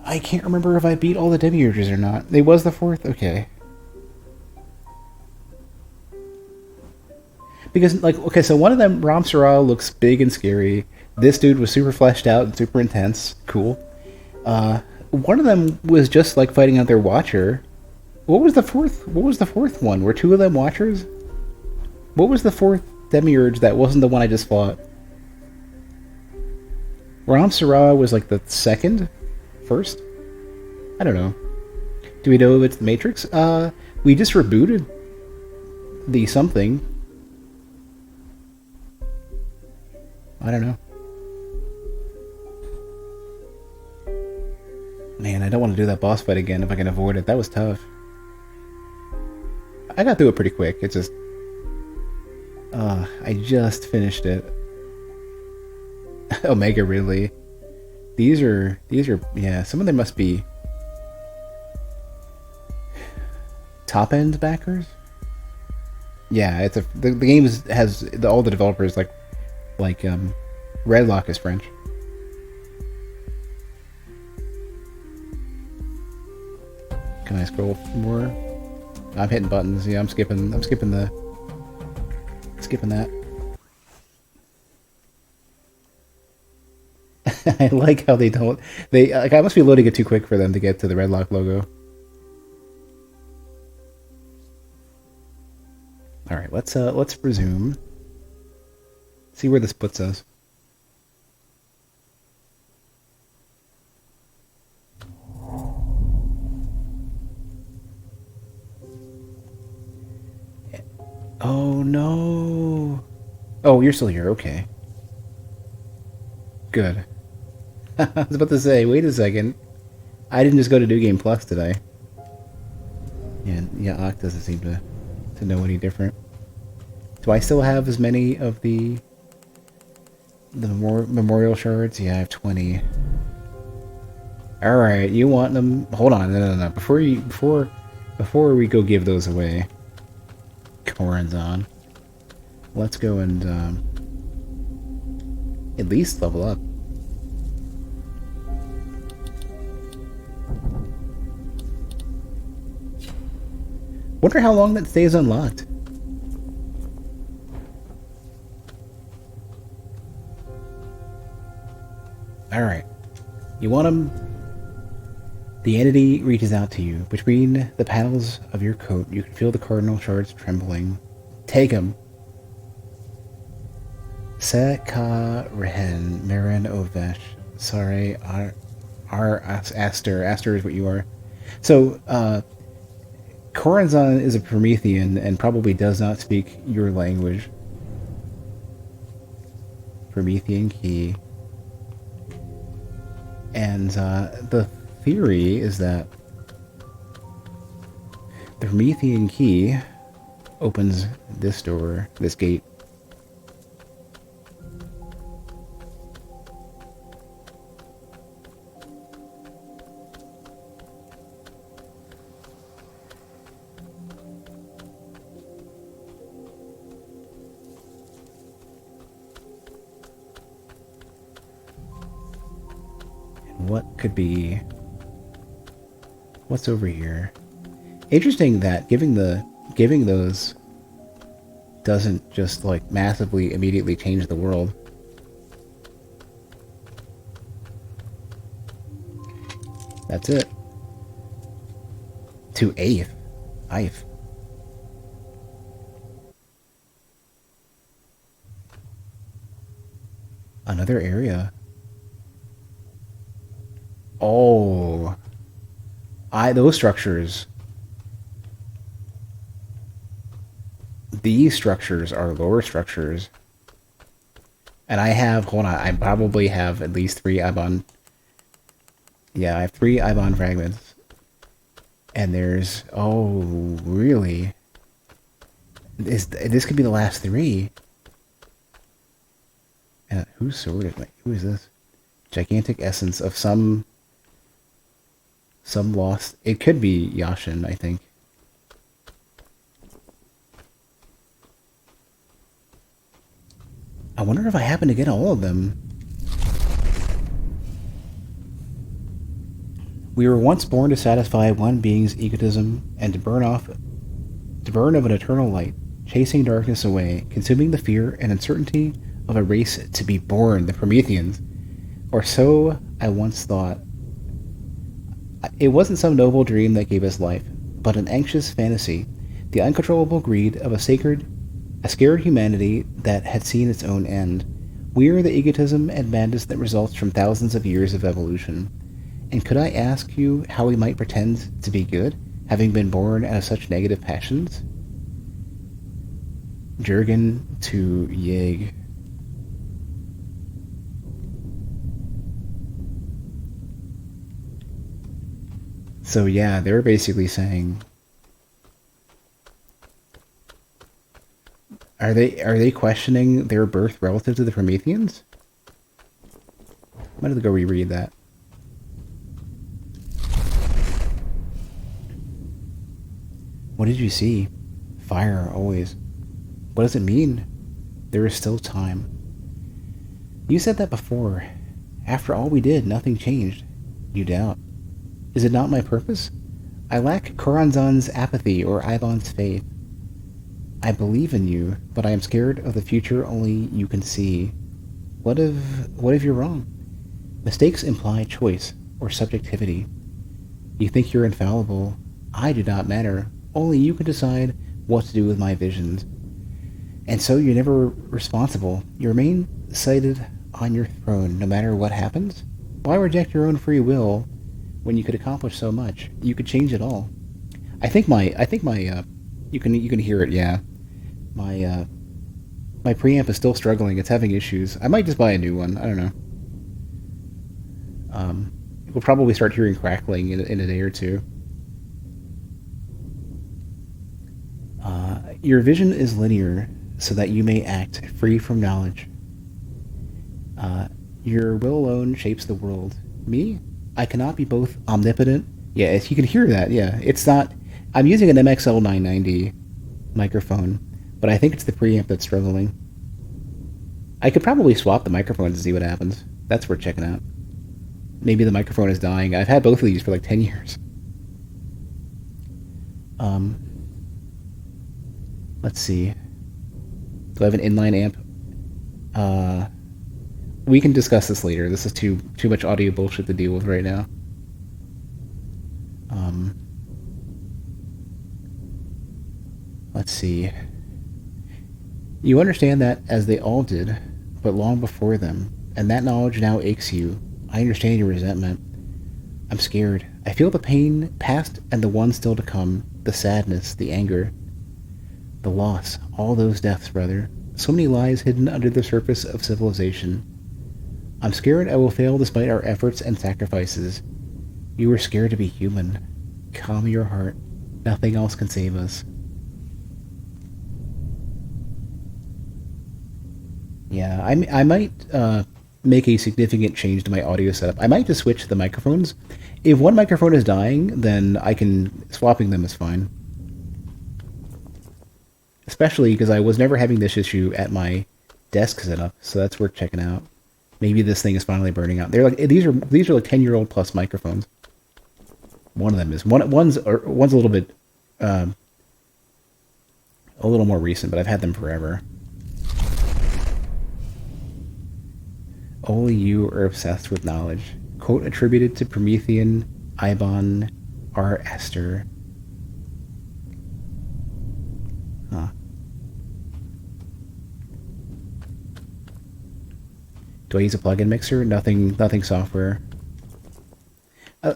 I can't remember if I beat all the demiurges or not. It was the fourth. Okay. Because, like, okay, so one of them, Ram Sarah, looks big and scary. This dude was super fleshed out and super intense. Cool. One of them was just like fighting out their Watcher. What was the fourth? What was the fourth one? Were two of them Watchers? What was the fourth demiurge that wasn't the one I just fought? Ram Sarah was like the second, first. I don't know. Do we know if it's the Matrix? We just rebooted the something. I don't know. Man, I don't want to do that boss fight again if I can avoid it. That was tough. I got through it pretty quick. It's just... I just finished it. Omega, really? These are... Yeah, some of them must be... top-end backers? Yeah, it's a... The game has... all the developers, like... Redlock is French. Can I scroll more? I'm hitting buttons. Yeah, I'm skipping that. I like how they don't. They like. I must be loading it too quick for them to get to the Redlock logo. All right, let's resume. See where this puts us. Oh no! Oh, you're still here. Okay. Good. I was about to say, wait a second. I didn't just go to New Game Plus, did I? Yeah, Oct doesn't seem to know any different. Do I still have as many of the memorial shards? Yeah, I have 20. All right, you want them? Hold on, no. Before we go give those away, Corazon, let's go and at least level up. Wonder how long that stays unlocked. Alright. You want them? The entity reaches out to you. Between the panels of your coat, you can feel the cardinal shards trembling. Take them. Se ka rehen meren ovesh. Sorry, Aster. Aster is what you are. So, Corazon is a Promethean and probably does not speak your language. Promethean key. And the theory is that the Promethean key opens this door, this gate. What could be... What's over here? Interesting that giving those doesn't just like massively immediately change the world. That's it. To eighth. Another area. Oh, those structures. These structures are lower structures. And I have, hold on, I probably have at least 3 Ibon. Yeah, I have 3 Ibon fragments. And there's, oh, really? This could be the last 3. And whose sword is, who is this? Gigantic essence of some... Some lost. It could be Yashin, I think. I wonder if I happen to get all of them. We were once born to satisfy one being's egotism and to burn of an eternal light, chasing darkness away, consuming the fear and uncertainty of a race to be born, the Prometheans. Or so I once thought. It wasn't some noble dream that gave us life, but an anxious fantasy, the uncontrollable greed of a scared humanity that had seen its own end. We are the egotism and madness that results from thousands of years of evolution. And could I ask you how we might pretend to be good, having been born out of such negative passions? Jurgen to Yeg. So yeah, they're basically saying, are they questioning their birth relative to the Prometheans? I'm gonna go reread that. What did you see? Fire, always. What does it mean? There is still time. You said that before. After all we did, nothing changed. You doubt. Is it not my purpose? I lack Koranzan's apathy or Ivan's faith. I believe in you, but I am scared of the future only you can see. What if you're wrong? Mistakes imply choice or subjectivity. You think you're infallible. I do not matter. Only you can decide what to do with my visions. And so you're never responsible. You remain seated on your throne no matter what happens? Why reject your own free will when you could accomplish so much? You could change it all. I think my you can hear it, yeah. My preamp is still struggling. It's having issues. I might just buy a new one. I don't know. We'll probably start hearing crackling in a day or two. Your vision is linear, so that you may act free from knowledge. Your will alone shapes the world. Me? I cannot be both omnipotent. Yeah, you can hear that, yeah. It's not... I'm using an MXL 990 microphone, but I think it's the preamp that's struggling. I could probably swap the microphones and see what happens. That's worth checking out. Maybe the microphone is dying. I've had both of these for like 10 years. Let's see. Do I have an inline amp? We can discuss this later. This is too much audio bullshit to deal with right now. Let's see. You understand that as they all did, but long before them, and that knowledge now aches you. I understand your resentment. I'm scared. I feel the pain, past and the one still to come, the sadness, the anger, the loss, all those deaths, brother. So many lies hidden under the surface of civilization. I'm scared I will fail despite our efforts and sacrifices. You were scared to be human. Calm your heart. Nothing else can save us. Yeah, I might make a significant change to my audio setup. I might just switch the microphones. If one microphone is dying, then swapping them is fine. Especially because I was never having this issue at my desk setup, so that's worth checking out. Maybe this thing is finally burning out. These are like 10-year-old plus microphones. One of them is one's a little bit a little more recent, but I've had them forever. Only you are obsessed with knowledge. Quote attributed to Promethean Ibon R. Esther. Huh. Do I use a plugin mixer? Nothing software.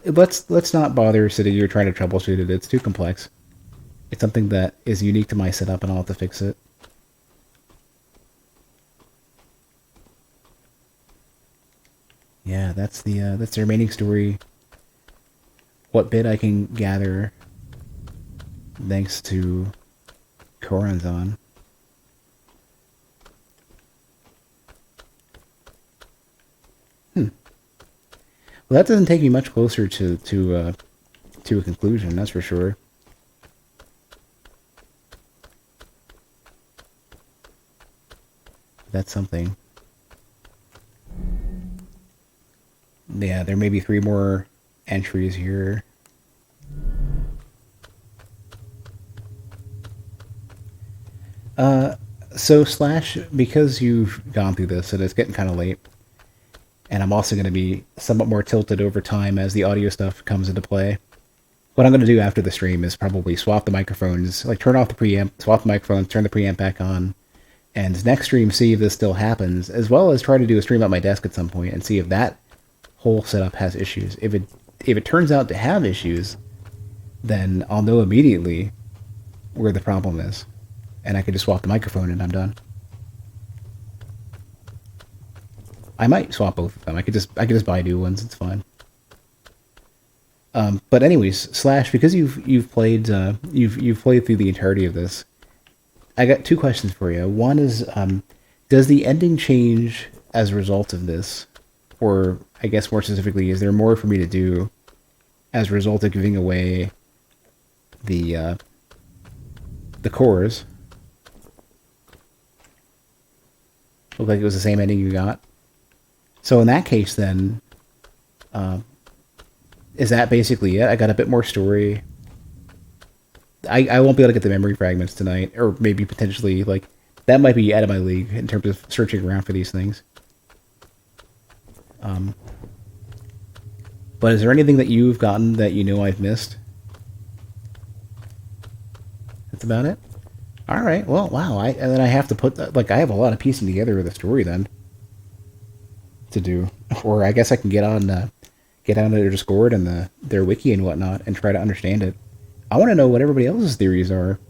Let's not bother sitting here trying to troubleshoot it. It's too complex. It's something that is unique to my setup, and I'll have to fix it. Yeah, that's the remaining story. What bit I can gather, thanks to Coranzon. Well, that doesn't take me much closer to to a conclusion, that's for sure. That's something. Yeah, there may be 3 more entries here. So Slash, because you've gone through this and it's getting kind of late, and I'm also going to be somewhat more tilted over time as the audio stuff comes into play. What I'm going to do after the stream is probably swap the microphones, like turn off the preamp, swap the microphones, turn the preamp back on, and next stream see if this still happens, as well as try to do a stream at my desk at some point and see if that whole setup has issues. If it turns out to have issues, then I'll know immediately where the problem is, and I can just swap the microphone and I'm done. I might swap both of them. I could just buy new ones. It's fine. But anyways, Slash, because you've played you've played through the entirety of this, I got 2 questions for you. One is, does the ending change as a result of this, or I guess more specifically, is there more for me to do as a result of giving away the cores? Looked like it was the same ending you got. So in that case, then, is that basically it? I got a bit more story. I won't be able to get the memory fragments tonight, or maybe potentially, like, that might be out of my league in terms of searching around for these things. But is there anything that you've gotten that you know I've missed? That's about it? Alright, well, wow, and then I have to put that, like, I have a lot of piecing together of the story then to do. Or I guess I can get on their Discord and their wiki and whatnot and try to understand it. I want to know what everybody else's theories are.